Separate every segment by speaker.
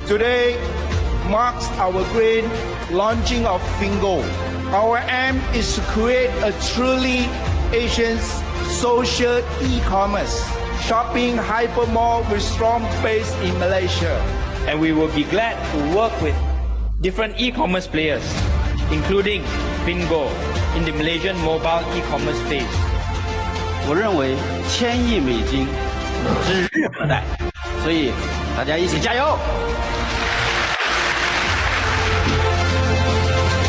Speaker 1: Today marks our grand launching of Fingo. Our aim is to create a truly Asian social e-commerce shopping hypermall with strong base in Malaysia.
Speaker 2: And we will be glad to work with different e-commerce players, including Fingo, in the Malaysian mobile e-commerce space.
Speaker 3: 我认为1000亿美金指日可待，所以大家一起加油！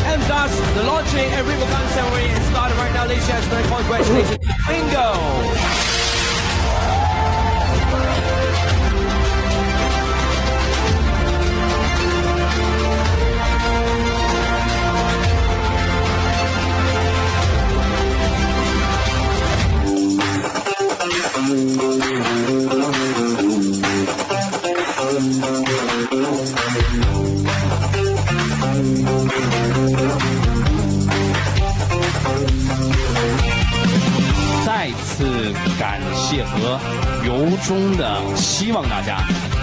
Speaker 4: And thus, the launching and Riverbank ceremony is started right now, ladies and gentlemen. Congratulations, Bingo!
Speaker 5: 再次感谢和由衷的希望大家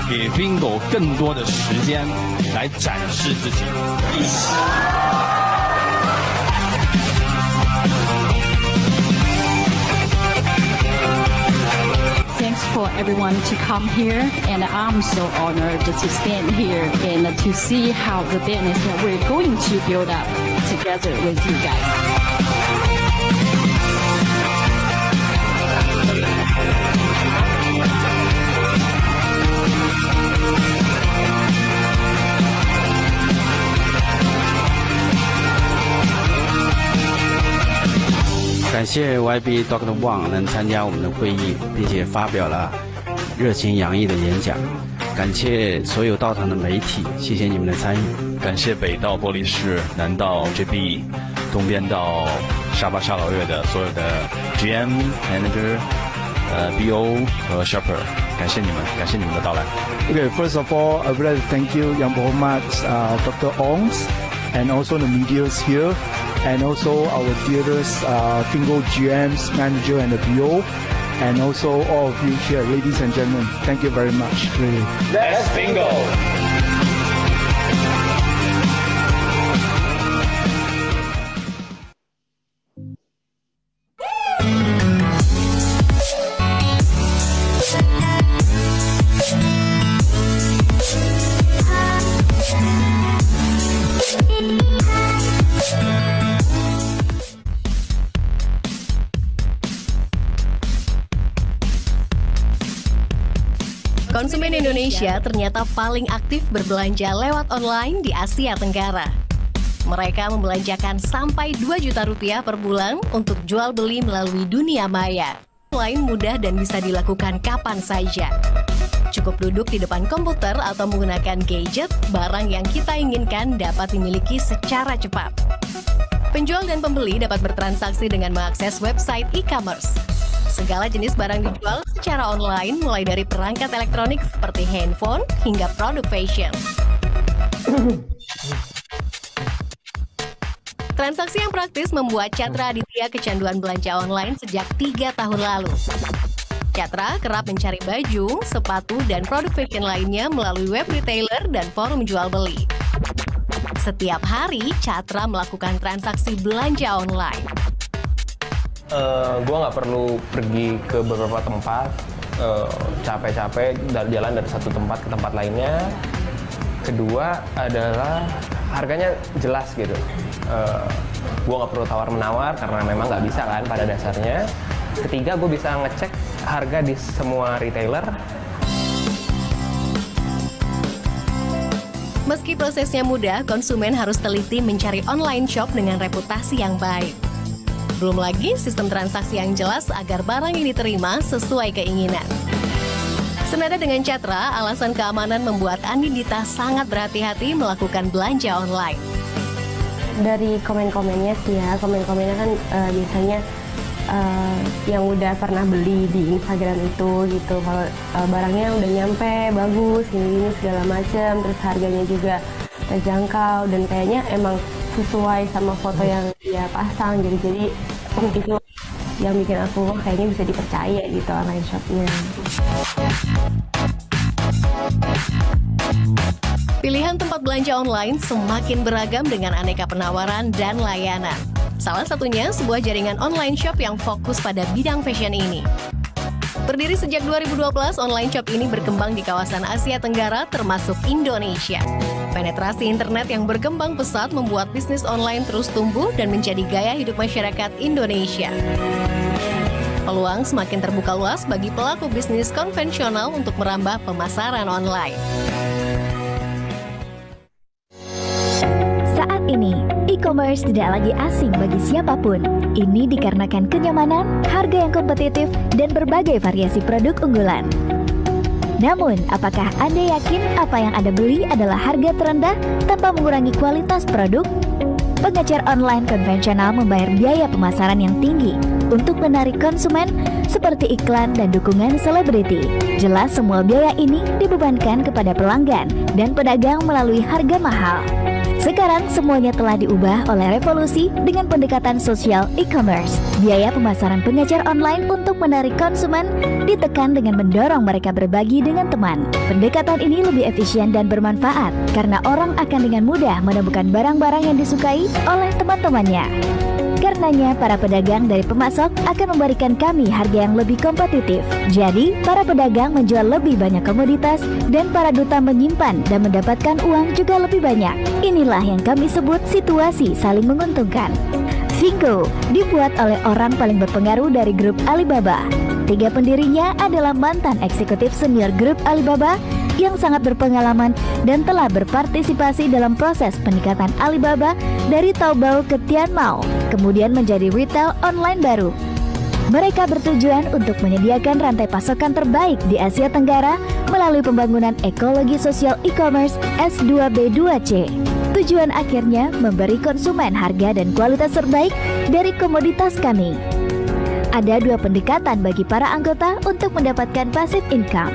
Speaker 5: 给 Bingo 更多的时间来展示自己。
Speaker 6: Thanks for everyone to come here, and I'm so honored to stand here and to see how the business that we're going to build up together with you guys.
Speaker 3: 感谢 YB Dr. Wang 能参加我们的会议，并且发表了热情洋溢的演讲。感谢所有到场的媒体，谢谢你们的参与。
Speaker 7: 感谢北到玻璃市，南到 JB， 东边到沙巴沙老越的所有的 GM、Manager、BO 和 Shopper， 感谢你们，感谢你们的到来。
Speaker 1: Okay, first of all, I would like to thank you, Yang Berhormat, Dr. Ongs, and also the medias here, and also our dearest Fingo GMs, manager, and the BO, and also all of you here, ladies and gentlemen. Thank you very much. Really.
Speaker 2: Let's Bingo!
Speaker 8: 'Konsumen Indonesia ternyata paling aktif berbelanja lewat online di Asia Tenggara. Mereka membelanjakan sampai 2 juta rupiah per bulan untuk jual beli melalui dunia maya. Online mudah dan bisa dilakukan kapan saja. Cukup duduk di depan komputer atau menggunakan gadget, barang yang kita inginkan dapat dimiliki secara cepat. Penjual dan pembeli dapat bertransaksi dengan mengakses website e-commerce. Segala jenis barang dijual secara online, mulai dari perangkat elektronik seperti handphone hingga produk fashion. Transaksi yang praktis membuat Chandra Aditya kecanduan belanja online sejak 3 tahun lalu. Chandra kerap mencari baju, sepatu, dan produk fashion lainnya melalui web retailer dan forum jual beli. Setiap hari, Chandra melakukan transaksi belanja online.
Speaker 9: Gue nggak perlu pergi ke beberapa tempat, capek-capek jalan dari satu tempat ke tempat lainnya. Kedua adalah harganya jelas gitu. Gue nggak perlu tawar-menawar karena memang nggak bisa kan pada dasarnya. Ketiga, gue bisa ngecek harga di semua retailer.
Speaker 8: Meski prosesnya mudah, konsumen harus teliti mencari online shop dengan reputasi yang baik. Belum lagi sistem transaksi yang jelas agar barang yang diterima sesuai keinginan. Senada dengan Chandra, alasan keamanan membuat Anindita sangat berhati-hati melakukan belanja online.
Speaker 10: Dari komen-komennya sih ya, komen-komennya kan biasanya yang udah pernah beli di Instagram itu gitu. Kalau barangnya udah nyampe, bagus, ini segala macam, terus harganya juga terjangkau dan kayaknya emang sesuai sama foto yang dia pasang, jadi itu yang bikin aku kayaknya bisa dipercaya gitu online shopnya.
Speaker 8: Pilihan tempat belanja online semakin beragam dengan aneka penawaran dan layanan. Salah satunya sebuah jaringan online shop yang fokus pada bidang fashion ini. Berdiri sejak 2012, online shop ini berkembang di kawasan Asia Tenggara termasuk Indonesia. Penetrasi internet yang berkembang pesat membuat bisnis online terus tumbuh dan menjadi gaya hidup masyarakat Indonesia. Peluang semakin terbuka luas bagi pelaku bisnis konvensional untuk merambah pemasaran online.
Speaker 11: Saat ini, e-commerce tidak lagi asing bagi siapapun. Ini dikarenakan kenyamanan, harga yang kompetitif, dan berbagai variasi produk unggulan. Namun, apakah Anda yakin apa yang Anda beli adalah harga terendah tanpa mengurangi kualitas produk? Pengecer online konvensional membayar biaya pemasaran yang tinggi untuk menarik konsumen seperti iklan dan dukungan selebriti. Jelas semua biaya ini dibebankan kepada pelanggan dan pedagang melalui harga mahal. Sekarang semuanya telah diubah oleh revolusi dengan pendekatan sosial e-commerce. Biaya pemasaran pengecer online untuk menarik konsumen ditekan dengan mendorong mereka berbagi dengan teman. Pendekatan ini lebih efisien dan bermanfaat karena orang akan dengan mudah menemukan barang-barang yang disukai oleh teman-temannya. Karenanya, para pedagang dari pemasok akan memberikan kami harga yang lebih kompetitif. Jadi, para pedagang menjual lebih banyak komoditas dan para duta menyimpan dan mendapatkan uang juga lebih banyak. Inilah yang kami sebut situasi saling menguntungkan. Fingo dibuat oleh orang paling berpengaruh dari grup Alibaba. 3 pendirinya adalah mantan eksekutif senior grup Alibaba yang sangat berpengalaman dan telah berpartisipasi dalam proses peningkatan Alibaba dari Taobao ke Tianmao, kemudian menjadi retail online baru. Mereka bertujuan untuk menyediakan rantai pasokan terbaik di Asia Tenggara melalui pembangunan ekologi sosial e-commerce S2B2C. Tujuan akhirnya memberi konsumen harga dan kualitas terbaik dari komoditas kami. Ada 2 pendekatan bagi para anggota untuk mendapatkan passive income.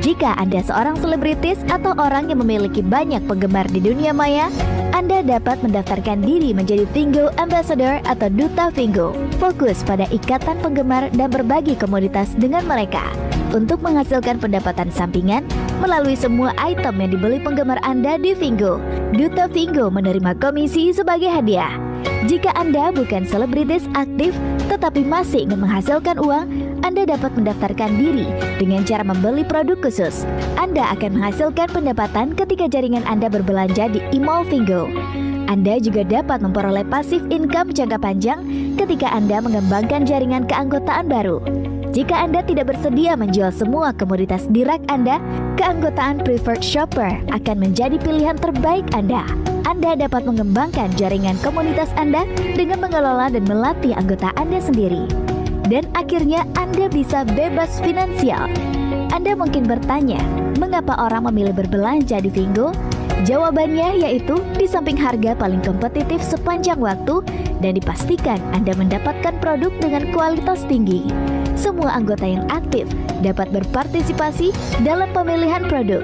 Speaker 11: Jika Anda seorang selebritis atau orang yang memiliki banyak penggemar di dunia maya, Anda dapat mendaftarkan diri menjadi Fingo Ambassador atau Duta Fingo. Fokus pada ikatan penggemar dan berbagi komoditas dengan mereka untuk menghasilkan pendapatan sampingan melalui semua item yang dibeli penggemar Anda di Fingo. Duta Fingo menerima komisi sebagai hadiah. Jika Anda bukan selebritis aktif tetapi masih ingin menghasilkan uang, Anda dapat mendaftarkan diri dengan cara membeli produk khusus. Anda akan menghasilkan pendapatan ketika jaringan Anda berbelanja di e-mall Fingo. Anda juga dapat memperoleh passive income jangka panjang ketika Anda mengembangkan jaringan keanggotaan baru. Jika Anda tidak bersedia menjual semua komoditas di rak Anda, keanggotaan Preferred Shopper akan menjadi pilihan terbaik Anda. Anda dapat mengembangkan jaringan komunitas Anda dengan mengelola dan melatih anggota Anda sendiri. Dan akhirnya Anda bisa bebas finansial. Anda mungkin bertanya, mengapa orang memilih berbelanja di Fingo? Jawabannya yaitu di samping harga paling kompetitif sepanjang waktu dan dipastikan Anda mendapatkan produk dengan kualitas tinggi. Semua anggota yang aktif dapat berpartisipasi dalam pemilihan produk.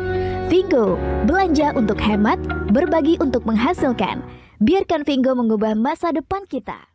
Speaker 11: Fingo, belanja untuk hemat, berbagi untuk menghasilkan. Biarkan Fingo mengubah masa depan kita.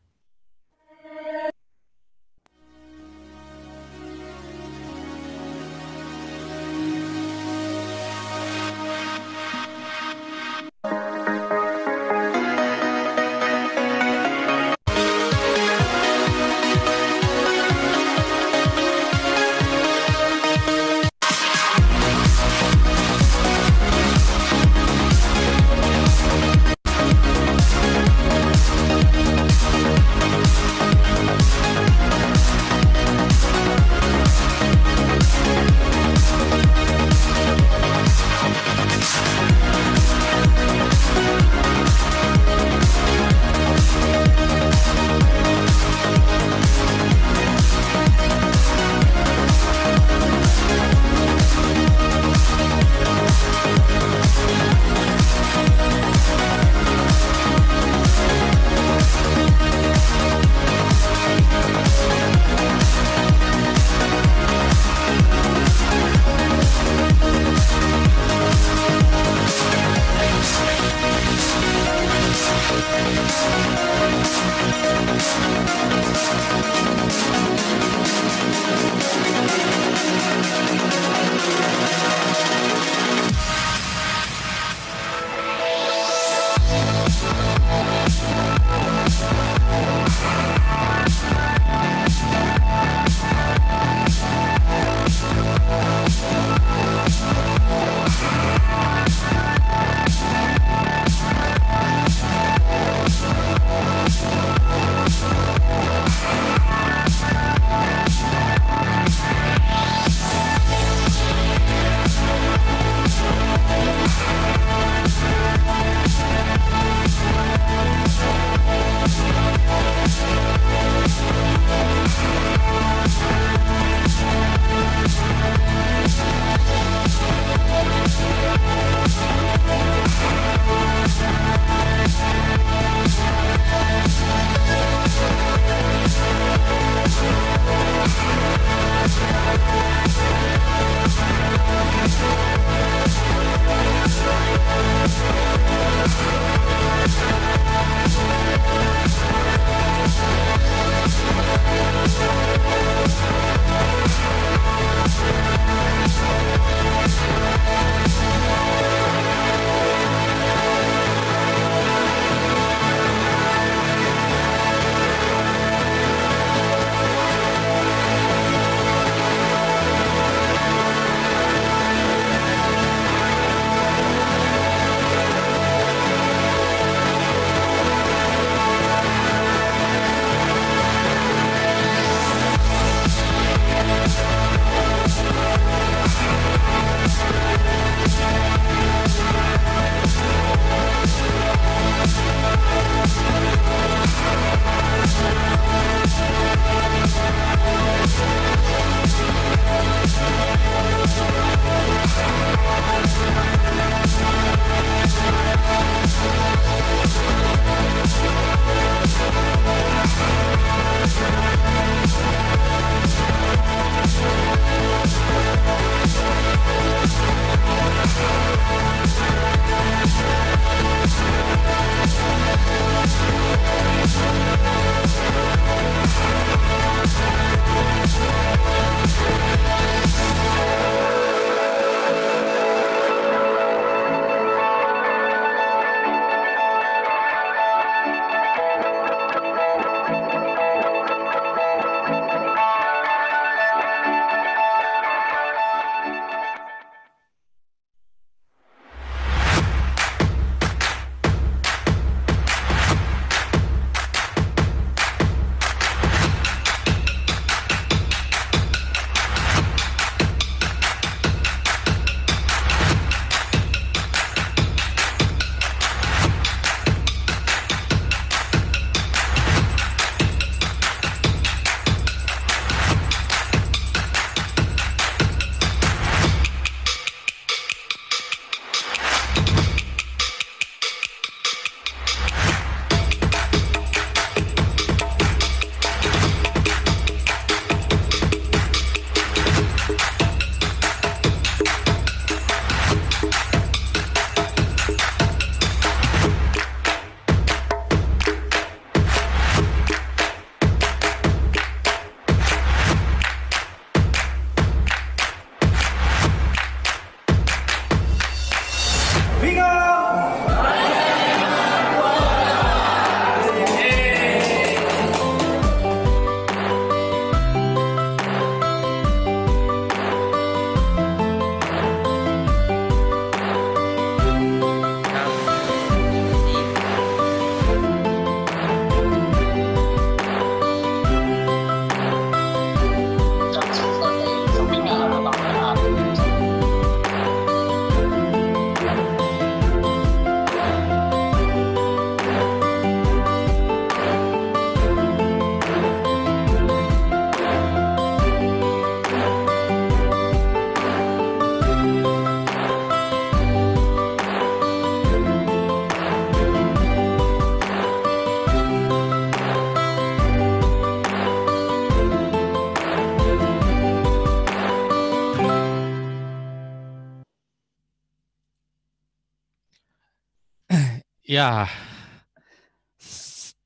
Speaker 12: Ya,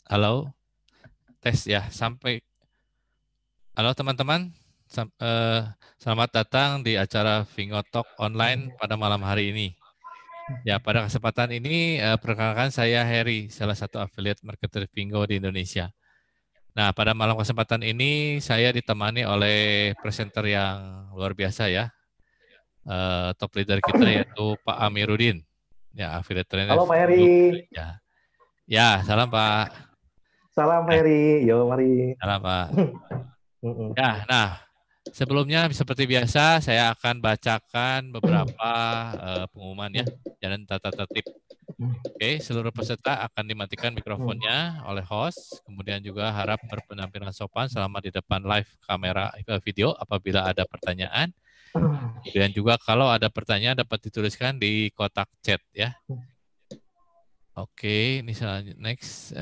Speaker 12: halo, tes ya, sampai. Halo teman-teman, selamat datang di acara Fingo Talk online pada malam hari ini. Ya, pada kesempatan ini perkenalkan saya Heri, salah satu affiliate marketer Fingo di Indonesia. Nah, pada malam kesempatan ini saya ditemani oleh presenter yang luar biasa ya, top leader kita yaitu Pak Amiruddin, ya affiliate trainer
Speaker 13: Halo Pak
Speaker 12: Fingo.
Speaker 13: Heri.
Speaker 12: Ya, salam Pak.
Speaker 13: Salam Pak Heri. Yo, mari.
Speaker 12: Salam Pak. Ya, nah sebelumnya seperti biasa saya akan bacakan beberapa pengumuman ya dan tata tertib. Oke, seluruh peserta akan dimatikan mikrofonnya oleh host. Kemudian juga harap berpenampilan sopan selama di depan live kamera video apabila ada pertanyaan. Kemudian juga kalau ada pertanyaan dapat dituliskan di kotak chat ya. Oke, ini selanjutnya next.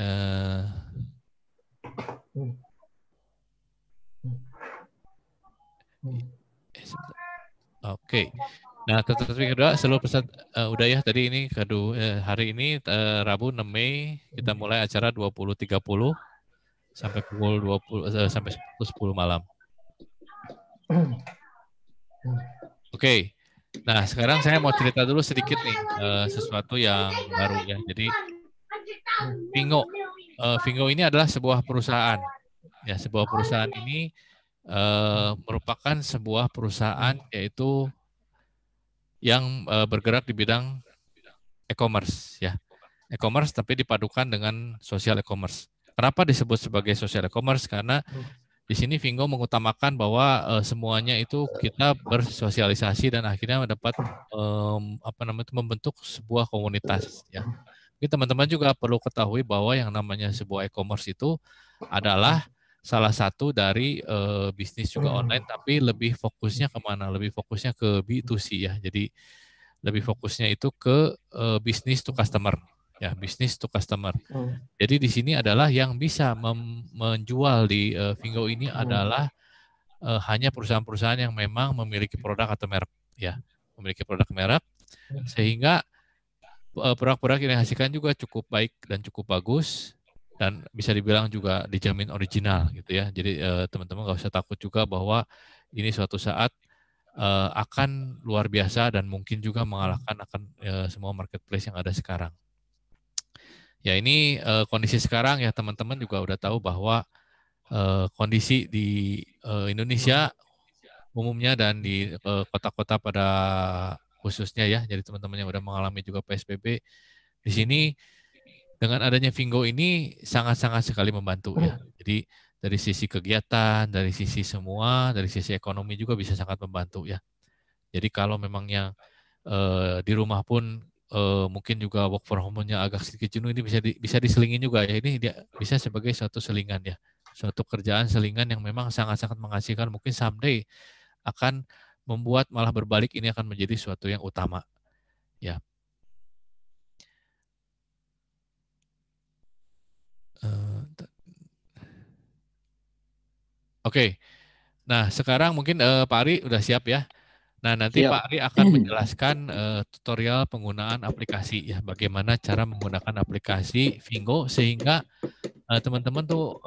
Speaker 12: Oke. Nah, tetapi kedua seluruh peserta udah ya tadi ini kedua hari ini Rabu 6 Mei kita mulai acara 20.30 sampai pukul 20 sampai 10 malam. Oke. Nah, sekarang saya mau cerita dulu sedikit nih sesuatu yang baru ya. Jadi Fingo ini adalah sebuah perusahaan. Ya, sebuah perusahaan ini merupakan sebuah perusahaan yaitu yang bergerak di bidang e-commerce ya. E-commerce tapi dipadukan dengan social e-commerce. Kenapa disebut sebagai social e-commerce? Karena di sini Fingo mengutamakan bahwa semuanya itu kita bersosialisasi dan akhirnya mendapat membentuk sebuah komunitas ya. Jadi teman-teman juga perlu ketahui bahwa yang namanya sebuah e-commerce itu adalah salah satu dari bisnis juga online, tapi lebih fokusnya kemana? Lebih fokusnya ke B2C ya. Jadi lebih fokusnya itu ke bisnis to customer, ya bisnis to customer. Jadi di sini adalah yang bisa menjual di Fingo ini adalah hanya perusahaan-perusahaan yang memang memiliki produk atau merek, ya memiliki produk merek, sehingga produk-produk yang dihasilkan juga cukup baik dan cukup bagus. Dan bisa dibilang juga dijamin original gitu ya. Jadi teman-teman nggak usah takut juga bahwa ini suatu saat akan luar biasa dan mungkin juga mengalahkan akan semua marketplace yang ada sekarang. Ya ini kondisi sekarang ya teman-teman juga udah tahu bahwa kondisi di Indonesia umumnya dan di kota-kota pada khususnya ya. Jadi teman-teman yang udah mengalami juga PSBB di sini. Dengan adanya Fingo ini sangat-sangat sekali membantu ya. Jadi dari sisi kegiatan, dari sisi semua, dari sisi ekonomi juga bisa sangat membantu ya. Jadi kalau memang yang di rumah pun mungkin juga work from home-nya agak sedikit jenuh, ini bisa diselingin juga ya. Ini dia bisa sebagai suatu selingan ya. Suatu kerjaan selingan yang memang sangat-sangat menghasilkan, mungkin someday akan membuat malah berbalik ini akan menjadi suatu yang utama ya. Oke, nah sekarang mungkin Pak Ari udah siap ya. Nah nanti
Speaker 14: Siap.
Speaker 12: Pak Ari akan menjelaskan tutorial penggunaan aplikasi ya, bagaimana cara menggunakan aplikasi Fingo sehingga teman-teman tuh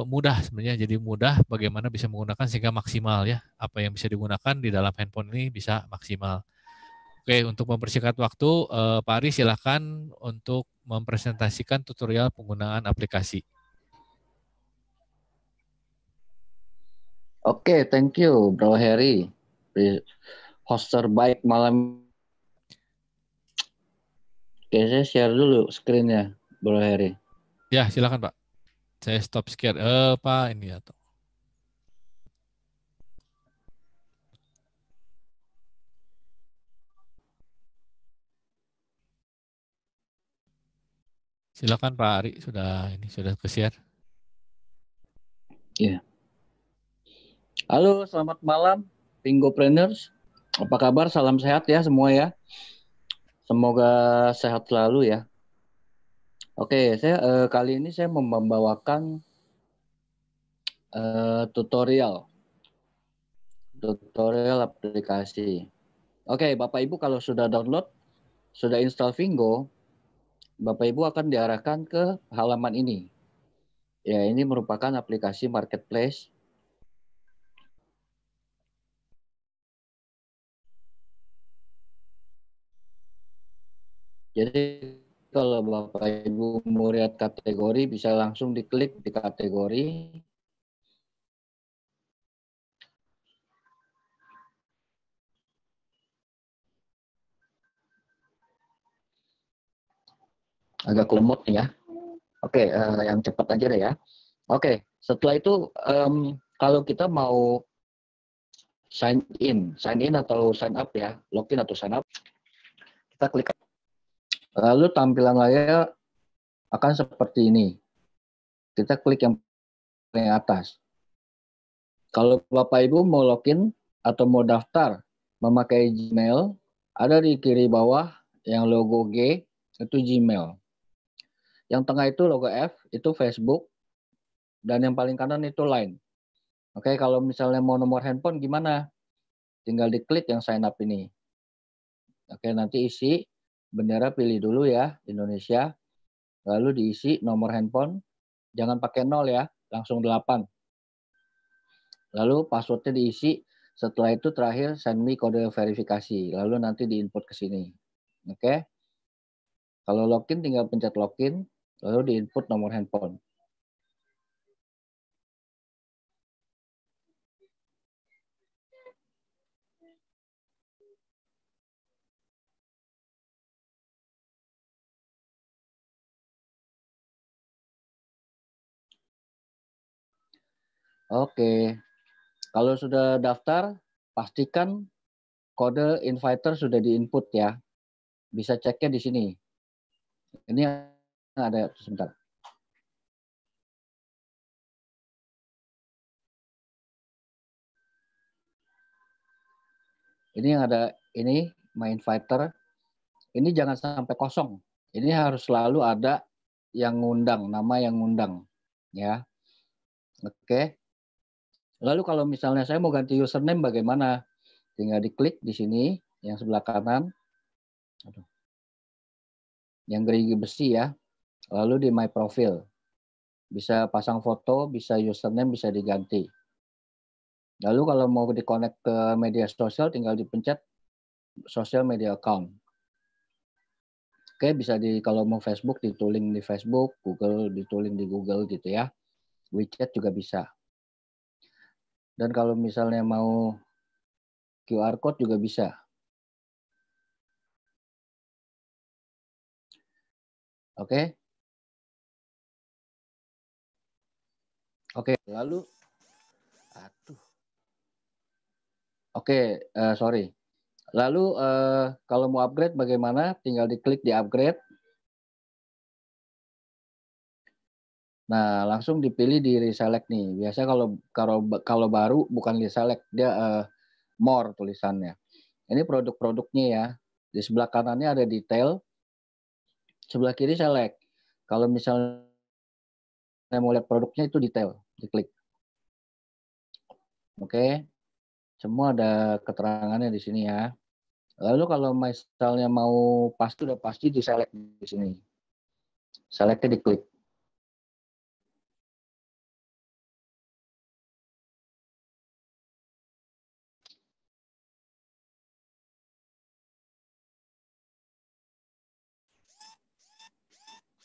Speaker 12: mudah sebenarnya, jadi mudah bagaimana bisa menggunakan sehingga maksimal ya, apa yang bisa digunakan di dalam handphone ini bisa maksimal. Oke, untuk mempersingkat waktu, Pak Ari silakan untuk mempresentasikan tutorial penggunaan aplikasi.
Speaker 14: Oke, thank you Bro Heri, host terbaik malam. Oke, saya share dulu screen-nya Bro Heri.
Speaker 12: Ya, silakan Pak. Saya stop share. Pak ini atau silakan Pak Ari, sudah ke-share.
Speaker 14: Ya. Halo, selamat malam Fingopreneurs. Apa kabar? Salam sehat ya semua ya. Semoga sehat selalu ya. Oke, saya kali ini saya membawakan tutorial aplikasi. Oke, Bapak Ibu kalau sudah download, sudah install Fingo, Bapak Ibu akan diarahkan ke halaman ini. Ya, ini merupakan aplikasi marketplace. Jadi kalau Bapak Ibu mau lihat kategori bisa langsung diklik di kategori. Agak lemot nih ya. Oke, yang cepat aja deh ya. Oke, setelah itu kalau kita mau sign in atau sign up ya, login atau sign up, kita klik. Lalu tampilan layar akan seperti ini. Kita klik yang paling atas. Kalau Bapak Ibu mau login atau mau daftar memakai Gmail, ada di kiri bawah yang logo G, itu Gmail. Yang tengah itu logo F, itu Facebook. Dan yang paling kanan itu Line. Oke, kalau misalnya mau nomor handphone gimana? Tinggal diklik yang sign up ini. Oke, nanti isi bendera, pilih dulu ya, Indonesia. Lalu diisi nomor handphone, jangan pakai 0 ya, langsung 8. Lalu passwordnya diisi, setelah itu terakhir send me kode verifikasi, lalu nanti diinput ke sini. Oke. Kalau login tinggal pencet login, lalu diinput nomor handphone. Oke. Kalau sudah daftar, pastikan kode inviter sudah diinput ya. Bisa ceknya di sini. Ini ada, sebentar. Ini yang ada, ini my inviter. Ini jangan sampai kosong. Ini harus selalu ada yang ngundang, nama yang ngundang. Ya. Oke. Lalu kalau misalnya saya mau ganti username bagaimana? Tinggal diklik di sini, yang sebelah kanan. Yang gerigi besi ya. Lalu di my profile. Bisa pasang foto, bisa username, bisa diganti. Lalu kalau mau di-connect ke media sosial, tinggal dipencet social media account. Oke, bisa kalau mau Facebook, dituling di Facebook, Google, dituling di Google gitu ya. WeChat juga bisa. Dan kalau misalnya mau QR code juga bisa. Oke. Oke, lalu sorry. Lalu kalau mau upgrade bagaimana? Tinggal diklik di upgrade. Nah, langsung dipilih di reselect nih. Biasanya kalau baru bukan reselect, dia more tulisannya. Ini produk-produknya ya. Di sebelah kanannya ada detail. Sebelah kiri select. Kalau misalnya mau lihat produknya itu detail, diklik. Oke. Semua ada keterangannya di sini ya. Lalu kalau misalnya mau pasti udah pasti di select di sini. Selectnya diklik.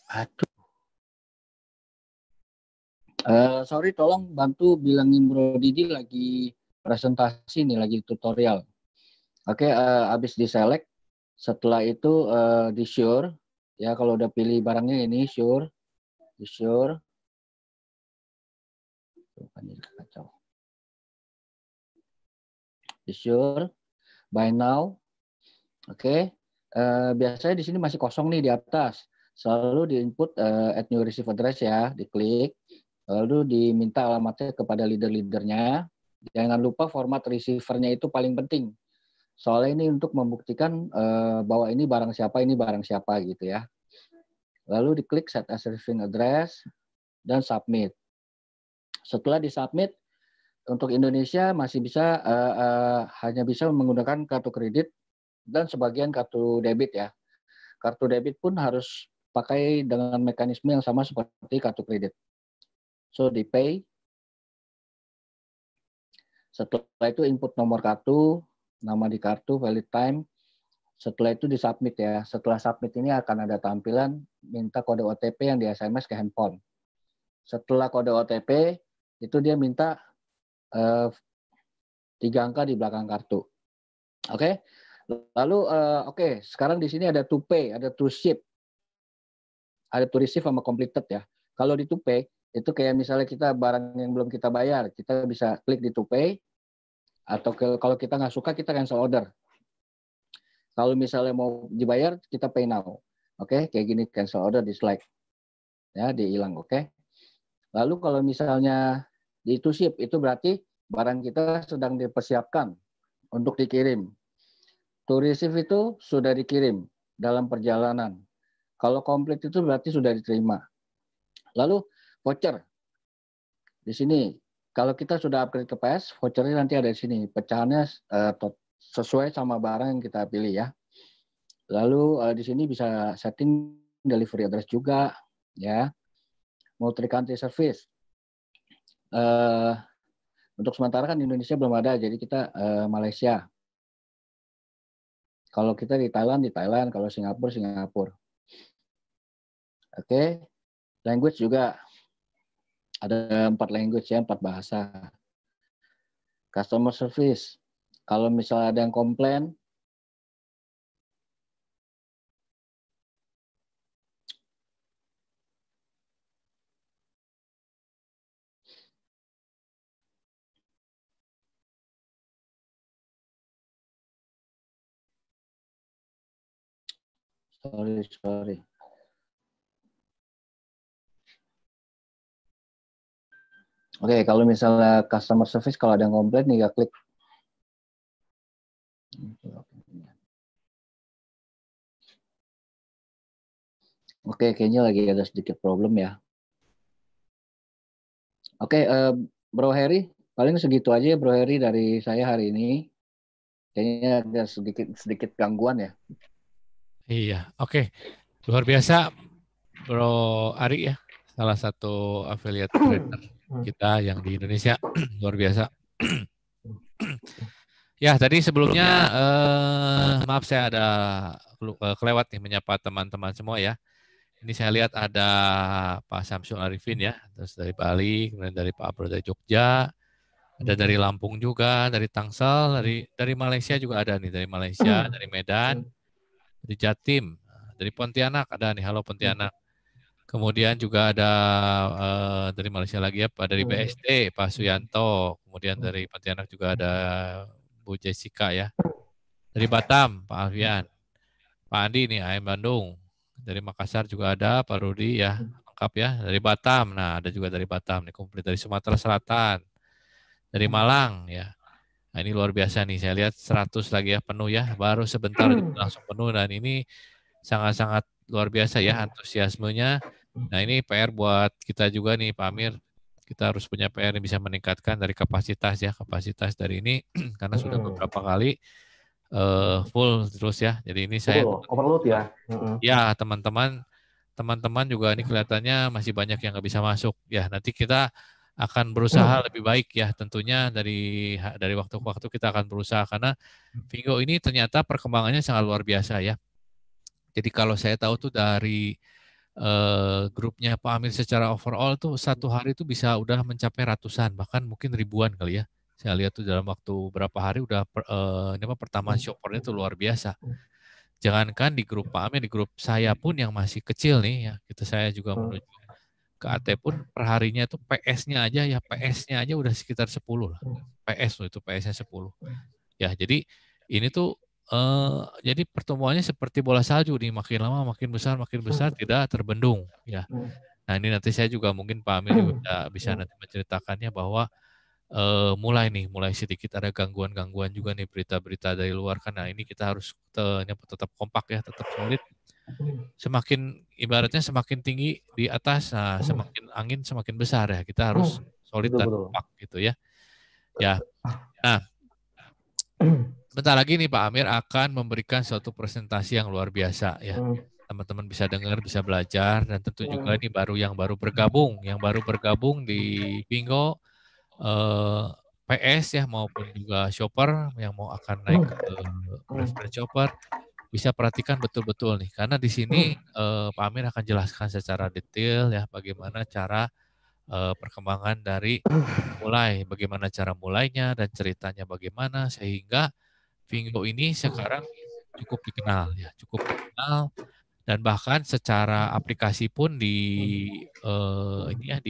Speaker 14: Aduh. Sorry, tolong bantu bilangin Bro Didi lagi presentasi nih, lagi tutorial. Oke, habis di select, setelah itu di sure, ya kalau udah pilih barangnya ini sure, di sure. Di sure, buy now. Oke, biasanya di sini masih kosong nih di atas. Selalu diinput add new receive address ya, diklik. Lalu diminta alamatnya kepada leader-leadernya. Jangan lupa format receiver-nya itu paling penting. Soalnya ini untuk membuktikan bahwa ini barang siapa gitu ya. Lalu diklik set as receiving address dan submit. Setelah disubmit, untuk Indonesia masih bisa hanya bisa menggunakan kartu kredit dan sebagian kartu debit ya. Kartu debit pun harus pakai dengan mekanisme yang sama seperti kartu kredit. So di pay, setelah itu input nomor kartu, nama di kartu, valid time. Setelah itu di submit ya. Setelah submit ini akan ada tampilan minta kode OTP yang di SMS ke handphone. Setelah kode OTP itu dia minta 3 angka di belakang kartu. Oke. Lalu oke, sekarang di sini ada to pay, ada to ship, ada to receive sama completed ya. Kalau di to pay itu kayak misalnya kita barang yang belum kita bayar, kita bisa klik di to pay, atau kalau kita nggak suka kita cancel order. Kalau misalnya mau dibayar kita pay now. Oke, kayak gini cancel order di slide. Ya, dihilang, oke. Lalu kalau misalnya di to ship itu berarti barang kita sedang dipersiapkan untuk dikirim. To receive itu sudah dikirim dalam perjalanan. Kalau komplit itu berarti sudah diterima. Lalu voucher. Di sini kalau kita sudah upgrade ke PS, vouchernya nanti ada di sini. Pecahannya sesuai sama barang yang kita pilih ya. Lalu di sini bisa setting delivery address juga ya. Multi country service. Untuk sementara kan Indonesia belum ada, jadi kita Malaysia. Kalau kita di Thailand, kalau Singapura, Singapura. Oke. Language juga ada 4 language ya, 4 bahasa. Customer service. Kalau misalnya ada yang komplain, sorry. Oke, kalau misalnya customer service, kalau ada yang komplain nih, ya klik. Oke, kayaknya lagi ada sedikit problem ya. Oke, Bro Heri, paling segitu aja ya Bro Heri dari saya hari ini. Kayaknya ada sedikit gangguan ya.
Speaker 12: Iya, oke. Luar biasa Bro Ari ya, salah satu affiliate trader kita yang di Indonesia. Luar biasa. Ya, tadi sebelumnya maaf saya ada kelewat nih menyapa teman-teman semua ya. Ini saya lihat ada Pak Samsul Arifin ya, terus dari Bali, kemudian dari Pak Abro dari Jogja, ada dari Lampung juga, dari Tangsel, dari Malaysia juga ada nih, dari Malaysia, dari Medan, dari Jatim, dari Pontianak ada nih, halo Pontianak. Kemudian juga ada dari Malaysia lagi ya, Pak dari BSD, Pak Suyanto, kemudian dari Pontianak juga ada Bu Jessica ya, dari Batam, Pak Alfian, Pak Andi nih, AM Bandung. Dari Makassar juga ada Pak Rudi ya, lengkap ya. Dari Batam, nah ada juga dari Batam nih, komplit dari Sumatera Selatan, dari Malang ya. Nah ini luar biasa nih, saya lihat 100 lagi ya penuh ya, baru sebentar langsung penuh dan ini sangat-sangat luar biasa ya antusiasmenya. Nah ini PR buat kita juga nih Pak Amir, kita harus punya PR yang bisa meningkatkan dari kapasitas ya, kapasitas dari ini karena sudah beberapa kali full terus ya. Jadi ini saya
Speaker 13: overload ya.
Speaker 12: Ya teman-teman juga ini kelihatannya masih banyak yang nggak bisa masuk ya. Nanti kita akan berusaha lebih baik ya. Tentunya dari waktu ke waktu kita akan berusaha karena Vingo ini ternyata perkembangannya sangat luar biasa ya. Jadi kalau saya tahu tuh dari grupnya Pak Amir secara overall tuh satu hari itu bisa udah mencapai ratusan bahkan mungkin ribuan kali ya. Saya lihat tuh dalam waktu berapa hari udah pertama shoppernya tuh luar biasa. Jangankan di grup Pak Amir, di grup saya pun yang masih kecil nih ya, kita saya juga menuju ke AT pun perharinya itu PS-nya aja ya, PS-nya aja udah sekitar 10 lah. PS loh itu PS-nya 10. Ya, jadi ini tuh jadi pertumbuhannya seperti bola salju nih, makin lama makin besar tidak terbendung ya. Nah, ini nanti saya juga mungkin Pak Amir juga bisa nanti menceritakannya bahwa mulai sedikit ada gangguan-gangguan juga nih berita-berita dari luar karena ini kita harus tetap kompak ya, tetap solid. Semakin ibaratnya semakin tinggi di atas, nah semakin angin semakin besar ya. Kita harus solid dan kompak gitu ya. Ya. Nah, bentar lagi nih Pak Amir akan memberikan suatu presentasi yang luar biasa ya. teman-teman bisa dengar, bisa belajar, dan tentu juga ini yang baru bergabung di Pingo, PS ya maupun juga shopper yang mau akan naik ke preferred shopper, bisa perhatikan betul-betul nih, karena di sini Pak Amir akan jelaskan secara detail ya bagaimana cara perkembangan dari bagaimana cara mulainya dan ceritanya bagaimana sehingga Fingo ini sekarang cukup dikenal ya, dan bahkan secara aplikasi pun di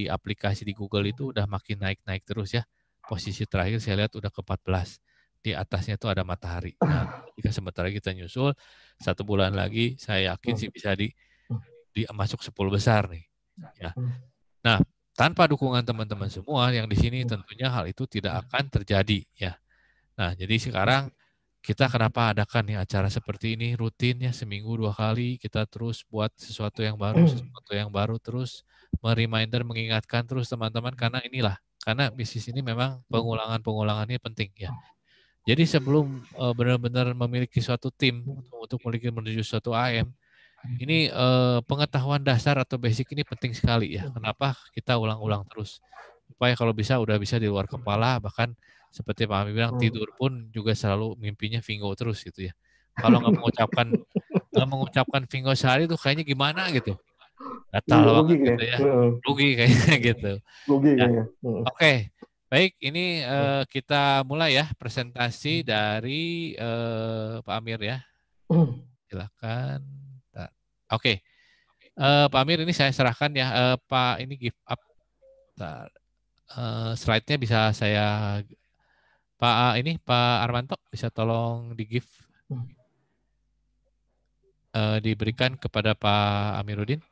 Speaker 12: aplikasi di Google itu udah makin naik terus ya. Posisi terakhir saya lihat udah ke 14. Di atasnya itu ada matahari. Nah, jika sebentar lagi kita nyusul 1 bulan lagi saya yakin sih bisa di masuk 10 besar nih. Ya. Nah, tanpa dukungan teman-teman semua yang di sini tentunya hal itu tidak akan terjadi ya. Nah, jadi sekarang kita kenapa adakan nih acara seperti ini rutin ya, seminggu 2 kali kita terus buat sesuatu yang baru terus reminder mengingatkan terus teman-teman karena bisnis ini memang pengulangannya penting ya. Jadi sebelum benar-benar memiliki suatu tim untuk menuju suatu AM, ini pengetahuan dasar atau basic ini penting sekali ya. Kenapa kita ulang-ulang terus? Supaya kalau udah bisa di luar kepala, bahkan seperti Pak Amir bilang tidur pun juga selalu mimpinya Fingo terus gitu ya. Kalau nggak mengucapkan Fingo sehari itu kayaknya gimana gitu. Gatal banget gitu ya. Rugi kayaknya gitu.
Speaker 13: Rugi
Speaker 12: ya.
Speaker 13: kayaknya.
Speaker 12: Oke. Baik, ini kita mulai ya presentasi dari Pak Amir ya. Silakan. Oke. Pak Amir ini saya serahkan ya. Pak ini give up. Slide-nya bisa saya Pak Armanto bisa tolong di give diberikan kepada Pak Amiruddin.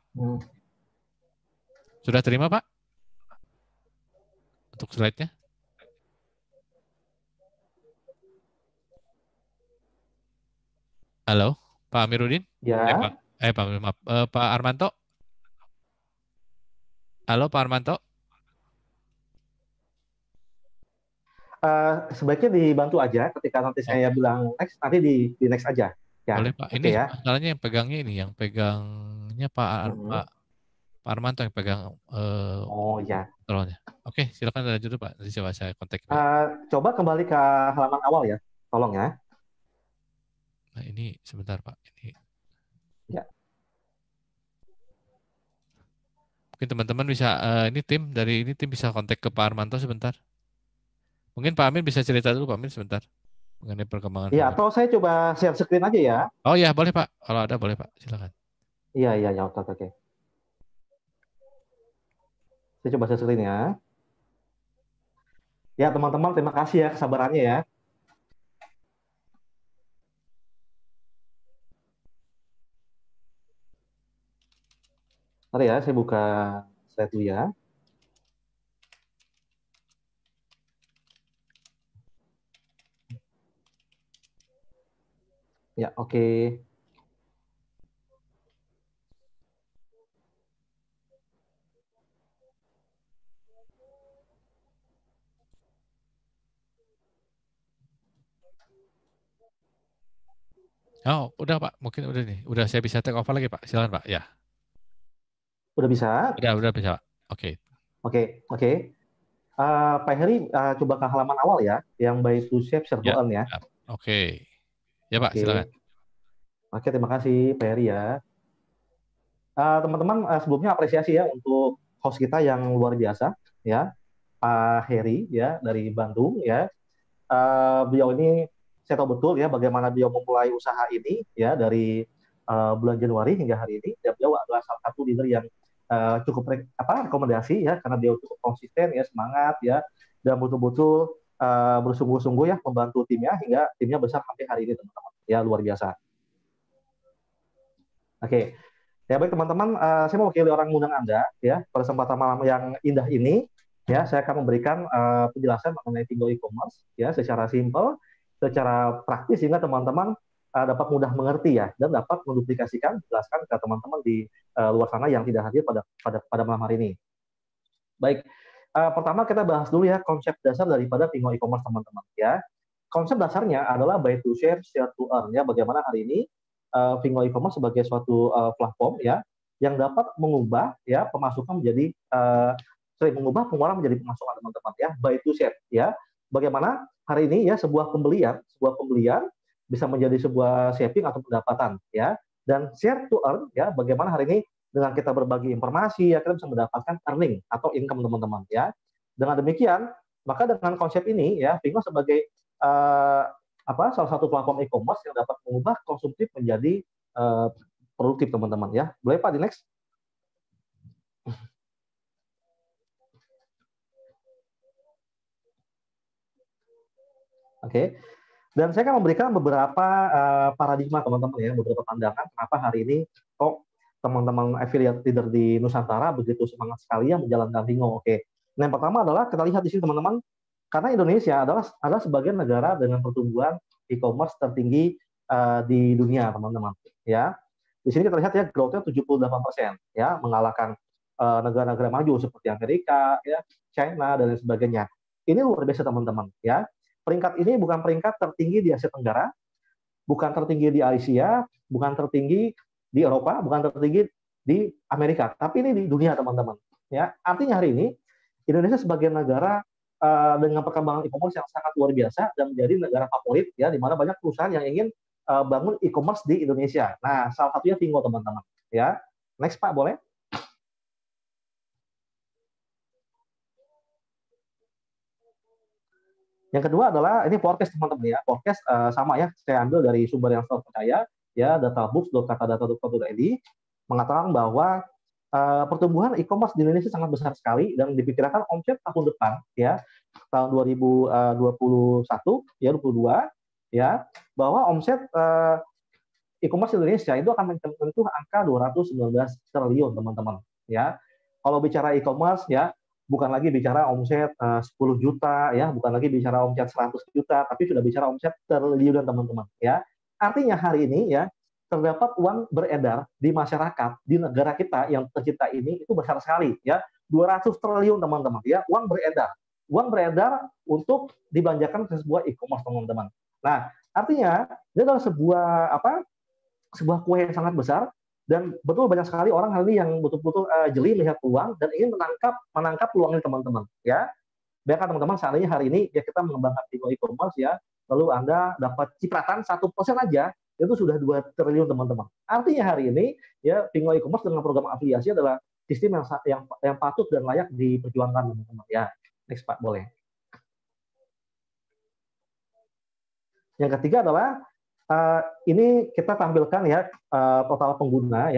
Speaker 12: Sudah terima Pak? Untuk slide-nya? Halo, Pak Amiruddin?
Speaker 13: Ya.
Speaker 12: Pak Armanto? Halo Pak Armanto?
Speaker 13: Sebaiknya dibantu aja ketika nanti saya bilang next, nanti di next aja. Ya.
Speaker 12: Boleh Pak. Ini ya. Masalahnya yang pegangnya Pak Armanto yang pegang.
Speaker 13: Oh ya.
Speaker 12: Tolongnya. Oke, silakan lanjut dulu Pak. Nanti coba saya kontak.
Speaker 13: Coba kembali ke halaman awal ya, tolong ya.
Speaker 12: Nah ini sebentar Pak. Ini.
Speaker 13: Ya.
Speaker 12: Mungkin teman-teman bisa ini tim bisa kontak ke Pak Armanto sebentar. Mungkin Pak Amin bisa cerita dulu Pak Amin sebentar mengenai perkembangan.
Speaker 13: Iya, atau saya coba share screen aja ya.
Speaker 12: Oh ya, boleh Pak. Kalau ada boleh Pak, silakan.
Speaker 13: Iya, oke. Saya coba share screen ya. Ya, teman-teman, terima kasih ya kesabarannya ya. Mari ya, saya buka slide dulu ya. Ya, oke.
Speaker 12: Oh, udah Pak. Mungkin udah nih. Udah saya bisa take over lagi Pak. Silakan Pak. Ya.
Speaker 13: Udah bisa?
Speaker 12: Udah bisa Pak. Oke.
Speaker 13: Oke. Pak Heri, coba ke halaman awal ya, yang by to shape share to earn ya.
Speaker 12: Oke. Ya Pak, silakan.
Speaker 13: Oke, terima kasih Pak Heri ya. Teman-teman, sebelumnya apresiasi ya untuk host kita yang luar biasa ya, Pak Heri ya dari Bandung ya. Beliau ini saya tahu betul ya bagaimana beliau memulai usaha ini ya dari bulan Januari hingga hari ini. Dan beliau adalah salah satu leader yang cukup rekomendasi ya karena beliau cukup konsisten ya, semangat ya, dan betul-betul bersungguh-sungguh ya membantu timnya hingga timnya besar sampai hari ini teman-teman ya, luar biasa. Oke. Ya baik teman-teman, saya mewakili orang undang Anda ya pada kesempatan malam yang indah ini ya, saya akan memberikan penjelasan mengenai Fingo e-commerce ya secara simpel, secara praktis sehingga teman-teman dapat mudah mengerti ya dan dapat menduplikasikan, jelaskan ke teman-teman di luar sana yang tidak hadir pada malam hari ini. Baik, pertama kita bahas dulu ya konsep dasar daripada Fingo e-commerce teman-teman ya. Konsep dasarnya adalah buy to share, share to earn ya. Bagaimana hari ini Vingo e-commerce sebagai suatu platform ya yang dapat mengubah ya pemasukan menjadi mengubah pengeluaran menjadi pemasukan teman-teman ya, buy to share ya. Bagaimana hari ini ya sebuah pembelian bisa menjadi sebuah saving atau pendapatan ya, dan share to earn ya, bagaimana hari ini dengan kita berbagi informasi ya kita bisa mendapatkan earning atau income teman-teman ya. Dengan demikian maka dengan konsep ini ya Vingo sebagai salah satu platform e-commerce yang dapat mengubah konsumtif menjadi produktif teman-teman ya. Boleh Pak di next? Oke. Dan saya akan memberikan beberapa paradigma teman-teman ya, beberapa pandangan kenapa hari ini kok teman-teman affiliate leader di Nusantara begitu semangat sekali ya menjalankan Vingo. Oke. Nah, yang pertama adalah kita lihat di sini teman-teman, karena Indonesia adalah sebagai negara dengan pertumbuhan e-commerce tertinggi di dunia teman-teman ya. Di sini kita lihat ya growth-nya 78% ya, mengalahkan negara-negara maju seperti Amerika ya, China dan lain sebagainya. Ini luar biasa teman-teman ya. Peringkat ini bukan peringkat tertinggi di Asia Tenggara, bukan tertinggi di Asia, bukan tertinggi di Eropa, bukan tertinggi di Amerika, tapi ini di dunia teman-teman ya. Artinya hari ini Indonesia sebagai negara dengan perkembangan e-commerce yang sangat luar biasa dan menjadi negara favorit ya, di mana banyak perusahaan yang ingin bangun e-commerce di Indonesia. Nah, salah satunya Vingo teman-teman ya. Next Pak boleh? Yang kedua adalah ini forecast teman-teman ya. Forecast sama ya, saya ambil dari sumber yang terpercaya ya, databooks.katadata.co.id mengatakan bahwa pertumbuhan e-commerce di Indonesia sangat besar sekali dan diperkirakan omset tahun depan ya, tahun 2021 ya 22 ya, bahwa omset e-commerce di Indonesia itu akan menyentuh angka 219 triliun teman-teman ya. Kalau bicara e-commerce ya, bukan lagi bicara omset 10 juta ya, bukan lagi bicara omset 100 juta, tapi sudah bicara omset triliunan teman-teman ya. Artinya hari ini ya terdapat uang beredar di masyarakat di negara kita yang tercipta ini itu besar sekali ya, 200 triliun teman-teman ya, uang beredar untuk dibelanjakan ke sebuah e-commerce teman-teman. Nah, artinya ini adalah sebuah kue yang sangat besar. Dan betul banyak sekali orang hari ini yang betul-betul jeli melihat peluang dan ingin menangkap peluang ini teman-teman ya. Bayangkan teman-teman seandainya hari ini ya kita mengembangkan Vingo e-commerce ya, lalu Anda dapat cipratan 1% aja itu sudah 2 triliun teman-teman. Artinya hari ini ya Vingo e-commerce dengan program afiliasi adalah sistem yang patut dan layak diperjuangkan teman-teman ya. Next Pak boleh. Yang ketiga adalah ini kita tampilkan ya total pengguna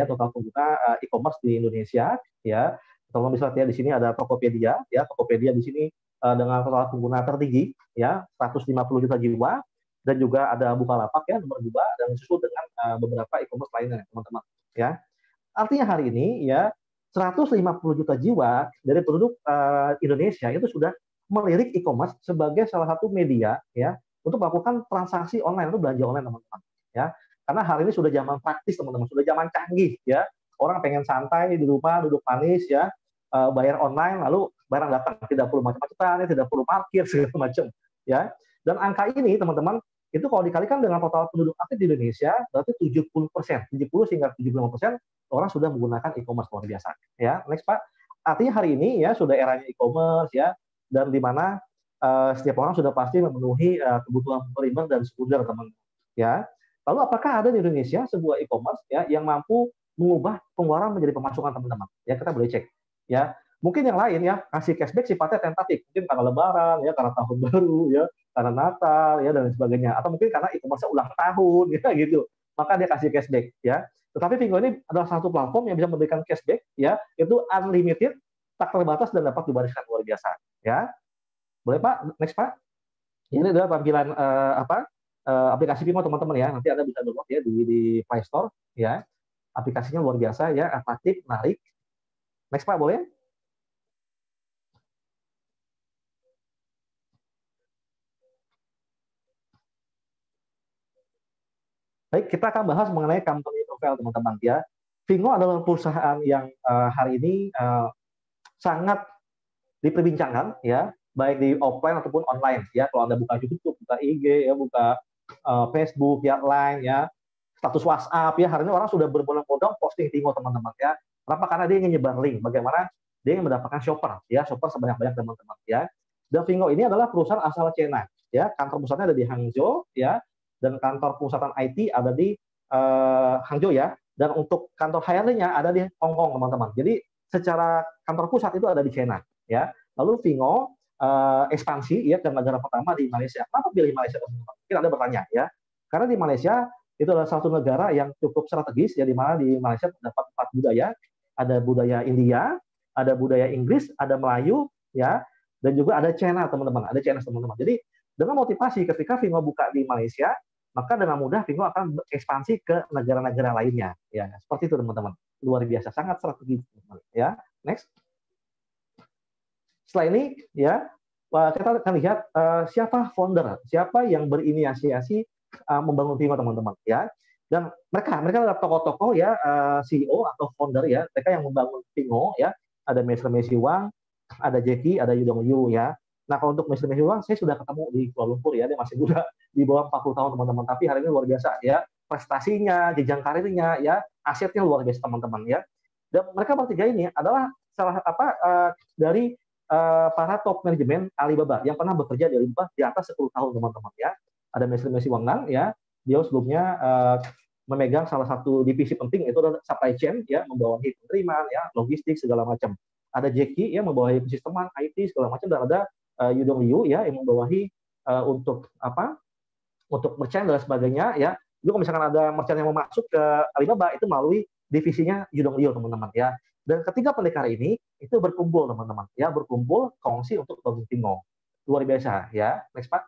Speaker 13: e-commerce di Indonesia ya. Teman-teman bisa lihat ya di sini ada Tokopedia ya. Tokopedia di sini dengan total pengguna tertinggi ya 150 juta jiwa, dan juga ada Bukalapak ya nomor 2 dan disusul dengan beberapa e-commerce lainnya teman-teman ya. Artinya hari ini ya 150 juta jiwa dari penduduk Indonesia itu sudah melirik e-commerce sebagai salah satu media ya untuk melakukan transaksi online atau belanja online teman-teman ya. Karena hari ini sudah zaman praktis teman-teman, sudah zaman canggih ya. Orang pengen santai di rumah, duduk manis ya, bayar online lalu barang datang, tidak perlu macam-macam, tidak perlu parkir segala macam ya. Dan angka ini teman-teman itu kalau dikalikan dengan total penduduk aktif di Indonesia berarti 70% hingga 75% orang sudah menggunakan e-commerce luar biasa ya. Next Pak. Artinya hari ini ya sudah eranya e-commerce ya, dan di mana setiap orang sudah pasti memenuhi kebutuhan primer dan sekunder teman-teman ya. Lalu apakah ada di Indonesia sebuah e-commerce ya yang mampu mengubah pengeluaran menjadi pemasukan teman-teman ya? Kita boleh cek ya. Mungkin yang lain ya kasih cashback sifatnya tentatif, mungkin karena Lebaran ya, karena tahun baru ya, karena Natal ya dan sebagainya, atau mungkin karena e-commerce ulang tahun ya gitu, maka dia kasih cashback ya. Tetapi Vingo ini adalah satu platform yang bisa memberikan cashback ya, itu unlimited, tak terbatas dan dapat dibariskan luar biasa ya. Boleh Pak, next Pak. Ini adalah tampilan aplikasi Vingo teman-teman ya. Nanti Anda bisa download ya di Play Store ya. Aplikasinya luar biasa ya, atraktif, menarik. Next Pak, boleh? Baik, kita akan bahas mengenai company profile teman-teman ya. Vingo adalah perusahaan yang hari ini sangat diperbincangkan ya, baik di offline ataupun online ya. Kalau Anda buka YouTube, buka IG ya, buka Facebook ya, Line ya, status WhatsApp ya. Hari ini orang sudah berbondong-bondong posting Vingo teman-teman ya. Kenapa? Karena dia ingin nyebar link. Bagaimana dia ingin mendapatkan shopper ya, shopper sebanyak-banyak teman-teman ya. Dan Vingo ini adalah perusahaan asal China ya. Kantor pusatnya ada di Hangzhou ya, dan kantor pusatan IT ada di Hangzhou ya. Dan untuk kantor HRD-nya ada di Hong Kong teman-teman. Jadi secara kantor pusat itu ada di China ya. Lalu Vingo ekspansi ya ke negara pertama di Malaysia. Kenapa pilih Malaysia teman-teman? Mungkin Anda bertanya ya. Karena di Malaysia itu adalah satu negara yang cukup strategis ya, di mana di Malaysia terdapat 4 budaya. Ada budaya India, ada budaya Inggris, ada Melayu ya, dan juga ada China teman-teman. Ada China teman-teman. Jadi dengan motivasi ketika Vingo buka di Malaysia, maka dengan mudah Vingo akan berekspansi ke negara-negara lainnya. Ya, seperti itu teman-teman. Luar biasa, sangat strategis teman-teman. Ya, next. Setelah ini ya kita akan lihat siapa founder, siapa yang berinisiasi membangun Vingo teman-teman ya. Dan mereka adalah tokoh-tokoh ya, CEO atau founder ya, mereka yang membangun Vingo ya. Ada Mr. Messi Wang, ada Jackie, ada Yu Dong Yu ya. Nah, kalau untuk Mr. Messi Wang, saya sudah ketemu di Kuala Lumpur ya, dia masih muda, di bawah 40 tahun teman-teman, tapi hari ini luar biasa ya, prestasinya, jenjang karirnya ya, asetnya luar biasa teman-teman ya. Dan mereka bertiga ini adalah salah dari para top manajemen Alibaba yang pernah bekerja di Alibaba di atas 10 tahun teman-teman ya. Ada Mr. Messi Wang Nang ya, dia sebelumnya memegang salah satu divisi penting, itu adalah supply chain ya, membawahi penerimaan ya, logistik segala macam. Ada Jackie ya, membawahi sisteman IT segala macam, dan ada Yu Dong Yu ya, yang membawahi untuk merchant dan sebagainya ya. Juga misalkan ada merchant yang mau masuk ke Alibaba itu melalui divisinya Yu Dong Yu teman-teman ya. Dan ketiga pendekar ini itu berkumpul teman-teman ya, berkumpul kongsi untuk bangun Vingo. Luar biasa ya. Next Pak.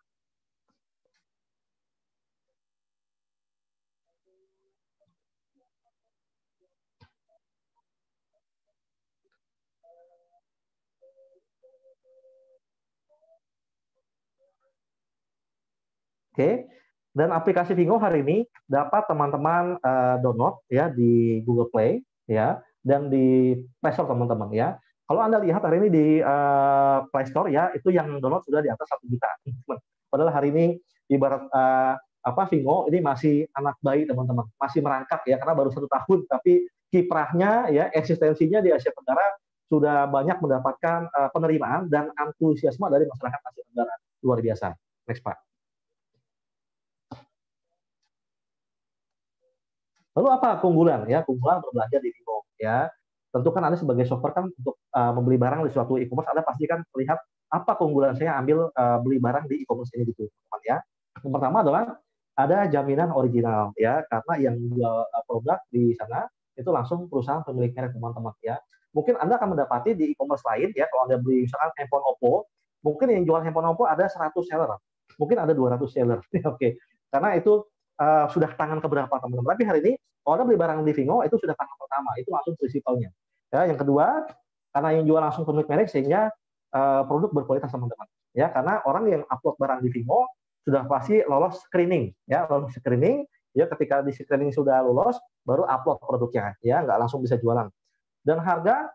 Speaker 13: Oke, dan aplikasi Vingo hari ini dapat teman-teman download ya di Google Play ya, dan di Play Store teman-teman ya. Kalau Anda lihat hari ini di Play Store ya, itu yang download sudah di atas 1 juta. Padahal hari ini ibarat Vingo ini masih anak bayi teman-teman, masih merangkak ya, karena baru 1 tahun, tapi kiprahnya ya, eksistensinya di Asia Tenggara sudah banyak mendapatkan penerimaan dan antusiasme dari masyarakat Asia Tenggara. Luar biasa. Next Pak. Lalu apa keunggulan ya? Keunggulan berbelanja di Vingo ya. Tentu kan Anda sebagai shopper kan untuk membeli barang di suatu e-commerce, Anda pasti kan melihat apa keunggulan saya ambil beli barang di e-commerce ini gitu teman-teman ya. Yang pertama adalah ada jaminan original ya, karena yang jual produk di sana itu langsung perusahaan pemilik merek teman-teman ya. Mungkin Anda akan mendapati di e-commerce lain ya, kalau Anda beli misalkan handphone Oppo, mungkin yang jual handphone Oppo ada 100 seller, mungkin ada 200 seller. Oke. Karena itu sudah tangan keberapa teman-teman. Tapi hari ini kalau Anda beli barang di Vingo itu sudah tangan pertama, itu langsung prinsipalnya. Ya, yang kedua, karena yang jual langsung pemilik merek sehingga produk berkualitas teman-teman. Ya, karena orang yang upload barang di Vingo sudah pasti lolos screening, ya, lolos screening. Ya, ketika di screening sudah lolos, baru upload produknya, ya, nggak langsung bisa jualan. Dan harga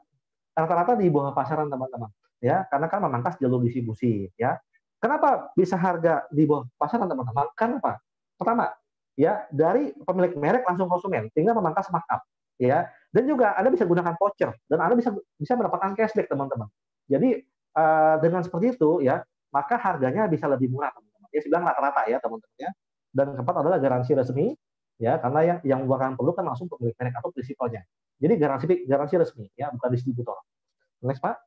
Speaker 13: rata-rata di bawah pasaran teman-teman. Ya, karena kan memangkas jalur distribusi. Ya, kenapa bisa harga di bawah pasaran teman-teman? Kenapa? Pertama, ya dari pemilik merek langsung konsumen, tinggal memangkas markup ya. Dan juga Anda bisa gunakan voucher dan Anda bisa mendapatkan cashback teman-teman. Jadi dengan seperti itu ya, maka harganya bisa lebih murah teman-teman. Ya, sedang rata-rata ya teman-teman ya. Dan keempat adalah garansi resmi ya, karena yang mengeluarkan produk kan langsung pemilik merek atau prinsipalnya. Jadi garansi resmi ya, bukan distributor. Next Pak.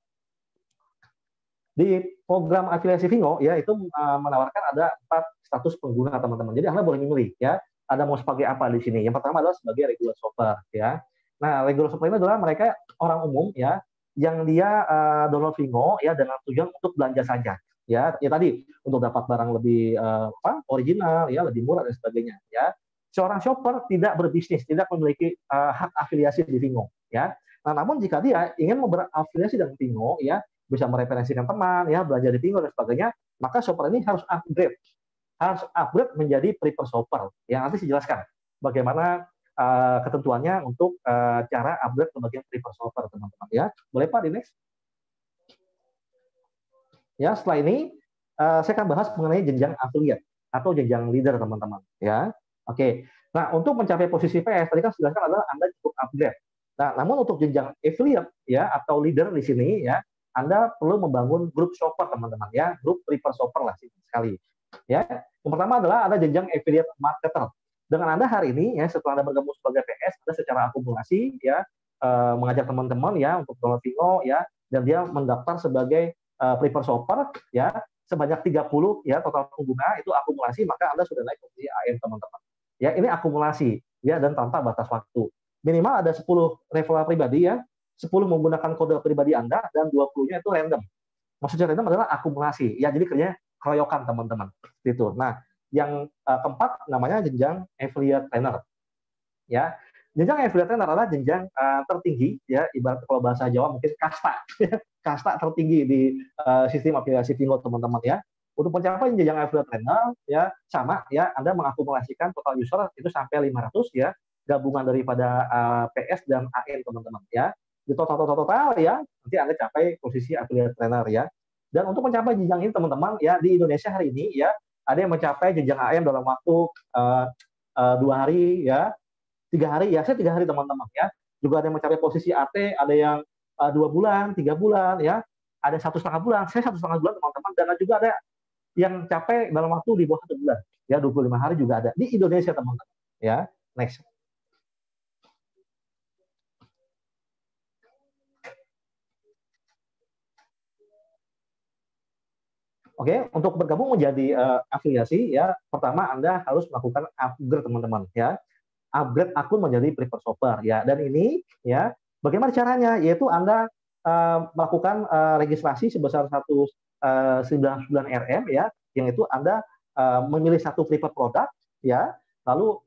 Speaker 13: Di program afiliasi Vingo ya, itu menawarkan ada 4 status pengguna teman-teman. Jadi Anda boleh memilih ya, Anda mau sebagai apa di sini. Yang pertama adalah sebagai regular shopper ya. Nah, regular shopper ini adalah mereka orang umum ya, yang dia download Vingo ya dengan tujuan untuk belanja saja. Ya tadi untuk dapat barang lebih original ya, lebih murah dan sebagainya ya. Seorang shopper tidak berbisnis, tidak memiliki hak afiliasi di Vingo ya. Nah, namun jika dia ingin berafiliasi dengan Vingo ya, bisa mereferensikan teman ya, belanja di Vingo dan sebagainya, maka shopper ini harus upgrade menjadi preferred shopper. Yang nanti saya jelaskan bagaimana ketentuannya untuk cara upgrade ke bagian preferred shopper teman-teman ya. Boleh Pak di next? Ya, setelah ini saya akan bahas mengenai jenjang affiliate atau jenjang leader teman-teman ya. Oke. Nah, untuk mencapai posisi PS tadi kan sudah kan adalah Anda cukup upgrade. Nah, namun untuk jenjang affiliate ya atau leader di sini ya, Anda perlu membangun grup shopper teman-teman ya, grup prefer shopper lah sekali. Ya, yang pertama adalah ada jenjang affiliate marketer. Dengan Anda hari ini ya setelah Anda bergabung sebagai PS, Anda secara akumulasi ya mengajak teman-teman ya untuk download Vingo ya, dan dia mendaftar sebagai prefer shopper ya sebanyak 30 ya total pengguna itu akumulasi, maka Anda sudah naik posisi AM teman-teman. Ya, ini akumulasi ya dan tanpa batas waktu. Minimal ada 10 referral pribadi ya, 10 menggunakan kode pribadi Anda dan 20-nya itu random. Maksudnya random adalah akumulasi. Ya, jadi kerjanya keroyokan teman-teman. Gitu. Nah, yang keempat namanya jenjang affiliate trainer. Ya. Jenjang affiliate trainer adalah jenjang tertinggi ya, ibarat kalau bahasa Jawa mungkin kasta. Kasta tertinggi di sistem aplikasi Vingo teman-teman ya. Untuk mencapai jenjang affiliate trainer ya sama ya, Anda mengakumulasikan total user itu sampai 500 ya, gabungan daripada PS dan AM teman-teman ya. Di total ya nanti Anda capai posisi affiliate trainer ya. Dan untuk mencapai jenjang ini teman-teman ya, di Indonesia hari ini ya ada yang mencapai jenjang AM dalam waktu 2 hari ya, 3 hari ya, saya 3 hari teman-teman ya. Juga ada yang mencapai posisi AT, ada yang 2 bulan, 3 bulan ya, ada 1,5 bulan, saya 1,5 bulan teman-teman, dan juga ada yang capai dalam waktu di bawah 1 bulan ya, 25 hari juga ada di Indonesia teman-teman ya. Next. Oke, untuk bergabung menjadi afiliasi ya, pertama Anda harus melakukan upgrade teman-teman ya. Upgrade akun menjadi prefer shopper ya. Dan ini ya, bagaimana caranya? Yaitu Anda melakukan registrasi sebesar 199 RM ya, yang itu Anda memilih satu prefer produk ya. Lalu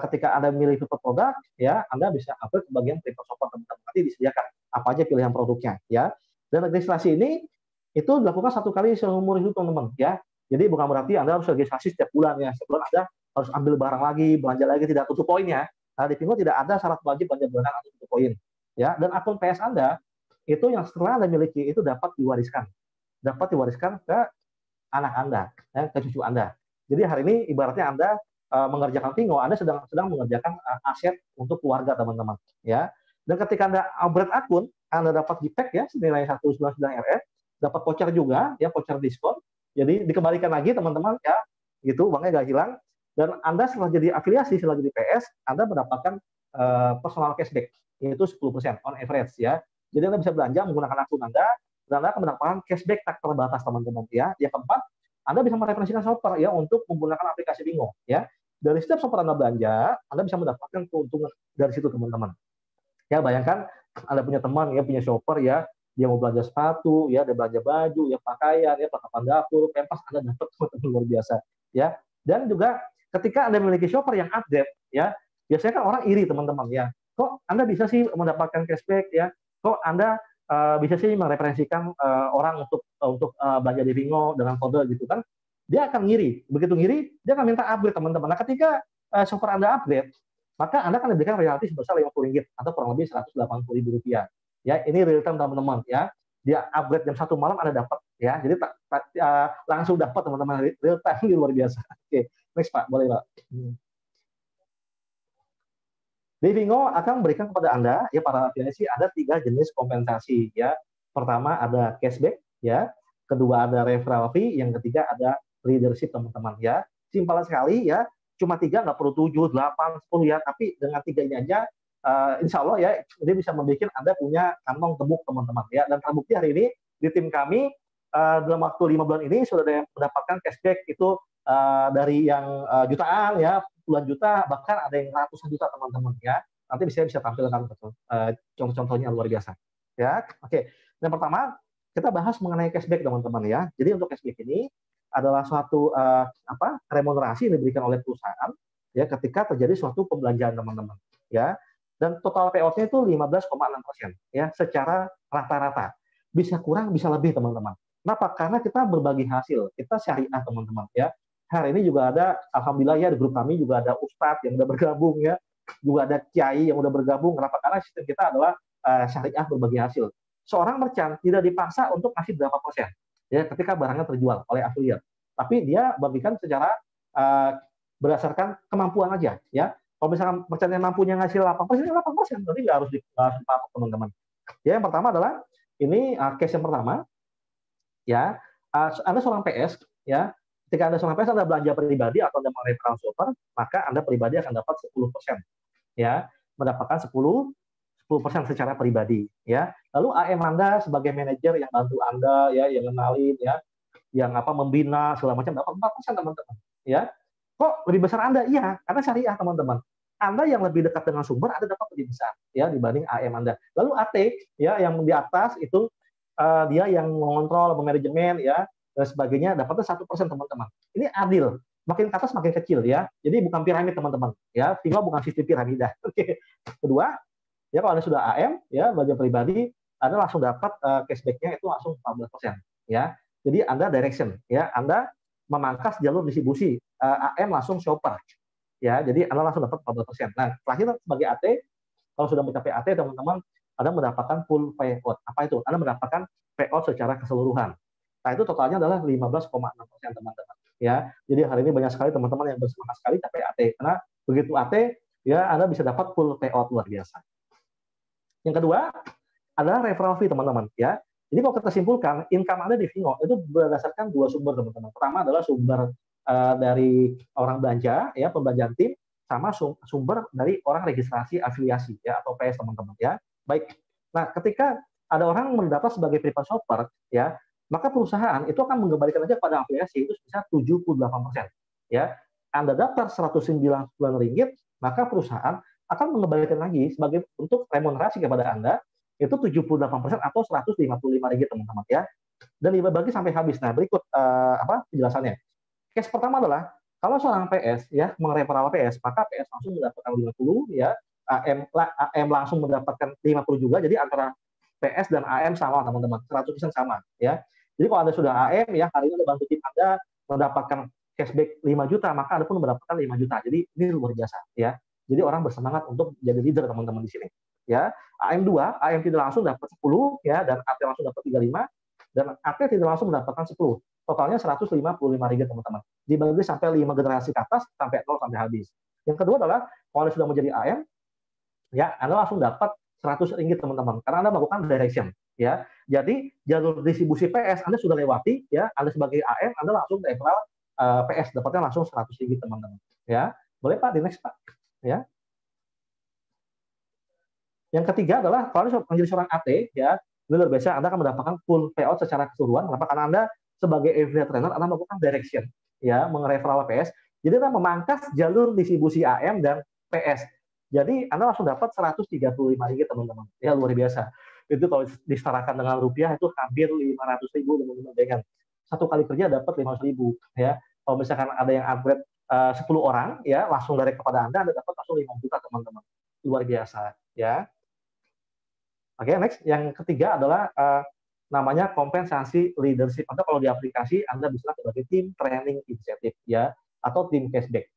Speaker 13: ketika Anda memilih prefer produk ya, Anda bisa upgrade ke bagian prefer shopper teman-teman. Nanti disediakan apa aja pilihan produknya ya. Dan registrasi ini itu dilakukan 1 kali seumur hidup teman-teman ya. Jadi bukan berarti Anda harus registrasi setiap bulan ya. Setiap bulan Anda harus ambil barang lagi, belanja lagi, tidak tutup poinnya. Nah, di Vingo tidak ada syarat wajib belanja bulanan atau tutup poin. Ya, dan akun PS Anda itu yang setelah Anda miliki itu dapat diwariskan. Dapat diwariskan ke anak Anda, ya, ke cucu Anda. Jadi hari ini ibaratnya Anda mengerjakan Vingo, Anda sedang mengerjakan aset untuk keluarga teman-teman, ya. Dan ketika Anda upgrade akun, Anda dapat gift ya senilai 199 RM, dapat voucher juga, ya voucher diskon. Jadi dikembalikan lagi teman-teman ya, gitu uangnya nggak hilang. Dan Anda setelah jadi afiliasi, setelah jadi PS, Anda mendapatkan personal cashback, yaitu 10% on average ya. Jadi Anda bisa belanja menggunakan akun Anda, dan Anda akan mendapatkan cashback tak terbatas teman-teman ya. Yang keempat, Anda bisa mereferensikan shopper ya untuk menggunakan aplikasi Vingo ya. Dari setiap shopper Anda belanja, Anda bisa mendapatkan keuntungan dari situ teman-teman. Ya, bayangkan Anda punya teman ya, punya shopper ya, dia mau belanja sepatu, ya, dia belanja baju, ya pakaian, ya perlengkapan dapur, pempas, Anda dapat teman-teman luar biasa, ya. Dan juga ketika Anda memiliki shopper yang update, ya, biasanya kan orang iri teman-teman, ya. Kok Anda bisa sih mendapatkan cashback, ya? Kok Anda bisa sih mereferensikan orang untuk belanja di Vingo dengan kode gitu kan? Dia akan ngiri, begitu ngiri, dia akan minta upgrade teman-teman. Nah, ketika shopper Anda upgrade, maka Anda akan diberikan royalti sebesar Rp50 atau kurang lebih Rp180.000. Ya, ini real time teman-teman ya. Dia upgrade jam 1 malam Anda dapat ya. Jadi langsung dapat teman-teman, real time, ini luar biasa. Oke, next Pak, boleh Pak. Di Vingo akan memberikan kepada Anda ya para afiliasi ada 3 jenis kompensasi ya. Pertama ada cashback ya, kedua ada referral fee, yang ketiga ada leadership teman-teman ya. Simpel sekali ya. Cuma 3, nggak perlu 7, 8, 10 ya, tapi dengan 3 ini aja insya Allah ya, dia bisa membuat Anda punya kantong gemuk teman-teman ya. Dan terbukti hari ini di tim kami dalam waktu 5 bulan ini sudah ada yang mendapatkan cashback itu dari yang jutaan ya, puluhan juta, bahkan ada yang ratusan juta teman-teman ya. Nanti bisa tampilkan contoh-contohnya luar biasa ya. Oke, yang pertama kita bahas mengenai cashback teman-teman ya. Jadi untuk cashback ini adalah suatu remunerasi yang diberikan oleh perusahaan ya ketika terjadi suatu pembelanjaan teman-teman ya. Dan total payout-nya itu 15,6% ya secara rata-rata. Bisa kurang, bisa lebih teman-teman. Kenapa? Karena kita berbagi hasil, kita syariah teman-teman ya. Hari ini juga ada, alhamdulillah ya di grup kami juga ada ustadz yang udah bergabung ya, juga ada kiai yang udah bergabung. Kenapa? Karena sistem kita adalah syariah berbagi hasil. Seorang merchant tidak dipaksa untuk ngasih berapa persen ya ketika barangnya terjual oleh afiliat, tapi dia bagikan secara berdasarkan kemampuan aja, ya. Kalau misalkan merchant yang mampunya ngasih 8%, 8%, berarti nggak harus dipatok, teman-teman. Ya, yang pertama adalah ini case yang pertama, ya. Anda seorang PS, ya. Ketika Anda seorang PS, Anda belanja pribadi atau Anda mengenai transfer, maka Anda pribadi akan dapat 10%, ya, mendapatkan 10% secara pribadi, ya. Lalu AM Anda sebagai manajer yang bantu Anda, ya, yang kenalin, ya, yang membina segala macam dapat 4%, teman-teman, ya. Kok lebih besar Anda? Iya, karena syariah, teman-teman. Anda yang lebih dekat dengan sumber, Anda dapat lebih besar, ya, dibanding AM Anda. Lalu AT, ya, yang di atas itu dia yang mengontrol, memanajemen, ya, dan sebagainya, dapatnya 1%, teman-teman. Ini adil. Makin ke atas makin kecil, ya. Jadi bukan piramid, teman-teman. Ya, Fingo bukan sistem piramida. Oke. Kedua, ya, kalau Anda sudah AM, ya, belanja pribadi, Anda langsung dapat cashback-nya itu langsung 14%, ya. Jadi Anda direction, ya, Anda memangkas jalur distribusi, AM langsung shopper, ya, jadi Anda langsung dapat 14%. Nah, terakhir sebagai AT, kalau sudah mencapai AT, teman-teman, Anda mendapatkan full payout. Apa itu? Anda mendapatkan payout secara keseluruhan. Nah, itu totalnya adalah 15,6%, teman-teman. Ya, jadi hari ini banyak sekali teman-teman yang bersemangat sekali capai AT, karena begitu AT, ya, Anda bisa dapat full payout luar biasa. Yang kedua adalah referral fee, teman-teman, ya. Jadi kalau kita simpulkan, income Anda di Fingo itu berdasarkan dua sumber, teman-teman. Pertama adalah sumber dari orang belanja, ya, pembelanjaan tim, sama sumber dari orang registrasi afiliasi, ya, atau PS, teman-teman, ya. Baik. Nah, ketika ada orang mendaftar sebagai preferred shopper, ya, maka perusahaan itu akan mengembalikan aja pada afiliasi itu sebesar 78%, ya. Anda daftar Rp109, maka perusahaan akan mengembalikan lagi sebagai untuk remunerasi kepada Anda itu 78% atau Rp155, teman-teman, ya. Dan dibagi sampai habis. Nah, berikut penjelasannya. Case pertama adalah kalau seorang PS, ya, mereferral PS, maka PS langsung mendapatkan 50, ya. AM langsung mendapatkan 50 juga. Jadi antara PS dan AM sama, teman-teman, 100% sama, ya. Jadi kalau Anda sudah AM, ya, hari ini Anda bantu tim Anda mendapatkan cashback 5 juta, maka Anda pun mendapatkan 5 juta. Jadi ini luar biasa, ya. Jadi orang bersemangat untuk jadi leader, teman-teman, di sini, ya. AM2, AM tidak langsung dapat 10, ya, dan AT langsung dapat 35, dan AT tidak langsung mendapatkan 10. Totalnya Rp155, teman-teman. Dibagi sampai 5 generasi ke atas, sampai 0 sampai habis. Yang kedua adalah kalau Anda sudah menjadi AM, ya, Anda langsung dapat Rp100, teman-teman, karena Anda melakukan direction, ya. Jadi jalur distribusi PS Anda sudah lewati, ya. Anda sebagai AM, Anda langsung referral PS, dapatnya langsung Rp100, teman-teman, ya. Boleh, Pak, di next, Pak, ya. Yang ketiga adalah kalau Anda menjadi seorang AT, ya, luar biasa, Anda akan mendapatkan full payout secara keseluruhan. Kenapa? Karena Anda sebagai affiliate trainer, Anda melakukan direction, ya, mengereferral PS. Jadi Anda memangkas jalur distribusi AM dan PS. Jadi Anda langsung dapat Rp135, teman-teman. Ya, luar biasa. Itu kalau disetarakan dengan rupiah itu hampir 500.000, teman-teman. Dengan satu kali kerja dapat 500.000, ya. Kalau misalkan ada yang upgrade 10 orang, ya, langsung direct kepada Anda dapat langsung 5 juta, teman-teman. Luar biasa, ya. Oke, next. Yang ketiga adalah namanya kompensasi leadership. Atau kalau di aplikasi Anda bisa sebagai tim training insentif, ya, atau tim cashback.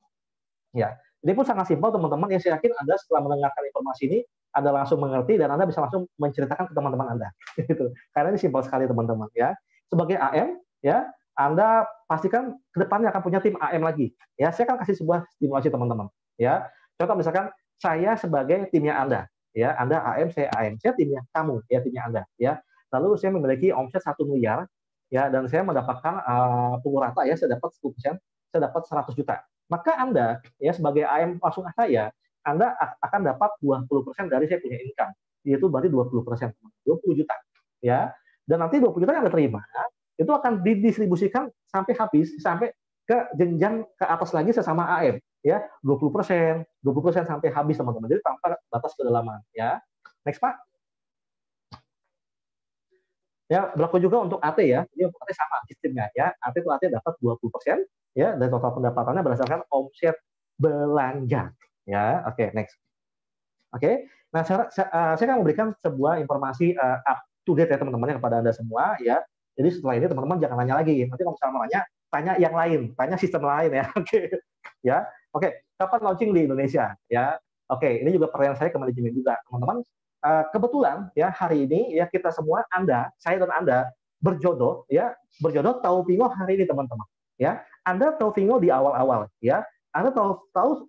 Speaker 13: Ya, ini pun sangat simpel, teman-teman. Ya, saya yakin Anda setelah mendengarkan informasi ini, Anda langsung mengerti dan Anda bisa langsung menceritakan ke teman-teman Anda. Gitu. Karena ini simpel sekali, teman-teman, ya. Sebagai AM, ya, Anda pastikan ke depannya akan punya tim AM lagi. Ya, saya akan kasih sebuah stimulasi, teman-teman. Ya, contoh misalkan saya sebagai timnya Anda. Ya, Anda AM, saya AM, saya timnya kamu, ya, timnya Anda, ya. Lalu saya memiliki omset 1 miliar, ya, dan saya mendapatkan pukul rata, ya, saya dapat 10%, saya dapat 100 juta. Maka Anda, ya, sebagai AM langsung saya, Anda akan dapat 20% dari saya punya income, yaitu berarti 20%, 20 juta, ya. Dan nanti 20 juta yang Anda terima, itu akan didistribusikan sampai habis, sampai ke jenjang ke atas lagi sesama AM. Ya, 20% sampai habis, teman-teman. Jadi tanpa batas kedalaman, ya. Next, Pak. Ya, berlaku juga untuk AT, ya. Ini untuk AT sama sistemnya, ya. AT itu AT dapat 20%, ya, dan total pendapatannya berdasarkan omset belanja, ya. Oke, next. Oke. Nah, saya akan memberikan sebuah informasi up to date, ya, teman-teman, kepada Anda semua, ya. Jadi setelah ini teman-teman jangan nanya lagi. Nanti kalau misalnya mau nanya, tanya yang lain, tanya sistem lain, ya. Oke. Ya. Oke, kapan launching di Indonesia, ya? Oke, ini juga pertanyaan saya ke manajemen juga, teman-teman. Kebetulan, ya, hari ini, ya, kita semua, Anda, saya dan Anda berjodoh, ya, berjodoh tahu Fingo hari ini, teman-teman, ya. Anda tahu Fingo di awal-awal, ya. Anda tahu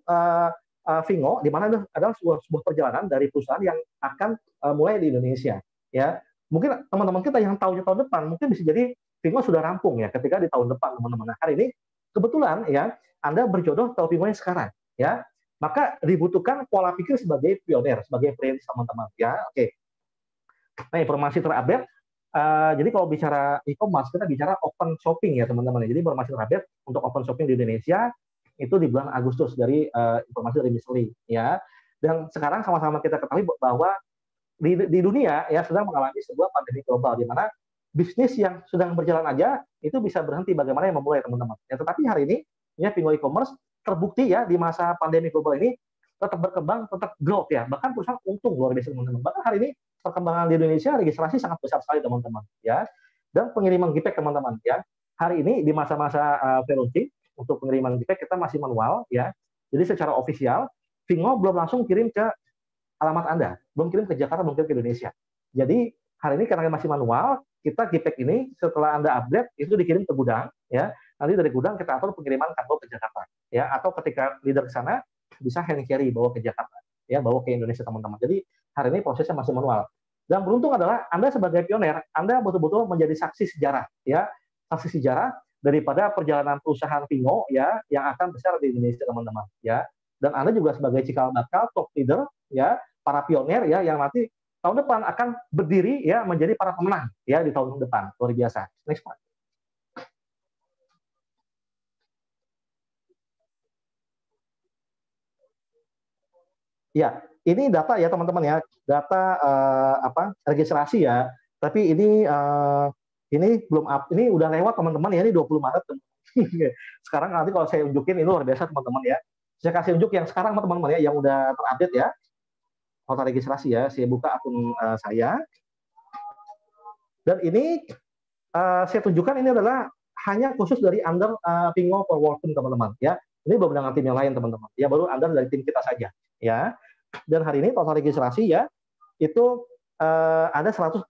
Speaker 13: Vingo di mana adalah sebuah perjalanan dari perusahaan yang akan mulai di Indonesia. Ya, mungkin teman-teman kita yang tahu tahun depan mungkin bisa jadi Vingo sudah rampung ya ketika di tahun depan teman-teman. Nah, hari ini kebetulan ya Anda berjodoh tahu Vingo yang sekarang ya. Maka dibutuhkan pola pikir sebagai pionir, sebagai perintis teman-teman ya. Oke. Nah, informasi terupdate. Jadi kalau bicara e-commerce kita bicara open shopping ya teman-teman. Jadi informasi terupdate untuk open shopping di Indonesia itu di bulan Agustus dari informasi dari Misli ya. Dan sekarang sama-sama kita ketahui bahwa di dunia ya sedang mengalami sebuah pandemi global di mana bisnis yang sedang berjalan aja itu bisa berhenti bagaimana yang memulai teman-teman. Ya, tetapi hari ini ya Pingo e-commerce terbukti ya di masa pandemi global ini tetap berkembang, tetap growth ya. Bahkan perusahaan untung luar biasa teman-teman. Bahkan hari ini perkembangan di Indonesia registrasi sangat besar sekali teman-teman ya. Dan pengiriman GPEG teman-teman ya. Hari ini di masa-masa pre-launching untuk pengiriman GPEG kita masih manual ya. Jadi secara ofisial Vingo belum langsung kirim ke alamat Anda, belum kirim ke Jakarta, belum kirim ke Indonesia. Jadi hari ini karena masih manual, kita GPEG ini setelah Anda update itu dikirim ke gudang ya. Nanti dari gudang kita atur pengiriman kargo ke Jakarta ya, atau ketika leader ke sana bisa hand carry bawa ke Jakarta ya, bawa ke Indonesia teman-teman. Jadi hari ini prosesnya masih manual. Dan beruntung adalah Anda sebagai pionir, Anda betul-betul menjadi saksi sejarah ya, saksi sejarah daripada perjalanan perusahaan Vingo ya yang akan besar di Indonesia teman-teman ya. Dan Anda juga sebagai cikal bakal top leader ya, para pionir ya yang nanti tahun depan akan berdiri ya menjadi para pemenang ya di tahun depan. Luar biasa. Next Pak. Ya, ini data ya teman-teman ya, data registrasi ya. Tapi ini belum up, ini udah lewat teman-teman ya, ini 20 Maret. Sekarang nanti kalau saya unjukin ini luar biasa teman-teman ya. Saya kasih unjuk yang sekarang teman-teman ya, yang udah terupdate ya. Total registrasi ya, saya buka akun saya. Dan ini saya tunjukkan ini adalah hanya khusus dari under Vingo for Working teman-teman ya. Ini belum dengan tim yang lain teman-teman. Ya baru under dari tim kita saja ya. Dan hari ini total registrasi ya itu ada 148.000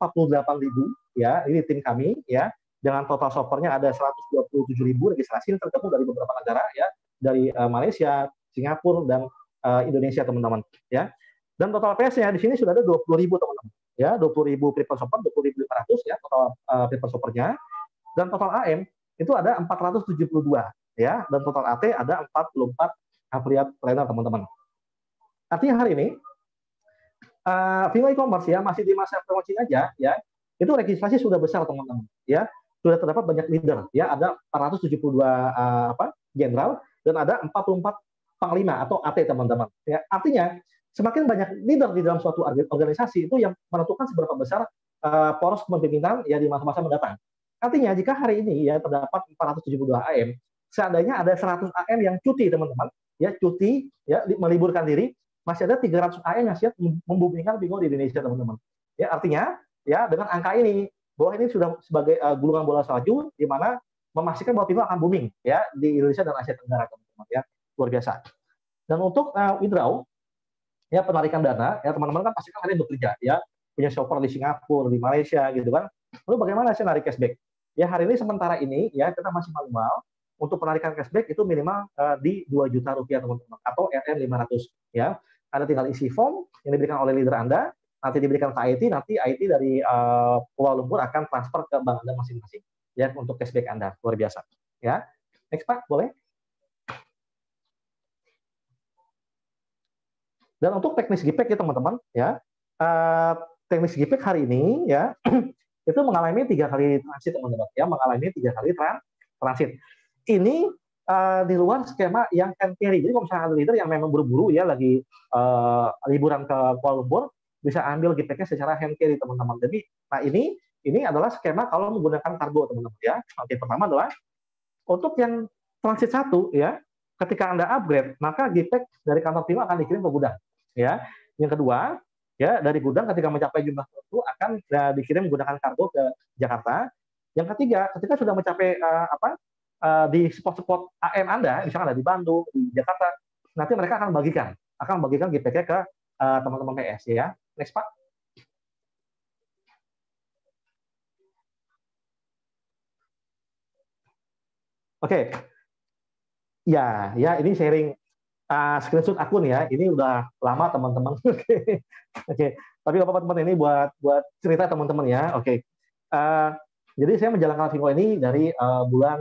Speaker 13: ya, ini tim kami ya. Dengan total shoppernya ada 127.000 registrasi, ini tergabung dari beberapa negara ya, dari Malaysia, Singapura dan Indonesia teman-teman ya. Dan total PS-nya di sini sudah ada 20.000 teman-teman ya, 20.000 prefer shopper, 20.500 ya total prefer shoppernya. Dan total AM itu ada 472 ya, dan total AT ada 44 affiliate trainer teman-teman. Artinya hari ini Vingo e-commerce ya masih di masa promosi aja ya, itu registrasi sudah besar teman-teman ya, sudah terdapat banyak leader ya, ada 472 jenderal dan ada 44 panglima atau AT teman-teman ya. Artinya semakin banyak leader di dalam suatu organisasi itu yang menentukan seberapa besar poros kepemimpinan ya di masa-masa mendatang. Artinya jika hari ini ya terdapat 472 AM, seandainya ada 100 AM yang cuti teman-teman ya, cuti ya meliburkan diri, masih ada 300 AM yang siap membumikan Vingo di Indonesia teman-teman. Ya artinya ya dengan angka ini bahwa ini sudah sebagai gulungan bola salju di mana memastikan bahwa Vingo akan booming ya di Indonesia dan Asia Tenggara teman-teman ya, luar biasa. Dan untuk withdraw ya penarikan dana ya teman-teman kan pasti kan hari ini bekerja ya, punya shopper di Singapura, di Malaysia gitu kan. Lalu bagaimana saya narik cashback? Ya hari ini sementara ini ya kita masih manual untuk penarikan cashback itu minimal di 2 juta rupiah teman-teman atau RN 500 ya. Anda tinggal isi form yang diberikan oleh leader Anda, nanti diberikan ke IT, nanti IT dari Kuala Lumpur akan transfer ke bank Anda masing-masing ya untuk cashback Anda. Luar biasa. Ya. Next Pak, boleh? Dan untuk teknis GPEG ya teman-teman ya. Teknis GPEG hari ini ya itu mengalami 3 kali transit teman-teman ya, mengalami 3 kali transit. Ini di luar skema yang hand carry. Jadi kalau misalnya ada leader yang memang buru-buru ya lagi liburan ke Kuala Lumpur, bisa ambil GPEG-nya secara hand carry teman-teman. Jadi nah ini adalah skema kalau menggunakan kargo teman-teman ya. Oke, pertama adalah untuk yang transit 1 ya, ketika Anda upgrade maka GPEG dari kantor Vingo akan dikirim ke gudang ya. Yang kedua ya, dari gudang ketika mencapai jumlah tertentu akan dikirim menggunakan kargo ke Jakarta. Yang ketiga, ketika sudah mencapai di spot-spot AM Anda, misalnya ada di Bandung, di Jakarta, nanti mereka akan bagikan GPEG ke teman-teman PS ya. Next Pak. Oke. Ya, ya ini sharing screenshot akun ya. Ini udah lama teman-teman. Oke, oke. Tapi nggak apa-apa teman, ini buat cerita teman-teman ya. Oke. Jadi saya menjalankan Vingo ini dari bulan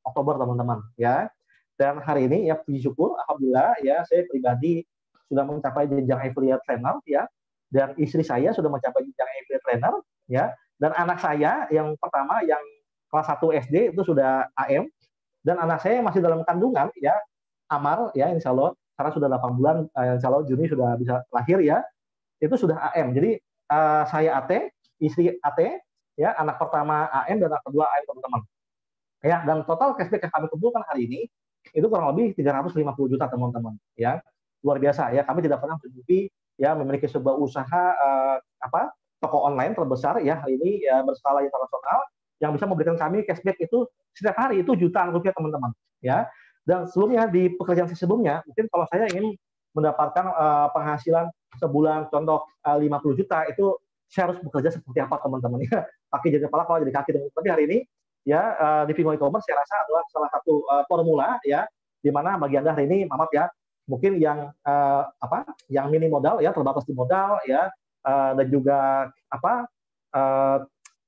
Speaker 13: Oktober teman-teman ya. Dan hari ini ya puji syukur, alhamdulillah ya saya pribadi sudah mencapai jenjang affiliate trainer ya. Dan istri saya sudah mencapai jenjang affiliate trainer ya. Dan anak saya yang pertama yang kelas 1 SD itu sudah AM. Dan anak saya masih dalam kandungan ya, Amar ya, insya Allah karena sudah 8 bulan, insya Allah Juni sudah bisa lahir ya, itu sudah AM. Jadi saya AT, istri AT ya, anak pertama AM dan anak kedua AM teman-teman ya. Dan total cashback yang kami kumpulkan hari ini itu kurang lebih 350 juta teman-teman ya, luar biasa ya. Kami tidak pernah mencukupi ya memiliki sebuah usaha toko online terbesar ya hari ini ya, berskala internasional yang bisa memberikan kami cashback itu setiap hari itu jutaan rupiah teman-teman ya. Dan sebelumnya di pekerjaan sebelumnya mungkin kalau saya ingin mendapatkan penghasilan sebulan contoh 50 juta itu saya harus bekerja seperti apa teman-teman ya, kaki jadi kepala kalau jadi kaki. Tapi hari ini ya di Vingo e-commerce saya rasa adalah salah satu formula ya, di mana bagi Anda hari ini maaf ya mungkin yang yang minim modal ya, terbatas di modal ya, dan juga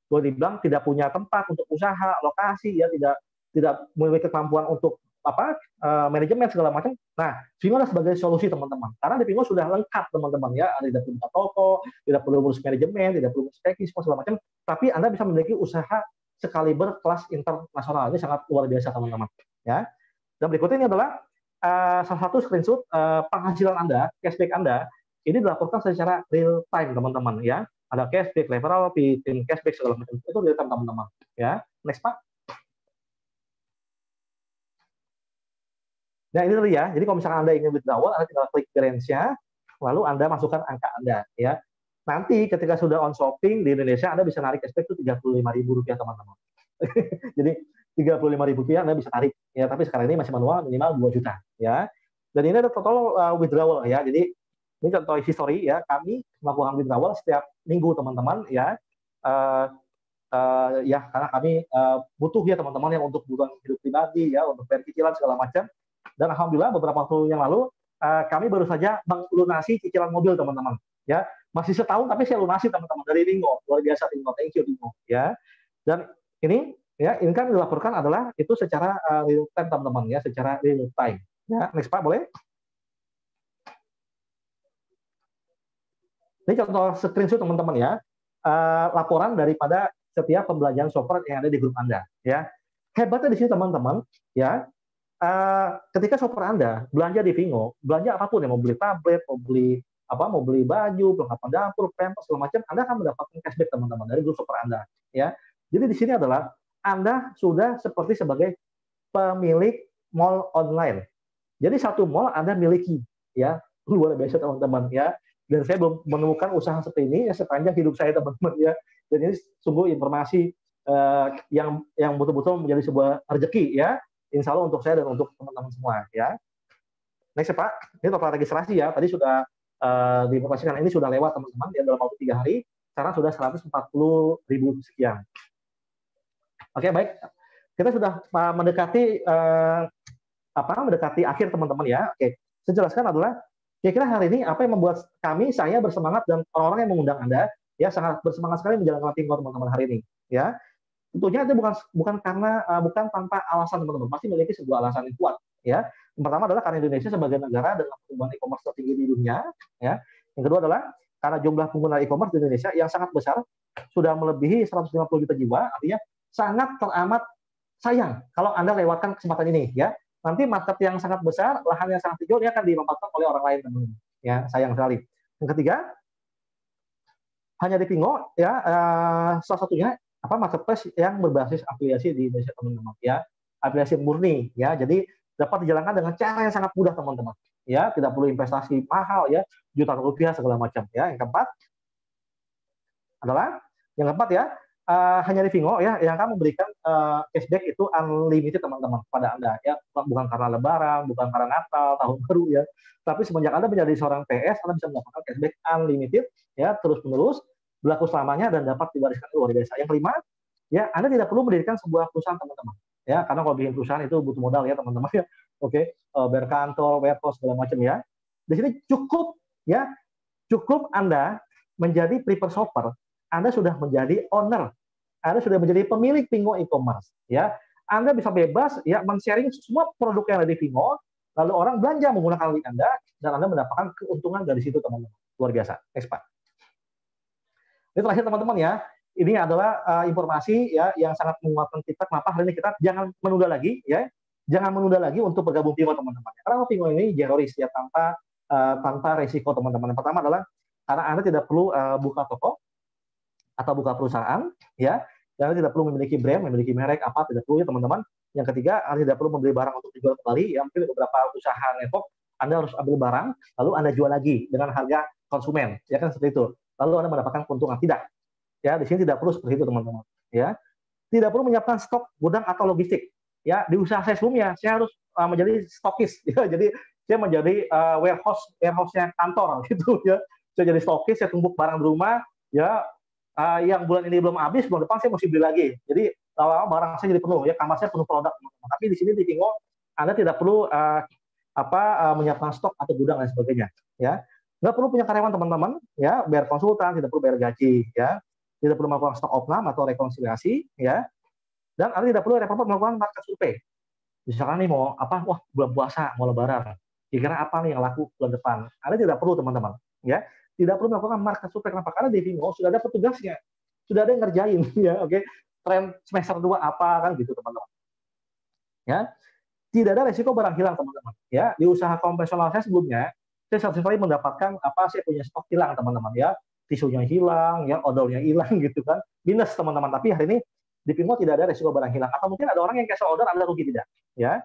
Speaker 13: boleh dibilang tidak punya tempat untuk usaha, lokasi ya, tidak memiliki kemampuan untuk manajemen segala macam. Nah, Vingo adalah sebagai solusi teman-teman. Karena di Vingo sudah lengkap teman-teman ya, tidak perlu buka toko, tidak perlu urus manajemen, tidak perlu packing segala macam, tapi Anda bisa memiliki usaha sekaliber kelas internasional. Ini sangat luar biasa teman-teman ya. Dan berikutnya ini adalah salah satu screenshot penghasilan Anda, cashback Anda ini dilaporkan secara real time teman-teman ya. Ada cashback, referral fee, tim cashback segala macam itu real time teman-teman ya. Next Pak. Nah ini tadi ya. Jadi kalau misalkan Anda ingin withdrawal, Anda tinggal klik balance-nya, lalu Anda masukkan angka Anda ya. Nanti ketika sudah on shopping di Indonesia, Anda bisa narik cashback itu Rp35.000 teman-teman. Jadi Rp35.000 Anda bisa tarik ya. Tapi sekarang ini masih manual, minimal 2 juta ya. Dan ini ada total withdrawal ya. Jadi ini contoh history ya, kami melakukan withdrawal setiap minggu teman-teman ya. Ya karena kami butuh ya teman-teman yang untuk kebutuhan hidup pribadi ya, untuk bayar cicilan segala macam. Dan alhamdulillah beberapa waktu yang lalu kami baru saja melunasi cicilan mobil teman-teman ya. Masih setahun tapi saya lunasi teman-teman dari Vingo. Luar biasa Vingo, thank you Vingo ya. Dan ini ya, ini kan dilaporkan adalah itu secara real time teman-teman ya, secara real time ya. Next Pak boleh. Ini contoh screenshot teman-teman ya, laporan daripada setiap pembelanjaan shopper yang ada di grup Anda ya. Hebatnya di sini teman-teman ya, ketika shopper Anda belanja di Vingo, belanja apapun ya, mau beli tablet, mau beli baju, perlengkapan dapur, pampers segala macam, Anda akan mendapatkan cashback teman-teman dari grup shopper Anda ya. Jadi di sini adalah Anda sudah seperti sebagai pemilik mall online. Jadi satu mall Anda miliki ya, luar biasa teman-teman ya. Dan saya belum menemukan usaha seperti ini ya sepanjang hidup saya teman-teman ya. Dan ini sungguh informasi yang betul-betul menjadi sebuah rezeki ya, insya Allah untuk saya dan untuk teman-teman semua ya. Next Pak, ini total registrasi ya, tadi sudah diinformasikan ini sudah lewat teman-teman ya, dalam waktu 3 hari sekarang sudah 140.000 sekian. Oke baik, kita sudah mendekati akhir teman-teman ya. Oke, saya jelaskan adalah kira-kira hari ini apa yang membuat saya bersemangat dan orang-orang yang mengundang Anda ya sangat bersemangat sekali menjalankan Vingo teman-teman hari ini ya. Tentunya itu bukan tanpa alasan teman-teman, pasti memiliki sebuah alasan yang kuat ya. Yang pertama adalah karena Indonesia sebagai negara dengan pertumbuhan e-commerce tertinggi di dunia ya. Yang kedua adalah karena jumlah pengguna e-commerce di Indonesia yang sangat besar, sudah melebihi 150 juta jiwa, artinya sangat teramat sayang kalau Anda lewatkan kesempatan ini ya. Nanti market yang sangat besar, lahan yang sangat hijau, ini akan dimanfaatkan oleh orang lain teman-teman ya, sayang sekali. Yang ketiga, hanya di Vingo ya, salah satunya marketplace yang berbasis afiliasi di Indonesia teman-teman ya, afiliasi murni ya. Jadi dapat dijalankan dengan cara yang sangat mudah teman-teman ya, tidak perlu investasi mahal ya, jutaan rupiah segala macam ya. Yang keempat ya, hanya di Vingo ya yang akan memberikan cashback itu unlimited teman-teman pada Anda ya, bukan karena Lebaran, bukan karena Natal, tahun baru ya, tapi semenjak Anda menjadi seorang PS, Anda bisa mendapatkan cashback unlimited ya, terus-menerus, berlaku selamanya dan dapat diwariskan luar biasa. Yang kelima ya, Anda tidak perlu mendirikan sebuah perusahaan teman-teman ya, karena kalau bikin perusahaan itu butuh modal ya teman-teman ya. Oke, bayar kantor, warehouse segala macam ya. Di sini cukup ya, cukup Anda menjadi preferred shopper, Anda sudah menjadi owner, Anda sudah menjadi pemilik Pingo e-commerce ya. Anda bisa bebas ya men-sharing semua produk yang ada di Pingo, lalu orang belanja menggunakan link Anda dan Anda mendapatkan keuntungan dari situ teman-teman. Luar biasa. Next Pak. Ini terakhir teman-teman ya. Ini adalah informasi ya yang sangat menguatkan kita. Kenapa hari ini kita jangan menunda lagi ya. Jangan menunda lagi untuk bergabung Pingo teman-teman. Karena Pingo ini zero risk ya, tanpa resiko teman-teman. Yang pertama adalah karena Anda tidak perlu buka toko atau buka perusahaan ya. Dan Anda tidak perlu memiliki brand, memiliki merek apa, tidak perlu ya teman-teman. Yang ketiga, Anda tidak perlu membeli barang untuk dijual kembali. Ya, mungkin beberapa usaha network Anda harus ambil barang, lalu Anda jual lagi dengan harga konsumen, ya kan seperti itu. Lalu Anda mendapatkan keuntungan. Tidak. Ya, di sini tidak perlu seperti itu teman-teman. Ya, tidak perlu menyiapkan stok gudang atau logistik. Ya, di usaha saya sebelumnya saya harus menjadi stokis. Ya, jadi saya menjadi warehouse-nya kantor gitu ya. Saya jadi stokis, saya tumpuk barang di rumah. Ya, yang bulan ini belum habis, bulan depan saya mesti beli lagi. Jadi lama-lama barang saya jadi penuh. Ya, kamar saya penuh produk. Tapi di sini di Pingo Anda tidak perlu menyiapkan stok atau gudang dan sebagainya. Ya, nggak perlu punya karyawan teman-teman. Ya, bayar konsultan, tidak perlu bayar gaji. Ya, tidak perlu melakukan stok opnam atau rekonsiliasi. Ya. Dan Anda tidak perlu repot melakukan market survei. Misalkan nih mau apa? Wah, bulan puasa, mau lebaran. Kira-kira apa nih yang laku bulan depan? Anda tidak perlu teman-teman, ya. Tidak perlu melakukan market survei. Kenapa? Karena di Pingo sudah ada petugasnya, sudah ada yang ngerjain, ya. Oke, tren semester 2 apa kan gitu teman-teman. Ya, tidak ada resiko barang hilang teman-teman. Ya, di usaha konvensional saya sebelumnya, saya sering kali mendapatkan saya punya stok hilang teman-teman ya. Tisunya hilang, ya, odolnya hilang gitu kan. Minus teman-teman. Tapi hari ini di Pingo tidak ada resiko barang hilang. Atau mungkin ada orang yang cancel order, Anda rugi tidak. Ya.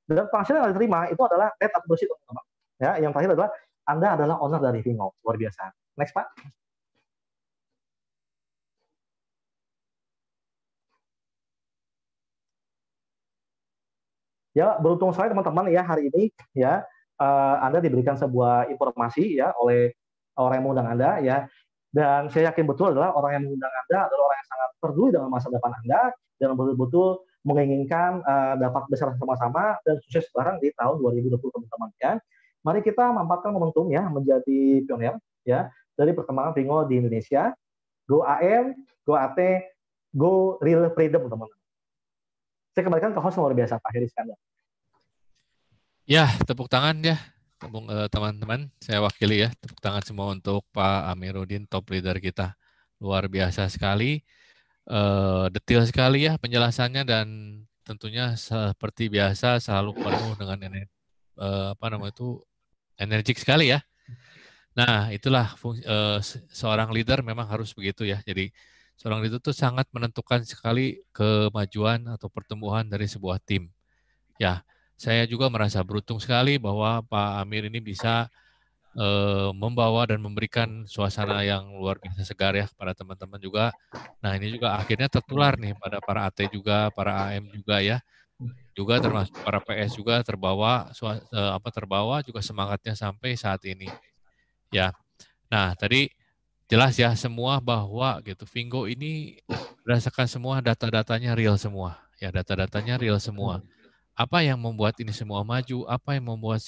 Speaker 13: Dan penghasilan yang diterima itu adalah net atau bersih teman-teman. Ya, yang terakhir adalah Anda adalah owner dari Pingo. Luar biasa. Next Pak. Ya, beruntung sekali teman-teman ya hari ini ya Anda diberikan sebuah informasi ya oleh orang yang mengundang Anda ya. Dan saya yakin betul adalah orang yang mengundang Anda adalah orang yang sangat peduli dengan masa depan Anda dan betul-betul menginginkan dapat besar sama-sama dan sukses bareng di tahun 2020 teman-teman ya. Mari kita manfaatkan momentum ya menjadi pionir ya dari perkembangan Pingo di Indonesia. Go AM, go AT, go real freedom teman-teman. Saya kembalikan ke host luar biasa Pak Heri Iskandar.
Speaker 12: Ya, tepuk tangan ya. Teman-teman, saya wakili ya, tepuk tangan semua untuk Pak Amiruddin, top leader kita. Luar biasa sekali, detail sekali ya penjelasannya dan tentunya seperti biasa selalu penuh dengan energik sekali ya. Nah, itulah seorang leader memang harus begitu ya. Jadi seorang leader itu sangat menentukan sekali kemajuan atau pertumbuhan dari sebuah tim. Ya. Saya juga merasa beruntung sekali bahwa Pak Amir ini bisa membawa dan memberikan suasana yang luar biasa segar ya kepada teman-teman juga. Nah ini juga akhirnya tertular nih pada para AT juga, para AM juga ya. Juga termasuk para PS juga terbawa juga semangatnya sampai saat ini. Ya. Nah tadi jelas ya semua bahwa gitu Pingo ini berdasarkan semua data-datanya real semua. Ya data-datanya real semua. Apa yang membuat ini semua maju? Apa yang membuat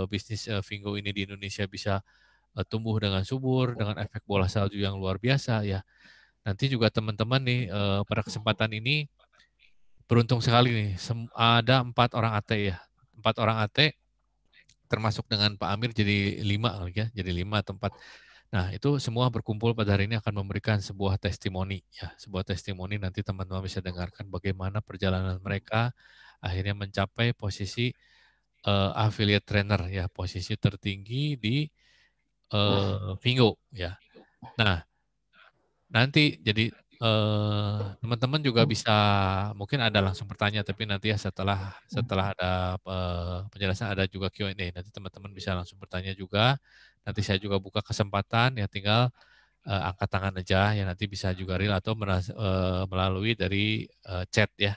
Speaker 12: bisnis Pingo ini di Indonesia bisa tumbuh dengan subur, dengan efek bola salju yang luar biasa ya. Nanti juga teman-teman nih pada kesempatan ini beruntung sekali nih, ada 4 orang AT ya, 4 orang AT termasuk dengan Pak Amir jadi 5 ya, jadi 5 tempat. Nah itu semua berkumpul pada hari ini akan memberikan sebuah testimoni ya, sebuah testimoni nanti teman-teman bisa dengarkan bagaimana perjalanan mereka akhirnya mencapai posisi affiliate trainer ya, posisi tertinggi di Pingo ya. Nah nanti jadi teman-teman juga bisa mungkin ada langsung bertanya tapi nanti ya setelah ada penjelasan ada juga Q&A, nanti teman-teman bisa langsung bertanya juga. Nanti saya juga buka kesempatan ya, tinggal angkat tangan aja ya, nanti bisa juga real atau melalui dari chat ya.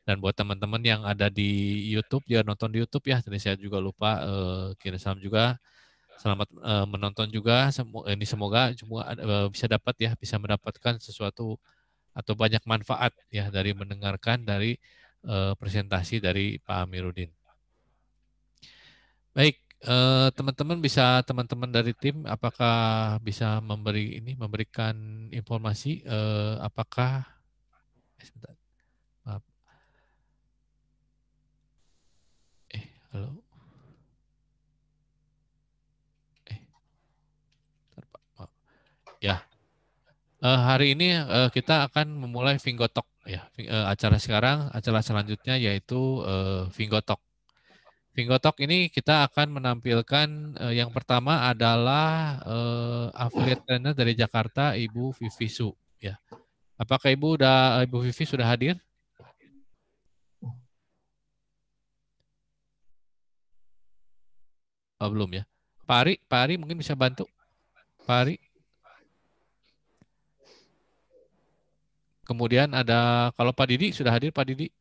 Speaker 12: Dan buat teman-teman yang ada di YouTube, ya nonton di YouTube ya. Tadi saya juga lupa kirim salam juga. Selamat menonton juga. Ini semoga bisa dapat ya, bisa mendapatkan sesuatu atau banyak manfaat ya dari mendengarkan dari presentasi dari Pak Amiruddin. Baik, teman-teman dari tim apakah bisa memberikan informasi apakah sebentar. Maaf. Halo. Maaf. Ya. Hari ini kita akan memulai Fingotalk ya. Acara selanjutnya yaitu Fingotalk. Fingotalk ini kita akan menampilkan yang pertama adalah affiliate trainer dari Jakarta, Ibu Vivi Su. Ya. Apakah Ibu Vivi sudah hadir? Oh, belum ya. Pak Ari mungkin bisa bantu. Pak Ari. Kemudian ada, kalau Pak Didi sudah hadir, Pak Didi.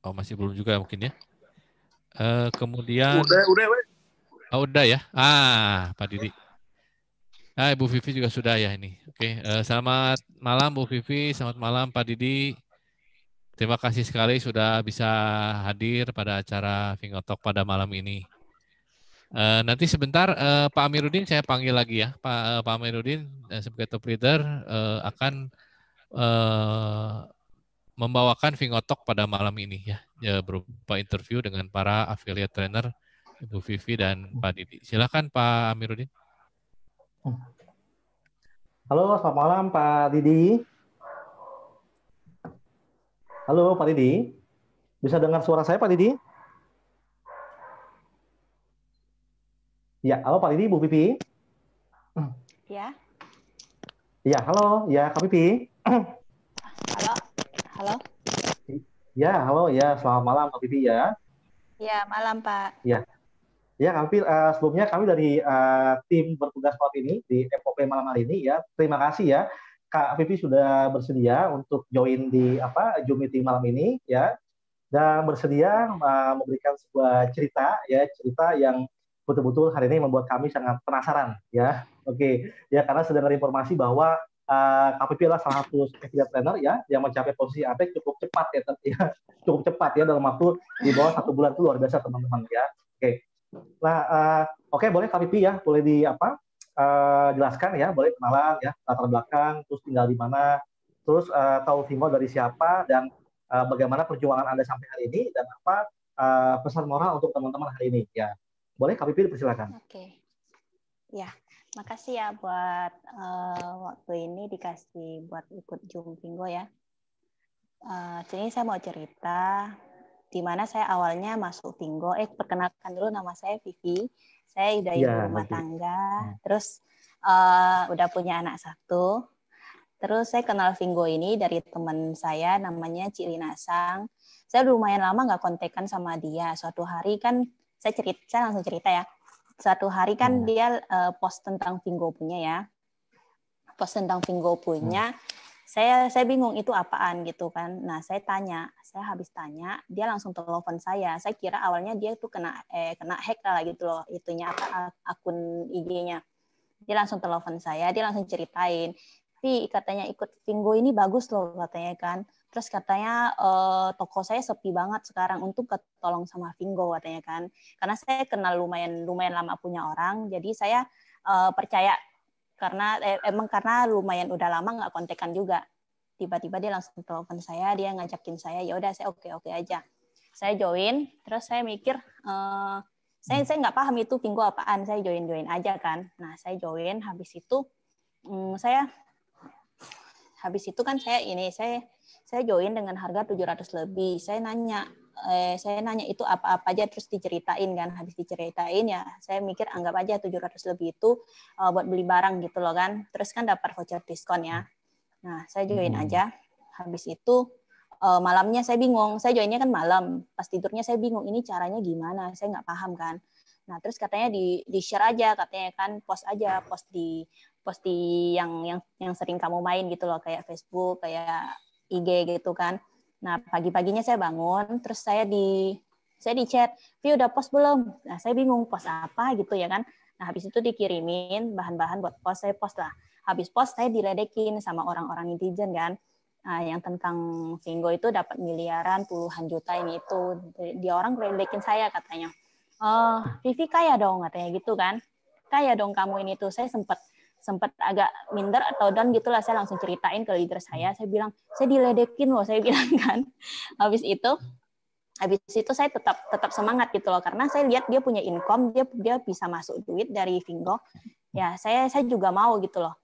Speaker 12: Oh, masih belum juga mungkin ya. Kemudian. Udah ya. Pak Didi. Ibu Vivi juga sudah ya ini. Oke, selamat malam Bu Vivi, selamat malam Pak Didi. Terima kasih sekali sudah bisa hadir pada acara Fingotalk pada malam ini. Nanti sebentar Pak Amiruddin saya panggil lagi ya. Pak Amiruddin sebagai top leader akan membawakan Fingotalk pada malam ini ya, berupa interview dengan para affiliate trainer Ibu Vivi dan Pak Didi. Silakan Pak Amiruddin.
Speaker 13: Halo, selamat malam Pak Didi. Halo Pak Didi. Bisa dengar suara saya Pak Didi? Ya, halo Pak Didi, Bu Pipi.
Speaker 15: Ya.
Speaker 13: Ya, halo, ya Kak Pipi.
Speaker 15: Halo.
Speaker 13: Ya, halo, ya selamat malam Kak Pipi ya.
Speaker 15: Ya, malam Pak.
Speaker 13: Ya, ya Kak Pipi, sebelumnya kami dari tim bertugas saat ini di FOP malam hari ini ya. Terima kasih ya Kak Pipi sudah bersedia untuk join di Zoom meeting malam ini ya. Dan bersedia memberikan sebuah cerita yang betul-betul hari ini membuat kami sangat penasaran ya. Oke, ya karena sudah dengar informasi bahwa KPP adalah salah satu affiliate trainer ya yang mencapai posisi APEC cukup cepat ya, cukup cepat ya dalam waktu di bawah 1 bulan itu luar biasa teman-teman ya. Oke, nah oke boleh KPP ya boleh jelaskan ya, boleh kenalan ya latar belakang, terus tinggal di mana, terus tahu Vimo dari siapa dan bagaimana perjuangan Anda sampai hari ini dan apa pesan moral untuk teman-teman hari ini ya. Boleh KPP dipersilakan.
Speaker 15: Oke. Ya, makasih ya buat waktu ini dikasih buat ikut Zoom Bingo ya. Jadi saya mau cerita di mana saya awalnya masuk Bingo. Perkenalkan dulu, nama saya Vivi. Saya udah ibu rumah tangga. Terus udah punya anak 1. Terus saya kenal Bingo ini dari teman saya namanya Cik Linasang. Saya lumayan lama nggak kontekan sama dia. Suatu hari kan saya langsung cerita ya. Suatu hari kan dia post tentang Bingo punya ya. Post tentang Bingo punya. Saya bingung itu apaan gitu kan. Nah, saya habis tanya, dia langsung telepon saya. Saya kira awalnya dia tuh kena hack lah gitu loh, itunya akun IG-nya. Dia langsung telepon saya, dia langsung ceritain. Katanya ikut Bingo ini bagus loh katanya kan. Terus katanya toko saya sepi banget sekarang, untuk ketolong sama Bingo katanya kan. Karena saya kenal lumayan lama punya orang, jadi saya percaya karena lumayan udah lama nggak kontekan juga. Tiba-tiba dia langsung telepon saya, dia ngajakin saya, ya udah saya oke aja. Saya join, terus saya mikir saya nggak paham itu Bingo apaan, saya join aja kan. Nah, saya join, habis itu saya join dengan harga 700 lebih. Saya nanya itu apa aja, terus diceritain kan. Habis diceritain ya saya mikir anggap aja 700 lebih itu buat beli barang gitu loh kan. Terus kan dapat voucher diskon ya. Nah, saya join aja. Habis itu malamnya saya bingung. Saya joinnya kan malam. Pas tidurnya saya bingung ini caranya gimana. Saya nggak paham kan. Nah, terus katanya di share aja katanya kan, post di yang sering kamu main gitu loh, kayak Facebook, kayak IG gitu kan. Nah, pagi-paginya saya bangun, terus saya di chat, "Vi udah post belum?" Nah, saya bingung post apa gitu ya kan. Nah, habis itu dikirimin bahan-bahan buat post, saya post lah. Habis post, saya diledekin sama orang-orang netizen kan. Nah, yang tentang Vinggo itu dapat miliaran, puluhan juta ini itu. Dia orang ledekin saya katanya. Vivi kaya dong katanya gitu kan. Kaya dong kamu ini tuh. Saya sempat agak minder atau down gitulah. Saya langsung ceritain ke leader saya. Saya bilang, saya diledekin loh, saya bilang kan. Habis itu saya tetap semangat gitu loh, karena saya lihat dia punya income, dia bisa masuk duit dari Vinggo. Ya, saya juga mau gitu loh.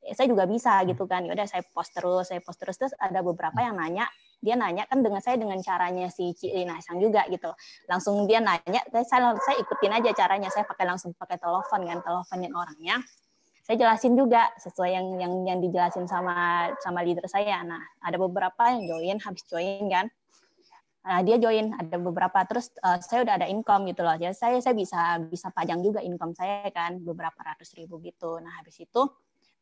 Speaker 15: Saya juga bisa gitu kan. Ya udah saya post terus terus ada beberapa yang nanya. Dia nanya kan dengan caranya si Cik Lina Sang juga gitu loh. Langsung dia nanya, saya ikutin aja caranya. Saya langsung pakai telepon kan, teleponin orangnya. Saya jelasin juga sesuai yang dijelasin sama leader saya. Nah, ada beberapa yang join, habis join kan. Nah, dia join, ada beberapa, terus saya udah ada income gitu loh. Jadi saya bisa pajang juga income saya kan, beberapa ratus ribu gitu. Nah, habis itu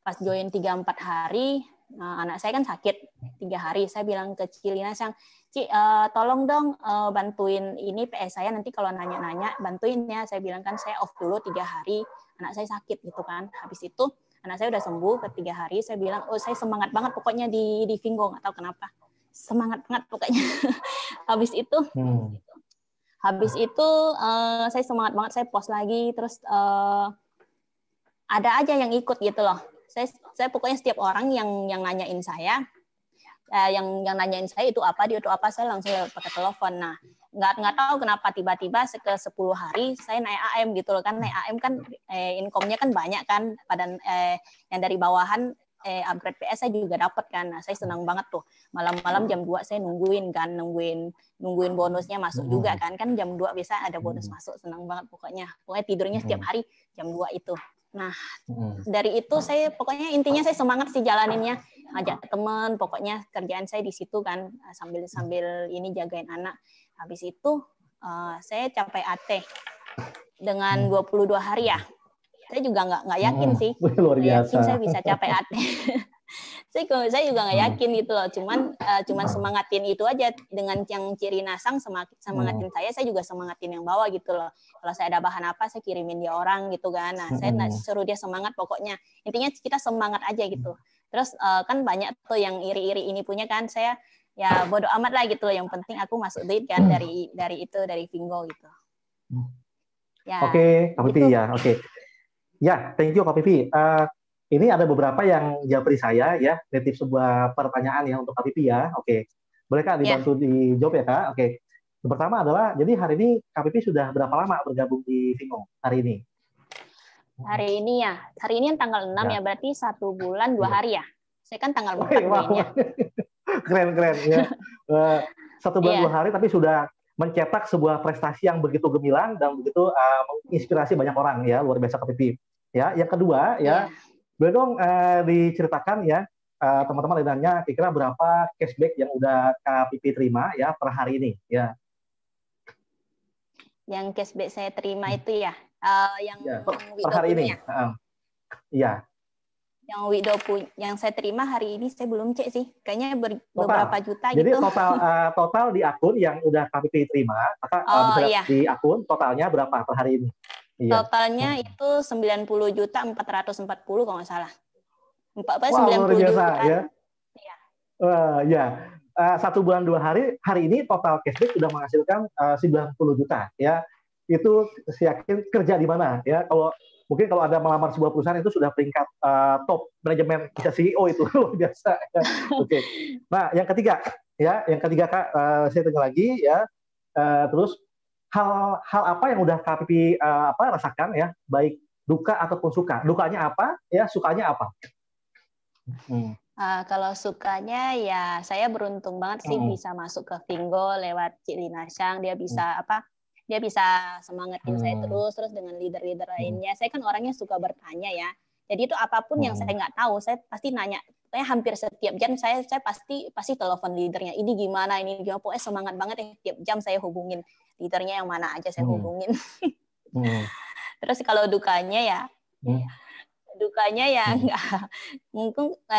Speaker 15: pas join 3-4 hari, anak saya kan sakit 3 hari. Saya bilang ke Cilina Sang, Ci, tolong dong bantuin ini PS saya, nanti kalau nanya-nanya bantuin ya. Saya bilang kan saya off dulu 3 hari, anak saya sakit gitu kan. Habis itu anak saya udah sembuh ke 3 hari, saya bilang, saya semangat banget pokoknya di Vinggo, nggak tahu kenapa. Semangat banget pokoknya. Habis itu saya semangat banget, saya post lagi, terus ada aja yang ikut gitu loh. Saya pokoknya setiap orang yang nanyain saya, yang nanyain saya itu apa, saya langsung pakai telepon. Nah, nggak tahu kenapa tiba-tiba ke 10 hari saya naik AM gitu loh kan. Naik AM kan income-nya kan banyak kan, pada yang dari bawahan upgrade PS saya juga dapat kan. Nah, saya senang banget tuh. Malam-malam jam 2 saya nungguin bonusnya masuk juga kan. Kan jam 2 biasa ada bonus masuk. Senang banget pokoknya. Pokoknya tidurnya setiap hari jam 2 itu. Nah, dari itu saya pokoknya intinya saya semangat sih jalaninnya. Ngajak teman, pokoknya kerjaan saya di situ kan, sambil ini jagain anak. Habis itu saya capai AT dengan 22 hari ya. Saya juga nggak yakin sih,
Speaker 13: luar biasa.
Speaker 15: Saya bisa capai AT. saya juga nggak yakin gitu loh, cuman semangatin itu aja. Dengan yang Ciri Nasang semangatin saya juga semangatin yang bawah gitu loh. Kalau saya ada bahan apa, saya kirimin dia orang gitu kan. Nah, saya suruh dia semangat pokoknya. Intinya kita semangat aja gitu. Terus kan banyak tuh yang iri-iri ini punya kan, saya ya bodo amat lah gitu loh. Yang penting aku masuk duit kan dari Vinggo gitu. Ya,
Speaker 13: Oke, Kak Pipi
Speaker 15: gitu.
Speaker 13: ya, oke. Ya, thank you Kak Pipi. Ini ada beberapa yang japri saya ya, titip sebuah pertanyaan ya untuk Kak Pipi ya. Oke, boleh Kak dibantu dijawab ya Kak? Oke. Yang pertama adalah, jadi hari ini Kak Pipi sudah berapa lama bergabung di Vinggo hari ini?
Speaker 15: Hari ini yang tanggal 6 ya, berarti 1 bulan 2 hari ya. Saya kan tanggal 4 joinnya.
Speaker 13: Keren ya. 1 bulan 2 hari tapi sudah mencetak sebuah prestasi yang begitu gemilang dan begitu menginspirasi banyak orang ya, luar biasa Kak Pipi. Ya, yang kedua ya, boleh dong diceritakan ya, teman-teman nanya kira-kira berapa cashback yang udah Kak Pipi terima ya per hari ini ya.
Speaker 15: Yang cashback saya terima itu ya,
Speaker 13: per hari ini. Iya.
Speaker 15: Yang saya terima hari ini saya belum cek sih, kayaknya beberapa juta
Speaker 13: Jadi
Speaker 15: gitu.
Speaker 13: Jadi total di akun yang udah Kak Pipi terima, bisa lihat di akun totalnya berapa per hari ini? Iya.
Speaker 15: Totalnya itu 90.440 kalau nggak salah. 90
Speaker 13: biasa,
Speaker 15: juta.
Speaker 13: Ya. Ya. 1 bulan 2 hari, hari ini total cashback sudah menghasilkan 90 juta ya. Itu saya yakin kerja di mana ya. Mungkin kalau ada melamar sebuah perusahaan itu sudah peringkat top manajemen, bisa CEO itu luar biasa. Ya. Oke. Nah, yang ketiga Kak, saya tanya lagi ya. Terus hal apa yang udah Kak Pipi rasakan ya, baik duka ataupun suka. Dukanya apa ya, sukanya apa?
Speaker 15: Kalau sukanya ya saya beruntung banget sih bisa masuk ke Vinggo lewat Cik Lina Sang. Dia bisa dia bisa semangatin saya terus dengan leader-leader lainnya. Saya kan orangnya suka bertanya ya. Jadi itu apapun yang saya nggak tahu, saya pasti nanya. Saya hampir setiap jam saya pasti telepon leadernya. Ini gimana? Pokoknya semangat banget ya. Setiap jam saya hubungin leadernya, yang mana aja saya hubungin. Terus kalau dukanya ya enggak.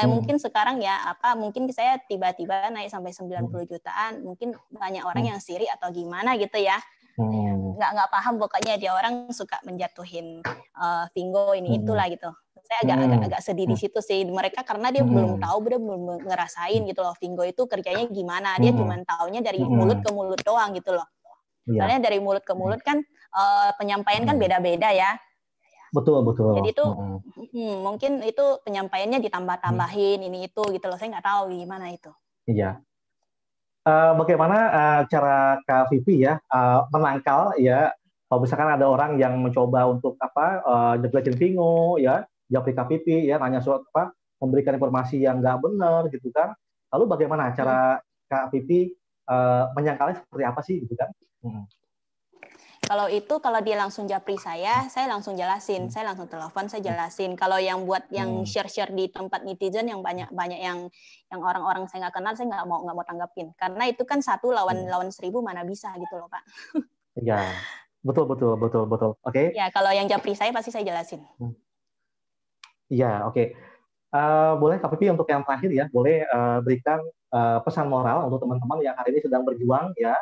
Speaker 15: Mungkin sekarang ya mungkin saya tiba-tiba naik sampai 90 jutaan. Mungkin banyak orang yang sirik atau gimana gitu ya. nggak paham pokoknya dia orang suka menjatuhin Vingo ini itulah gitu. Saya agak sedih di situ sih mereka karena dia belum tahu, dia belum ngerasain gitu loh Vingo itu kerjanya gimana, dia cuma taunya dari mulut ke mulut doang gitu loh. Soalnya dari mulut ke mulut kan penyampaian kan beda-beda ya.
Speaker 13: Betul.
Speaker 15: Jadi itu mungkin itu penyampaiannya ditambah-tambahin ini itu gitu loh. Saya nggak tahu gimana itu.
Speaker 13: Iya. Bagaimana cara Kak Vivi ya menangkal ya kalau misalkan ada orang yang mencoba untuk jeblekin Vingo ya, japri Kak Vivi ya, nanya soal memberikan informasi yang nggak benar gitu kan. Lalu bagaimana cara Kak Vivi menyangkalnya seperti apa sih gitu kan?
Speaker 15: Kalau dia langsung japri saya langsung jelasin, saya langsung telepon, saya jelasin. Kalau yang buat yang share di tempat netizen yang banyak yang orang-orang saya nggak kenal, saya nggak mau tanggapin. Karena itu kan 1 lawan 1.000 mana bisa gitu loh Pak.
Speaker 13: Iya, betul. Oke.
Speaker 15: Ya kalau yang japri saya pasti saya jelasin.
Speaker 13: Iya, oke. Boleh Kak Vivi untuk yang terakhir ya, boleh berikan pesan moral untuk teman-teman yang hari ini sedang berjuang ya.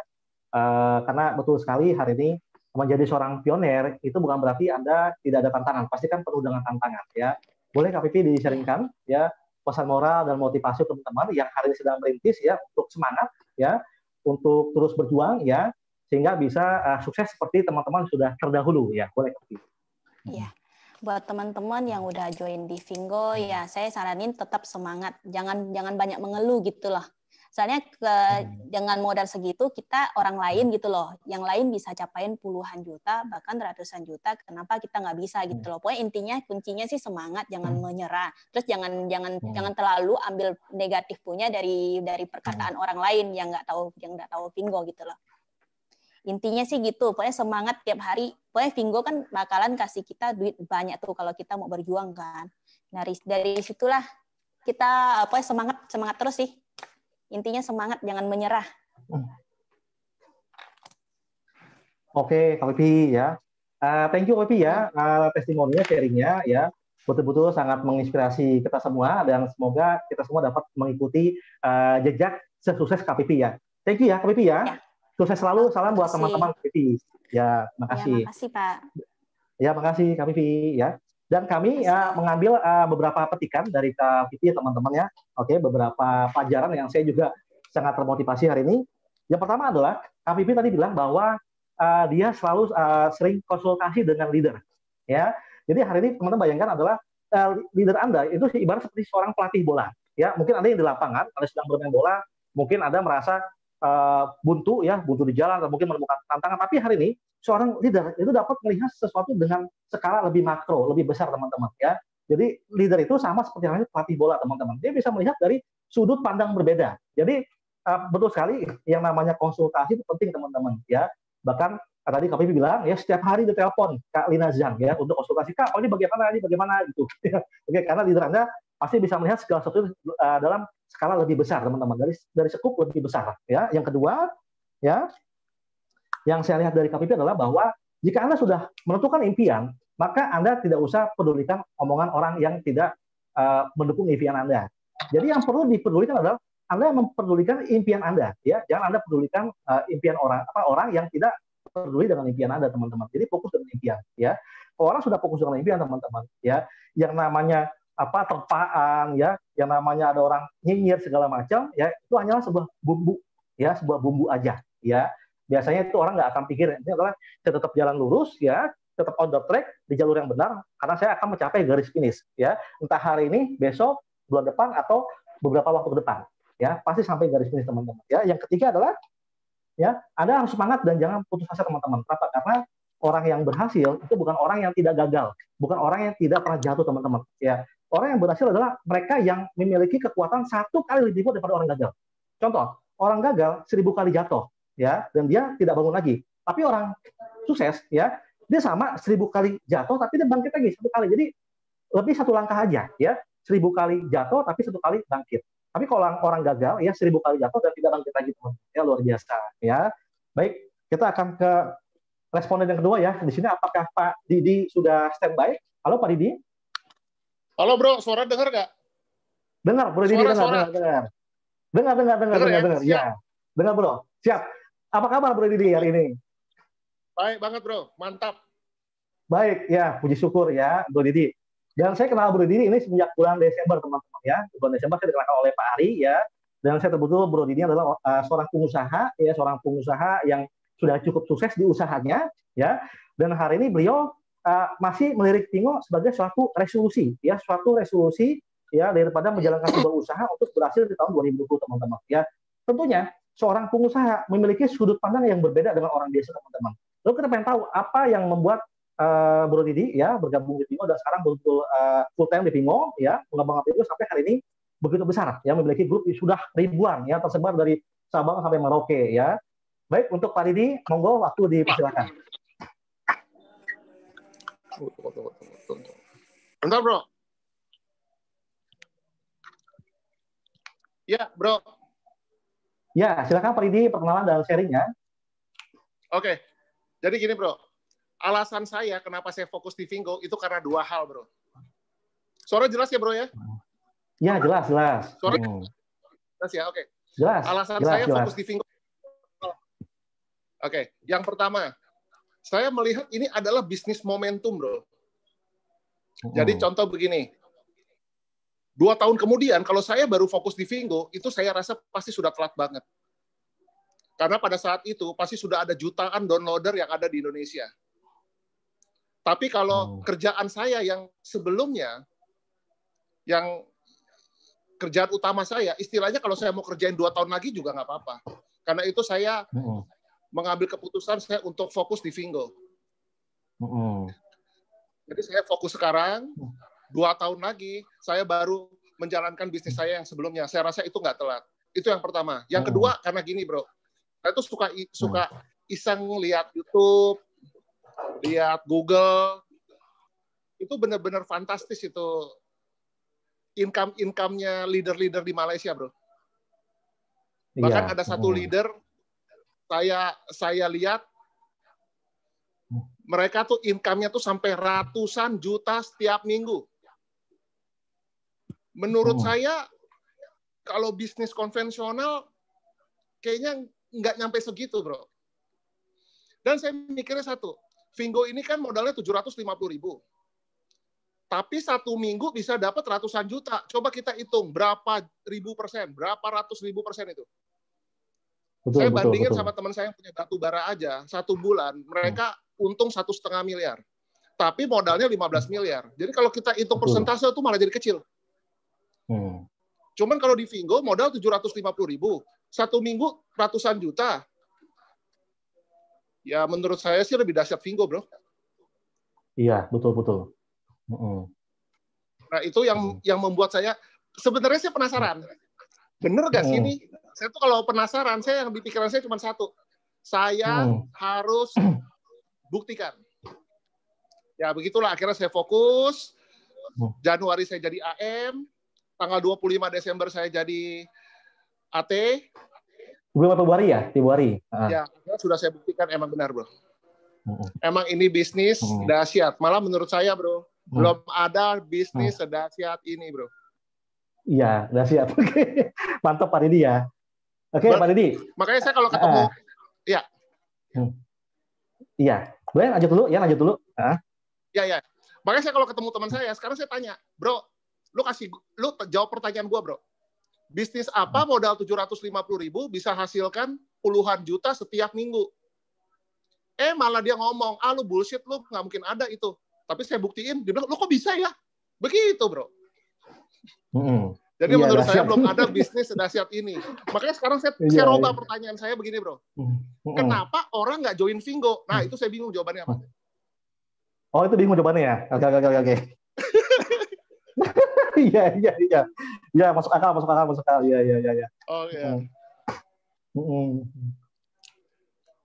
Speaker 13: Karena betul sekali hari ini menjadi seorang pioner itu bukan berarti Anda tidak ada tantangan, pasti kan penuh dengan tantangan ya. Boleh Kak Vivi di-sharingkan ya pesan moral dan motivasi teman-teman yang hari ini sedang merintis ya untuk semangat ya, untuk terus berjuang ya sehingga bisa sukses seperti teman-teman sudah terdahulu ya. Boleh Kak Vivi. Iya.
Speaker 15: Buat teman-teman yang udah join di Vingo ya saya saranin tetap semangat, jangan banyak mengeluh gitu loh. Soalnya dengan modal segitu kita orang lain gitu loh, yang lain bisa capain puluhan juta bahkan ratusan juta, kenapa kita nggak bisa gitu loh. Pokoknya kuncinya sih semangat, jangan menyerah, terus jangan terlalu ambil negatif punya dari perkataan orang lain yang nggak tahu Vingo gitu loh. Intinya sih gitu, pokoknya semangat tiap hari. Pokoknya Vingo kan bakalan kasih kita duit banyak tuh kalau kita mau berjuang kan. Dari situlah kita semangat terus sih. Intinya semangat, jangan menyerah.
Speaker 13: Oke, Kak Vivi ya. Thank you Kak Vivi ya, testimoninya, sharingnya ya. Betul-betul sangat menginspirasi kita semua dan semoga kita semua dapat mengikuti jejak sesukses Kak Vivi ya. Thank you ya Kak Vivi ya. Sukses selalu, salam buat teman-teman Kak Vivi. Ya, makasih.
Speaker 15: Ya, makasih Pak.
Speaker 13: Ya, makasih Kak Vivi ya. Dan kami mengambil beberapa petikan dari Kak Vivi teman-teman ya. Oke, beberapa pelajaran yang saya juga sangat termotivasi hari ini. Yang pertama adalah Kak Vivi tadi bilang bahwa dia selalu sering konsultasi dengan leader. Ya, jadi hari ini teman-teman bayangkan adalah leader Anda itu ibarat seperti seorang pelatih bola. Ya, mungkin Anda yang di lapangan, Anda sedang bermain bola, mungkin Anda merasa buntu di jalan atau mungkin menemukan tantangan. Tapi hari ini seorang leader itu dapat melihat sesuatu dengan skala lebih makro, lebih besar teman-teman ya. Jadi leader itu sama seperti halnya pelatih bola teman-teman. Dia bisa melihat dari sudut pandang berbeda. Jadi betul sekali yang namanya konsultasi itu penting teman-teman ya. Bahkan tadi Kak Vivi bilang ya setiap hari ditelepon Kak Lina Zhang ya untuk konsultasi. Kak, ini bagaimana gitu. Oke, karena leader Anda pasti bisa melihat segala sesuatu dalam skala lebih besar teman-teman, dari skup lebih besar ya. Yang kedua ya, yang saya lihat dari Kak Vivi adalah bahwa jika Anda sudah menentukan impian, maka Anda tidak usah pedulikan omongan orang yang tidak mendukung impian Anda. Jadi yang perlu dipedulikan adalah Anda mempedulikan impian Anda, ya. Jangan Anda pedulikan impian orang yang tidak peduli dengan impian Anda, teman-teman. Jadi fokus dengan impian, ya. Kalau orang sudah fokus dengan impian, teman-teman, ya, yang namanya terpaan, ya, yang namanya ada orang nyinyir segala macam, ya, itu hanyalah sebuah bumbu, ya, sebuah bumbu aja, ya. Biasanya itu orang nggak akan pikir, ini adalah saya tetap jalan lurus, ya, tetap on the track di jalur yang benar, karena saya akan mencapai garis finish, ya. Entah hari ini, besok, bulan depan, atau beberapa waktu ke depan, ya, pasti sampai garis finish, teman-teman. Ya, yang ketiga adalah, ya, Anda harus semangat dan jangan putus asa, teman-teman. Kenapa? Karena orang yang berhasil itu bukan orang yang tidak gagal, bukan orang yang tidak pernah jatuh, teman-teman. Ya, orang yang berhasil adalah mereka yang memiliki kekuatan 1 kali lebih kuat daripada orang gagal. Contoh, orang gagal 1000 kali jatuh, ya, dan dia tidak bangun lagi. Tapi orang sukses, ya, dia sama 1000 kali jatuh, tapi dia bangkit lagi 1 kali. Jadi lebih 1 langkah aja, ya, 1000 kali jatuh, tapi 1 kali bangkit. Tapi kalau orang gagal, ya 1000 kali jatuh dan tidak bangkit lagi, teman. Ya, luar biasa, ya. Baik, kita akan ke responden yang kedua, ya. Di sini apakah Pak Didi sudah standby? Halo, Pak Didi.
Speaker 16: Halo, Bro. Suara dengar nggak?
Speaker 13: Dengar, Bro Didi, dengar. Dengar. Ya. Dengar, Bro. Siap. Apa kabar Bro Didi hari ini?
Speaker 16: Baik banget bro, mantap.
Speaker 13: Baik, ya puji syukur ya Bro Didi. Dan saya kenal Bro Didi ini sejak bulan Desember teman-teman ya. Bulan Desember saya dikenalkan oleh Pak Ari ya. Dan saya betul Bro Didi adalah seorang pengusaha ya, seorang pengusaha yang sudah cukup sukses di usahanya ya. Dan hari ini beliau masih melirik Pingo sebagai suatu resolusi ya, suatu resolusi ya daripada menjalankan sebuah usaha untuk berhasil di tahun 2020 teman-teman ya. Tentunya seorang pengusaha memiliki sudut pandang yang berbeda dengan orang biasa teman-teman. Lalu kita pengen tahu apa yang membuat Bro Didi ya bergabung di Pingo dan sekarang betul full time di Pingo ya, mengembangkan Pingo sampai hari ini begitu besar ya, memiliki grup sudah ribuan ya tersebar dari Sabang sampai Merauke ya. Baik, untuk Pak Didi monggo waktu dipersilakan.
Speaker 16: Bentar bro. Ya bro.
Speaker 13: Ya silakan Pak Didi perkenalan dan sharingnya.
Speaker 16: Oke, jadi gini bro. Alasan saya kenapa saya fokus di Fingo itu karena dua hal bro. Suara jelas ya bro ya?
Speaker 13: Ya jelas.
Speaker 16: Suara jelas ya, oke.
Speaker 13: Jelas.
Speaker 16: Alasan
Speaker 13: jelas,
Speaker 16: saya
Speaker 13: jelas.
Speaker 16: fokus di Fingo. Oke, yang pertama, saya melihat ini adalah bisnis momentum bro. Jadi contoh begini, 2 tahun kemudian kalau saya baru fokus di Fingo, itu saya rasa pasti sudah telat banget. Karena pada saat itu pasti sudah ada jutaan downloader yang ada di Indonesia. Tapi kalau kerjaan saya yang sebelumnya, yang kerjaan utama saya, istilahnya kalau saya mau kerjain 2 tahun lagi juga nggak apa-apa. Karena itu saya mengambil keputusan saya untuk fokus di Fingo. Jadi saya fokus sekarang, 2 tahun lagi, saya baru menjalankan bisnis saya yang sebelumnya. Saya rasa itu nggak telat. Itu yang pertama. Yang kedua, karena gini bro, saya tuh suka iseng lihat YouTube, lihat Google, itu benar-benar fantastis itu income-nya leader-leader di Malaysia bro. Bahkan ada satu leader saya lihat mereka tuh income-nya tuh sampai ratusan juta setiap minggu. Menurut saya kalau bisnis konvensional kayaknya nggak nyampe segitu bro. Dan saya mikirnya satu, Fingo ini kan modalnya 750.000. Tapi 1 minggu bisa dapat ratusan juta. Coba kita hitung berapa ribu persen, berapa ratus ribu persen itu. Saya bandingin sama teman saya yang punya batu bara aja, 1 bulan mereka untung 1,5 miliar. Tapi modalnya 15 miliar. Jadi kalau kita hitung persentase itu malah jadi kecil. Cuman kalau di Fingo modal 750.000, 1 minggu ratusan juta. Ya menurut saya sih lebih dahsyat Fingo, bro.
Speaker 13: Iya, betul.
Speaker 16: Nah itu yang membuat saya sebenarnya saya penasaran. Bener gak sih ini? Saya tuh kalau penasaran, saya yang di pikiran saya cuma satu. Saya harus buktikan. Ya begitulah akhirnya saya fokus. Januari saya jadi AM, tanggal 25 Desember saya jadi AT.
Speaker 13: Bulan Februari ya? Februari.
Speaker 16: Ya, sudah saya buktikan emang benar, bro. Emang ini bisnis dahsyat. Malah menurut saya, bro, belum ada bisnis sedahsyat ini, bro.
Speaker 13: Iya, dahsyat. Oke. Mantap Pak Didi ya. Oke, Pak Didi.
Speaker 16: Makanya saya kalau ketemu, ya.
Speaker 13: Iya. Boleh lanjut dulu, ya lanjut dulu.
Speaker 16: Ya. Makanya saya kalau ketemu teman saya, sekarang saya tanya, bro, lu jawab pertanyaan gua, bro. Bisnis apa modal 750.000 bisa hasilkan puluhan juta setiap minggu? Malah dia ngomong, lu bullshit, lu nggak mungkin ada itu. Tapi saya buktiin, dia bilang, lu kok bisa ya? Begitu, bro. Jadi menurut saya belum ada bisnis sedahsyat ini. Makanya sekarang saya rubah pertanyaan saya begini, bro. Kenapa orang nggak join Fingo? Nah, itu saya bingung jawabannya apa.
Speaker 13: Oh, itu bingung jawabannya ya? Oke. Iya. Ya, masuk akal. Iya.
Speaker 16: Oh,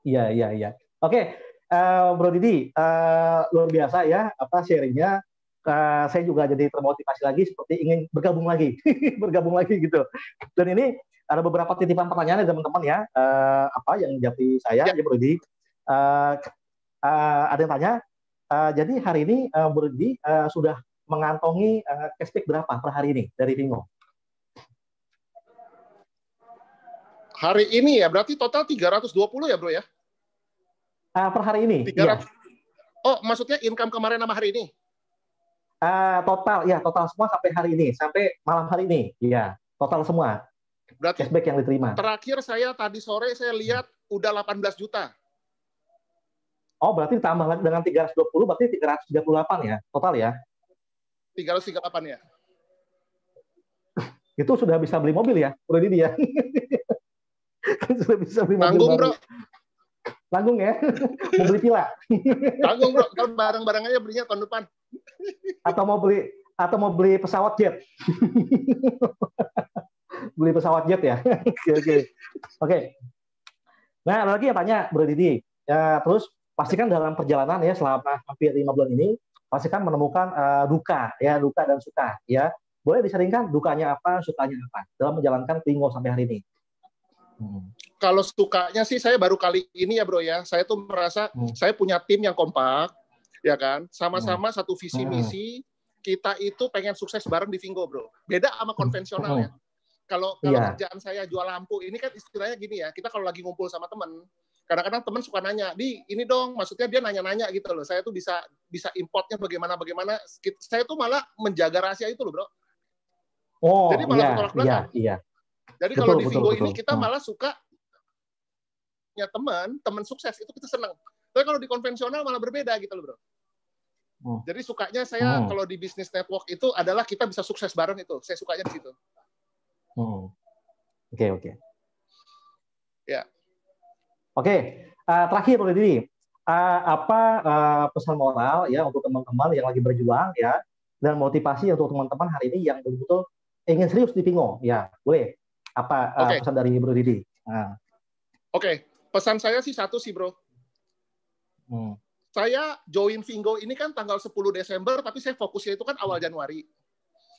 Speaker 16: iya.
Speaker 13: Iya. Oke, Bro Didi, luar biasa ya sharingnya. Saya juga jadi termotivasi lagi seperti ingin bergabung lagi gitu. Dan ini ada beberapa titipan pertanyaan dari teman-teman ya, yang jadi saya ya Bro Didi. Ada yang tanya, jadi hari ini Bro Didi sudah mengantongi cashback berapa per hari ini dari Fingo?
Speaker 16: Hari ini ya, berarti total 320 ya, bro ya?
Speaker 13: Per hari ini.
Speaker 16: 300.
Speaker 13: Iya.
Speaker 16: Oh, maksudnya income kemarin sama hari ini?
Speaker 13: Total semua sampai hari ini, sampai malam hari ini. Iya, total semua.
Speaker 16: Berarti
Speaker 13: cashback yang diterima.
Speaker 16: Terakhir saya tadi sore saya lihat udah 18 juta.
Speaker 13: Oh, berarti ditambah lagi dengan 320, berarti 338 ya, total ya?
Speaker 16: 338 ya.
Speaker 13: Itu sudah bisa beli mobil ya, Bro Didi ya? Sudah bisa beli mobil
Speaker 16: Tanggung,
Speaker 13: baru.
Speaker 16: Bro.
Speaker 13: Tanggung ya? Mau beli villa?
Speaker 16: Tanggung, Bro. Kalau barang-barangnya belinya tahun depan.
Speaker 13: Atau mau beli pesawat jet. Beli pesawat jet ya. Oke. Nah, ada lagi yang tanya, Bro Didi. Ya, terus pastikan dalam perjalanan ya selama hampir 5 bulan ini pastikan menemukan duka dan suka ya. Boleh disaringkan dukanya apa, sukanya apa dalam menjalankan Pingo sampai hari ini.
Speaker 16: Kalau sukanya sih saya baru kali ini ya, Bro ya. Saya tuh merasa saya punya tim yang kompak, ya kan? Sama-sama satu visi misi. Kita itu pengen sukses bareng di Pingo, Bro. Beda sama konvensional ya. Kalau kerjaan saya jual lampu, ini kan istilahnya gini ya. Kita kalau lagi ngumpul sama teman, kadang-kadang teman suka nanya, ini dong, maksudnya dia nanya-nanya gitu loh. Saya tuh bisa importnya bagaimana. Saya tuh malah menjaga rahasia itu loh, Bro.
Speaker 13: Oh,
Speaker 16: jadi malah bertolak belakang.
Speaker 13: Iya.
Speaker 16: Jadi kalau di Pingo ini kita malah suka punya teman sukses, itu kita senang. Tapi kalau di konvensional malah berbeda gitu loh, Bro. Jadi sukanya saya kalau di bisnis network itu adalah kita bisa sukses bareng itu. Saya sukanya di situ.
Speaker 13: Oke.
Speaker 16: Ya.
Speaker 13: Oke. Terakhir Bro Didi, apa pesan moral ya untuk teman-teman yang lagi berjuang ya dan motivasi untuk teman-teman hari ini yang betul-betul ingin serius di Pingo ya, boleh apa pesan dari Bro Didi?
Speaker 16: Oke. Pesan saya sih satu sih, Bro. Saya join Pingo ini kan tanggal 10 Desember, tapi saya fokusnya itu kan awal Januari.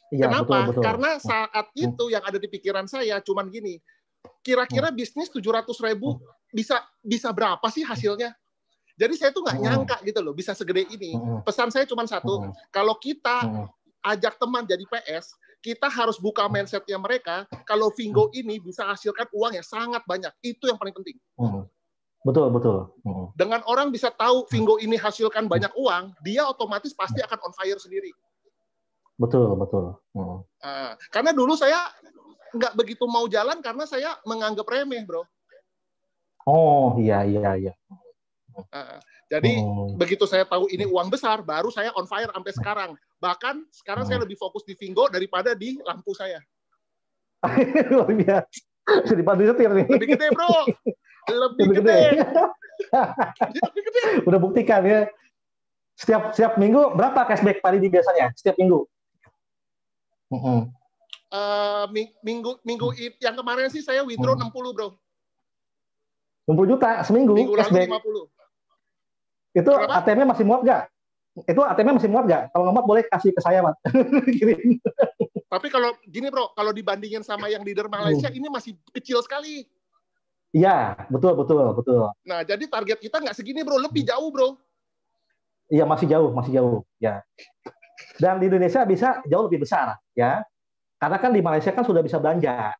Speaker 13: Ya,
Speaker 16: kenapa?
Speaker 13: Betul.
Speaker 16: Karena saat itu yang ada di pikiran saya cuman gini, kira-kira bisnis 700.000 bisa berapa sih hasilnya? Jadi saya tuh nggak nyangka gitu loh, bisa segede ini. Pesan saya cuma satu, kalau kita ajak teman jadi PS, kita harus buka mindsetnya mereka, kalau Pingo ini bisa hasilkan uang yang sangat banyak. Itu yang paling penting.
Speaker 13: Betul.
Speaker 16: Dengan orang bisa tahu Pingo ini hasilkan banyak uang, dia otomatis pasti akan on fire sendiri.
Speaker 13: Betul.
Speaker 16: Karena dulu saya nggak begitu mau jalan karena saya menganggap remeh, Bro.
Speaker 13: Oh, iya.
Speaker 16: Jadi begitu saya tahu ini uang besar, baru saya on fire sampai sekarang. Bahkan sekarang saya lebih fokus di Pingo daripada di lampu saya.
Speaker 13: Luar biasa. Dibantu setir nih.
Speaker 16: Lebih gede, Bro. Lebih gede.
Speaker 13: Udah buktikan ya. Setiap minggu berapa cashback Pak Didi biasanya? Setiap minggu?
Speaker 16: Minggu yang kemarin sih saya withdraw 60, Bro.
Speaker 13: 60 juta seminggu
Speaker 16: Minggu lalu
Speaker 13: cashback.
Speaker 16: 50.
Speaker 13: Itu ATM-nya masih muat nggak? Kalau nggak muat boleh kasih ke saya, Mas.
Speaker 16: Tapi kalau gini, Bro, kalau dibandingin sama yang leader Malaysia, ini masih kecil sekali.
Speaker 13: Iya, betul.
Speaker 16: Nah, jadi target kita nggak segini, Bro. Lebih jauh, Bro.
Speaker 13: Iya, masih jauh. Ya. Dan di Indonesia bisa jauh lebih besar, ya. Karena kan di Malaysia kan sudah bisa belanja,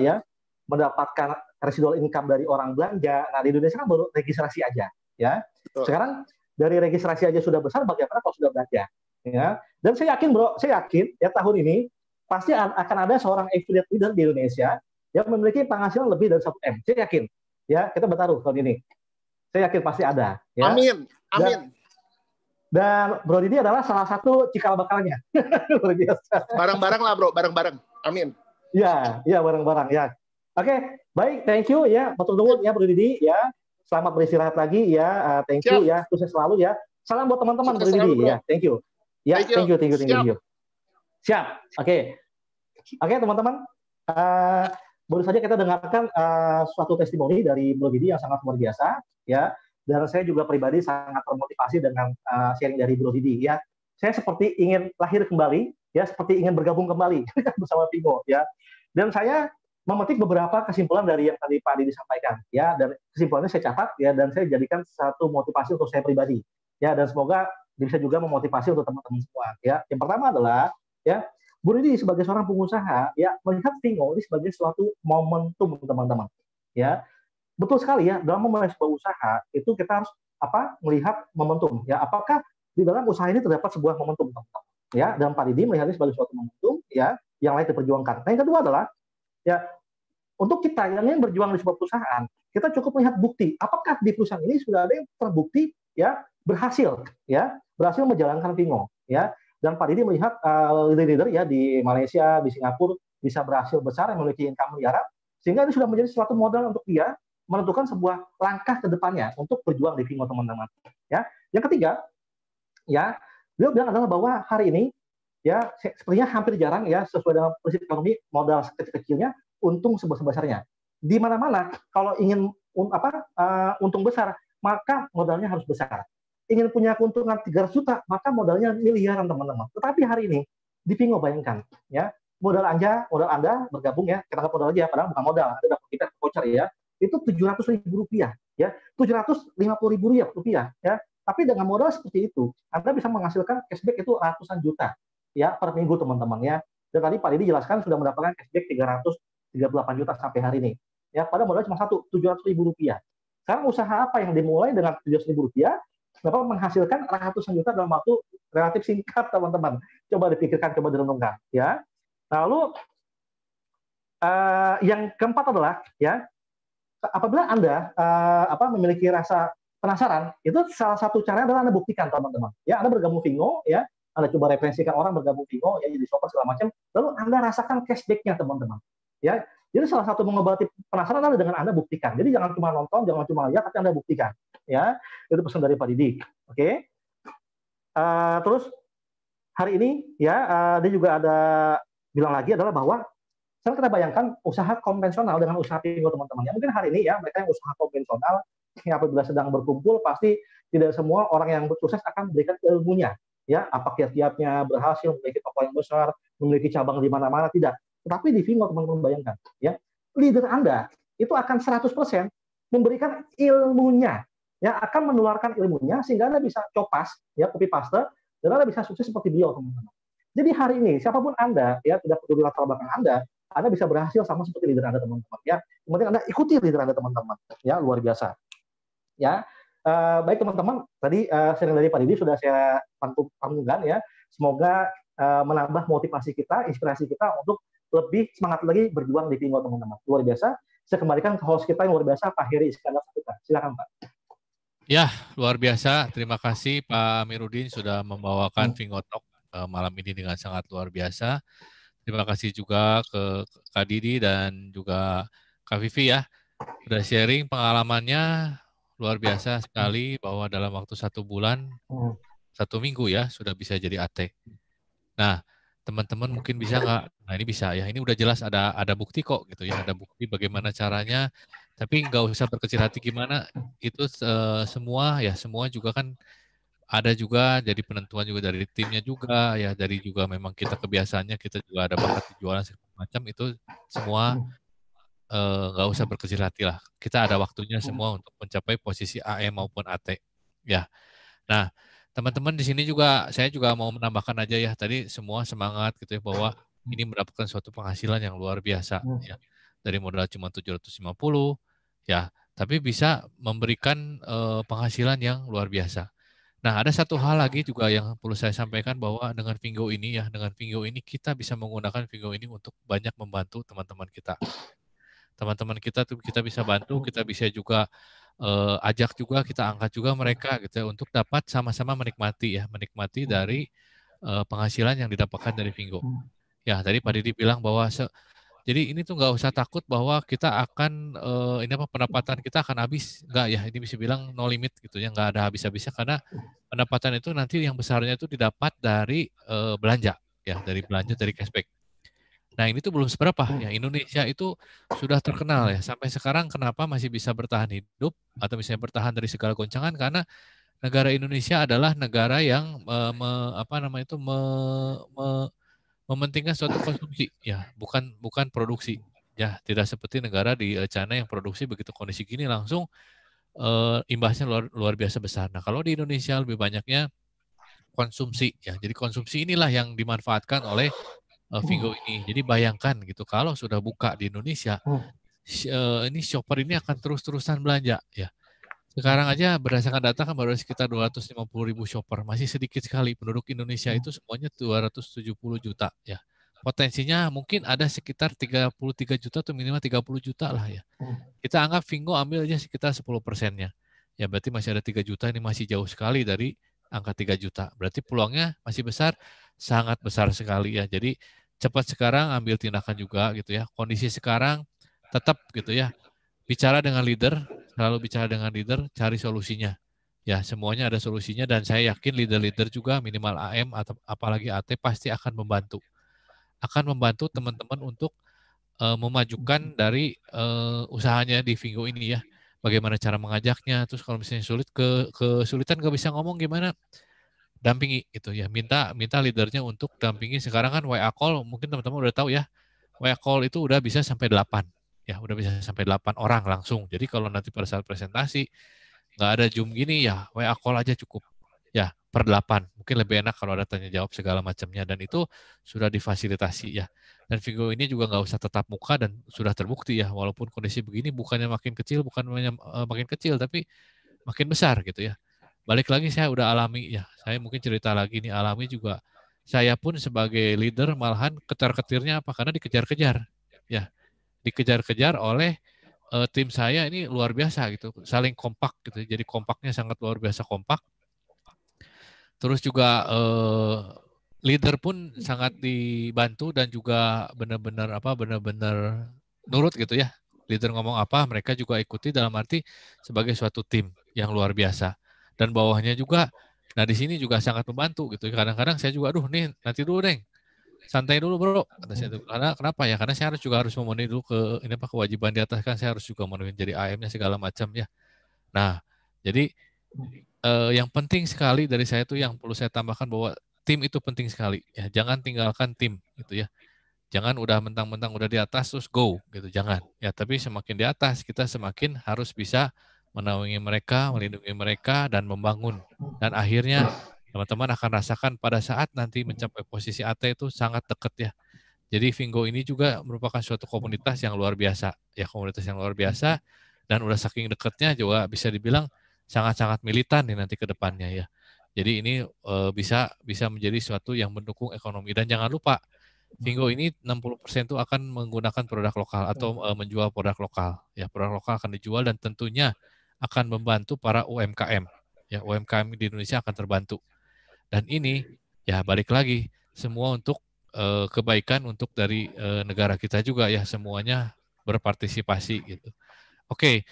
Speaker 13: ya, mendapatkan residual income dari orang belanja. Nah, di Indonesia kan baru registrasi aja, ya. Sekarang dari registrasi aja sudah besar, bagaimana kalau sudah belanja, ya. Dan saya yakin, Bro, ya tahun ini pasti akan ada seorang affiliate leader di Indonesia yang memiliki penghasilan lebih dari 1 M. Saya yakin, ya, kita bertaruh tahun ini. Saya yakin pasti ada. Ya.
Speaker 16: Amin.
Speaker 13: Dan Bro Didi adalah salah satu cikal bakalnya. Luar biasa.
Speaker 16: Bareng-bareng lah, Bro. Bareng-bareng. Amin.
Speaker 13: Ya, bareng-bareng ya. Oke, baik. Thank you ya. Betul ya, Bro Didi ya. Selamat beristirahat lagi ya. Thank you ya. Sukses selalu ya. Salam buat teman-teman Bro Didi ya. Thank you. Ya, thank you. Siap. Oke, teman-teman. Baru saja kita dengarkan suatu testimoni dari Bro Didi yang sangat luar biasa ya. Dan saya juga pribadi sangat termotivasi dengan sharing dari Bro Didi ya. Saya seperti ingin lahir kembali ya, seperti ingin bergabung kembali bersama Pingo ya. Dan saya memetik beberapa kesimpulan dari yang tadi Pak Didi sampaikan ya, dan kesimpulannya saya catat ya, dan saya jadikan satu motivasi untuk saya pribadi ya, dan semoga bisa juga memotivasi untuk teman-teman semua ya. Yang pertama adalah ya, Bro Didi sebagai seorang pengusaha ya melihat Pingo ini sebagai suatu momentum teman-teman ya. betul sekali ya, dalam memulai sebuah usaha itu kita harus melihat momentum ya, apakah di dalam usaha ini terdapat sebuah momentum ya, dan Pak Didi melihatnya sebagai suatu momentum ya yang layak diperjuangkan. Nah, yang kedua adalah ya, untuk kita yang ingin berjuang di sebuah perusahaan, kita cukup melihat bukti apakah di perusahaan ini sudah ada yang terbukti ya berhasil menjalankan Fingo ya. Dan Pak Didi melihat leader-leader ya di Malaysia, di Singapura bisa berhasil besar yang memiliki income miliaran, sehingga ini sudah menjadi suatu modal untuk dia menentukan sebuah langkah ke depannya untuk berjuang di Fingo, teman-teman. Ya, yang ketiga, ya, beliau bilang adalah bahwa hari ini, ya, sepertinya hampir jarang ya sesuai dengan prinsip ekonomi modal sekecil-kecilnya, untung sebesar-besarnya. Di mana-mana kalau ingin untung besar, maka modalnya harus besar. Ingin punya keuntungan 300 juta, maka modalnya miliaran, teman-teman. Tetapi hari ini di Fingo, bayangkan, ya, modal Anda bergabung ya, kita anggap modal aja, padahal bukan modal, ada dapat kita voucher ya, itu Rp700.000 ya, Rp750.000 ya. Tapi dengan modal seperti itu, Anda bisa menghasilkan cashback itu ratusan juta ya per minggu, teman-teman ya. Dan tadi Pak Didi jelaskan sudah mendapatkan cashback 338 juta sampai hari ini. Ya, pada modal cuma satu, Rp700.000. Sekarang usaha apa yang dimulai dengan Rp700.000 dapat menghasilkan ratusan juta dalam waktu relatif singkat, teman-teman. Coba dipikirkan, coba direnungkan ya. Lalu yang keempat adalah ya, apabila Anda memiliki rasa penasaran, itu salah satu caranya adalah Anda buktikan, teman-teman. Ya, Anda bergabung Fingo ya, Anda coba referensikan orang bergabung Fingo ya, jadi shopper segala macam, lalu Anda rasakan cashback-nya, teman-teman. Ya, jadi salah satu mengobati penasaran adalah dengan Anda buktikan. Jadi jangan cuma nonton, jangan cuma lihat, tapi Anda buktikan. Ya, itu pesan dari Pak Didi. Oke. Terus hari ini ya, dia juga ada bilang lagi adalah bahwa sekarang kita bayangkan usaha konvensional dengan usaha Fingo, teman-teman. Ya, mungkin hari ini ya mereka yang usaha konvensional yang apabila sedang berkumpul pasti tidak semua orang yang sukses akan memberikan ilmunya. Ya, apa kiat-kiatnya berhasil memiliki toko yang besar, memiliki cabang di mana-mana, tidak. Tetapi di Fingo, teman-teman bayangkan, ya, leader Anda itu akan 100% memberikan ilmunya, ya, akan menularkan ilmunya sehingga Anda bisa copas, ya, copy paste, dan Anda bisa sukses seperti beliau, teman-teman. Jadi hari ini siapapun Anda, ya, tidak peduli latar belakang Anda bisa berhasil sama seperti leader Anda, teman-teman. Ya, kemudian Anda ikuti leader Anda, teman-teman. Ya, luar biasa. Ya, baik teman-teman. Tadi sharing dari Pak Didi sudah saya panggungkan ya. Semoga menambah motivasi kita, inspirasi kita untuk lebih semangat lagi berjuang di Fingo, teman-teman. Luar biasa. Saya kembalikan ke host kita yang luar biasa, Pak Heri Iskandar Saputra. Silakan, Pak.
Speaker 12: Ya, luar biasa. Terima kasih Pak Amiruddin sudah membawakan Fingo Talk malam ini dengan sangat luar biasa. Terima kasih juga ke Kak Didi dan juga Kak Vivi ya. Sudah sharing pengalamannya luar biasa sekali bahwa dalam waktu 1 bulan, 1 minggu ya, sudah bisa jadi AT. Nah, teman-teman mungkin bisa nggak? Nah, ini bisa ya. Ini udah jelas ada bukti kok gitu ya. Ada bukti bagaimana caranya. Tapi nggak usah berkecil hati gimana. Itu semua juga kan ada juga jadi penentuan juga dari timnya juga ya, dari juga memang kita kebiasaannya kita juga ada bakat di jualan segala macam, itu semua nggak usah berkecil hati lah. Kita ada waktunya semua untuk mencapai posisi AM maupun AT ya. Nah, teman-teman di sini juga saya juga mau menambahkan aja ya, tadi semua semangat gitu ya bahwa ini mendapatkan suatu penghasilan yang luar biasa ya. Dari modal cuma 750 ya, tapi bisa memberikan penghasilan yang luar biasa. Nah, ada satu hal lagi juga yang perlu saya sampaikan bahwa dengan Fingo ini ya, dengan Fingo ini kita bisa menggunakan Fingo ini untuk banyak membantu teman-teman kita. Teman-teman kita tuh kita bisa bantu, kita bisa juga ajak juga, kita angkat juga mereka gitu ya, untuk dapat sama-sama menikmati dari penghasilan yang didapatkan dari Fingo. Ya, tadi Pak Didi bilang bahwa jadi ini tuh nggak usah takut bahwa kita akan pendapatan kita akan habis, nggak ya, ini bisa bilang no limit gitu ya, nggak ada habis-habisnya karena pendapatan itu nanti yang besarnya itu didapat dari belanja ya, dari cashback. Nah, ini tuh belum seberapa ya, Indonesia itu sudah terkenal ya sampai sekarang kenapa masih bisa bertahan hidup atau misalnya bertahan dari segala goncangan, karena negara Indonesia adalah negara yang mementingkan suatu konsumsi ya, bukan produksi ya, tidak seperti negara di China yang produksi begitu kondisi gini langsung imbasnya luar biasa besar. Nah, kalau di Indonesia lebih banyaknya konsumsi ya, jadi konsumsi inilah yang dimanfaatkan oleh Fingo ini. Jadi bayangkan gitu kalau sudah buka di Indonesia ini shopper ini akan terus-terusan belanja ya. Sekarang aja berdasarkan data kan baru sekitar 250.000 shopper, masih sedikit sekali. Penduduk Indonesia itu semuanya 270 juta ya. Potensinya mungkin ada sekitar 33 juta atau minimal 30 juta lah ya. Kita anggap Vingo ambil aja sekitar 10%-nya. Ya berarti masih ada 3 juta, ini masih jauh sekali dari angka 3 juta. Berarti peluangnya masih besar, sangat besar sekali ya. Jadi cepat sekarang ambil tindakan juga gitu ya. Kondisi sekarang tetap gitu ya. Bicara dengan leader, selalu bicara dengan leader, cari solusinya. Ya, semuanya ada solusinya dan saya yakin leader-leader juga minimal AM atau apalagi AT pasti akan membantu. Akan membantu teman-teman untuk memajukan dari usahanya di Vingo ini ya. Bagaimana cara mengajaknya, terus kalau misalnya sulit kesulitan nggak bisa ngomong gimana? Dampingi gitu ya. Minta leadernya untuk dampingi. Sekarang kan WA call mungkin teman-teman udah tahu ya. WA call itu udah bisa sampai 8. Ya, udah bisa sampai 8 orang langsung. Jadi kalau nanti pada saat presentasi nggak ada Zoom gini ya, WA call aja cukup. Ya, per 8. Mungkin lebih enak kalau ada tanya jawab segala macamnya dan itu sudah difasilitasi ya. Dan Vingo ini juga nggak usah tetap muka dan sudah terbukti ya, walaupun kondisi begini bukannya makin kecil, makin kecil tapi makin besar gitu ya. Balik lagi saya udah alami ya. Saya mungkin cerita lagi nih alami juga. Saya pun sebagai leader malahan ketar-ketirnya apa? Karena dikejar-kejar. Ya, dikejar-kejar oleh tim saya ini luar biasa gitu, saling kompak gitu. Jadi kompaknya sangat luar biasa kompak. Terus juga leader pun sangat dibantu dan juga benar-benar nurut gitu ya. Leader ngomong apa, mereka juga ikuti dalam arti sebagai suatu tim yang luar biasa. Dan bawahnya juga, nah di sini juga sangat membantu gitu. Kadang-kadang saya juga, aduh nih nanti dulu deh, santai dulu bro. Kata saya, karena kenapa ya? Karena saya harus memenuhi dulu kewajiban di atas kan, saya harus juga memenuhi jadi AM-nya segala macam ya. Nah, jadi yang penting sekali dari saya itu yang perlu saya tambahkan bahwa tim itu penting sekali ya. Jangan tinggalkan tim gitu ya. Jangan udah mentang-mentang udah di atas terus go gitu, jangan. Ya, tapi semakin di atas kita semakin harus bisa menaungi mereka, melindungi mereka dan membangun. Dan akhirnya teman-teman akan rasakan pada saat nanti mencapai posisi AT itu sangat dekat ya. Jadi Vingo ini juga merupakan suatu komunitas yang luar biasa. Ya, komunitas yang luar biasa dan udah saking dekatnya juga bisa dibilang sangat-sangat militan nih nanti ke depannya ya. Jadi ini bisa menjadi suatu yang mendukung ekonomi. Dan jangan lupa, Vingo ini 60% itu akan menggunakan produk lokal atau menjual produk lokal. Ya, produk lokal akan dijual dan tentunya akan membantu para UMKM. Ya, UMKM di Indonesia akan terbantu. Dan ini ya balik lagi semua untuk kebaikan untuk dari negara kita juga ya, semuanya berpartisipasi gitu. Oke.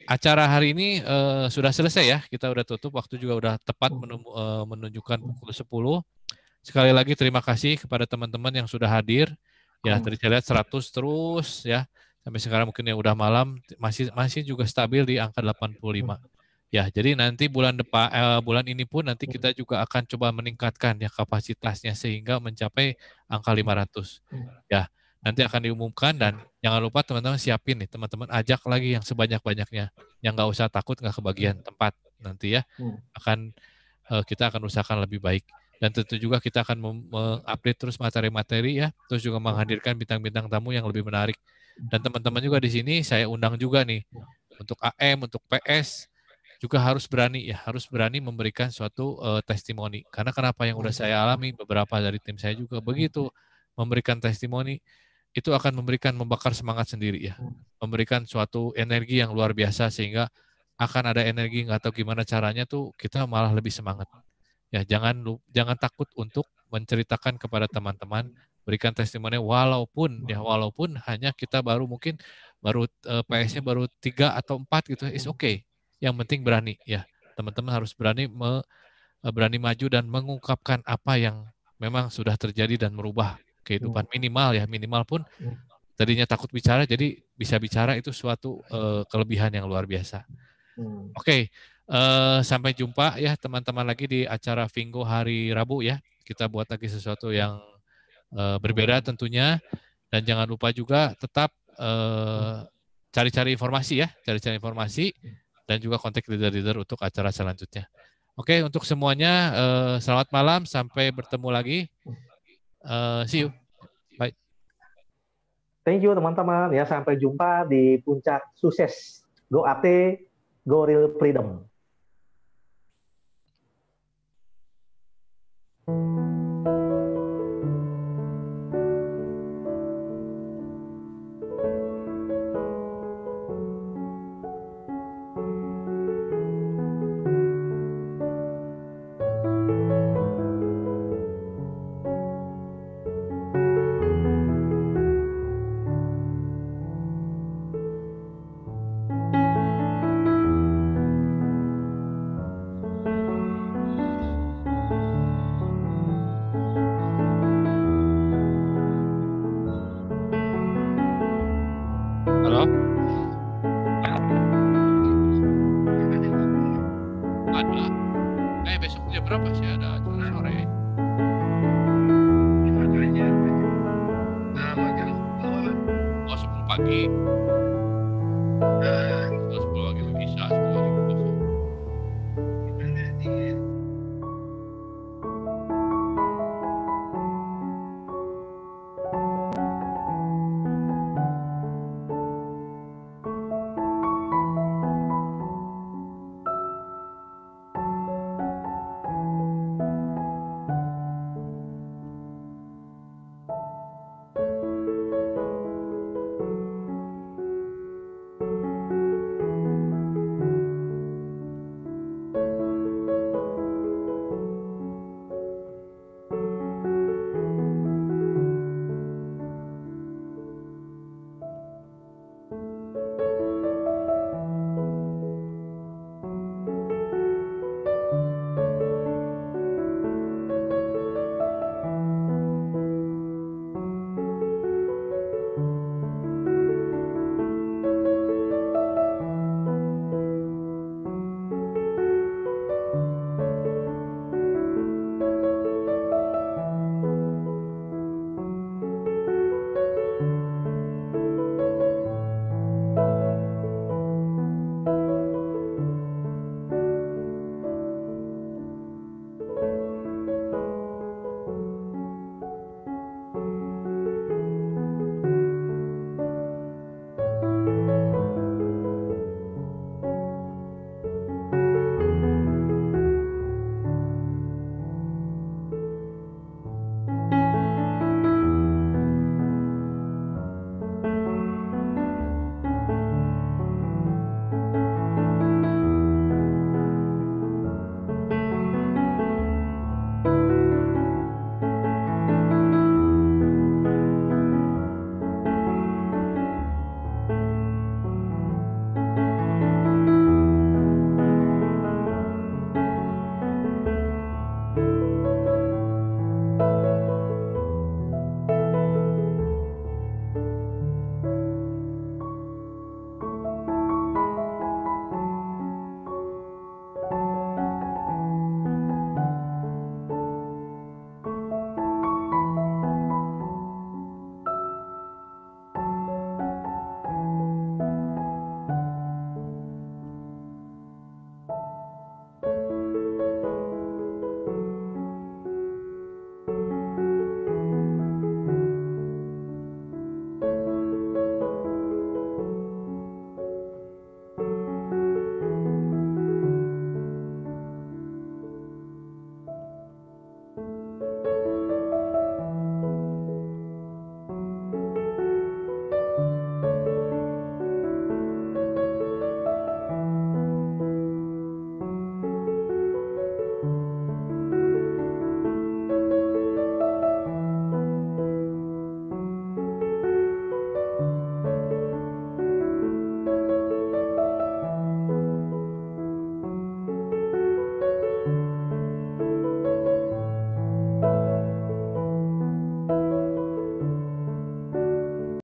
Speaker 12: Acara hari ini sudah selesai ya, kita udah tutup, waktu juga udah tepat menunjukkan pukul 10. Sekali lagi terima kasih kepada teman-teman yang sudah hadir. Ya, tadi saya lihat 100 terus ya. Sampai sekarang mungkin yang udah malam masih juga stabil di angka 85. Ya, jadi nanti bulan ini pun nanti kita juga akan coba meningkatkan ya kapasitasnya sehingga mencapai angka 500. Ya. Nanti akan diumumkan dan jangan lupa teman-teman siapin nih, teman-teman ajak lagi yang sebanyak-banyaknya. Yang nggak usah takut nggak kebagian tempat nanti ya. Kita akan usahakan lebih baik. Dan tentu juga kita akan mengupdate terus materi-materi ya. Terus juga menghadirkan bintang-bintang tamu yang lebih menarik. Dan teman-teman juga di sini saya undang juga nih. Untuk AM, untuk PS juga harus berani memberikan suatu testimoni. Karena kenapa yang udah saya alami, beberapa dari tim saya juga begitu memberikan testimoni, itu akan membakar semangat sendiri ya, memberikan suatu energi yang luar biasa sehingga akan ada energi nggak tahu gimana caranya tuh kita malah lebih semangat. Ya, jangan takut untuk menceritakan kepada teman-teman, berikan testimoni walaupun hanya kita baru PS-nya baru 3 atau 4 gitu, is okay. Yang penting berani ya, teman-teman harus berani maju dan mengungkapkan apa yang memang sudah terjadi dan merubah kehidupan minimal pun tadinya takut bicara jadi bisa bicara, itu suatu kelebihan yang luar biasa. Oke, sampai jumpa ya teman-teman lagi di acara Vingo hari Rabu ya. Kita buat lagi sesuatu yang berbeda tentunya, dan jangan lupa juga tetap cari-cari informasi dan juga kontak leader-leader untuk acara selanjutnya. Oke, untuk semuanya selamat malam, sampai bertemu lagi. See you. Bye.
Speaker 13: Thank you teman-teman ya, sampai jumpa di puncak sukses. Go AT, go real freedom.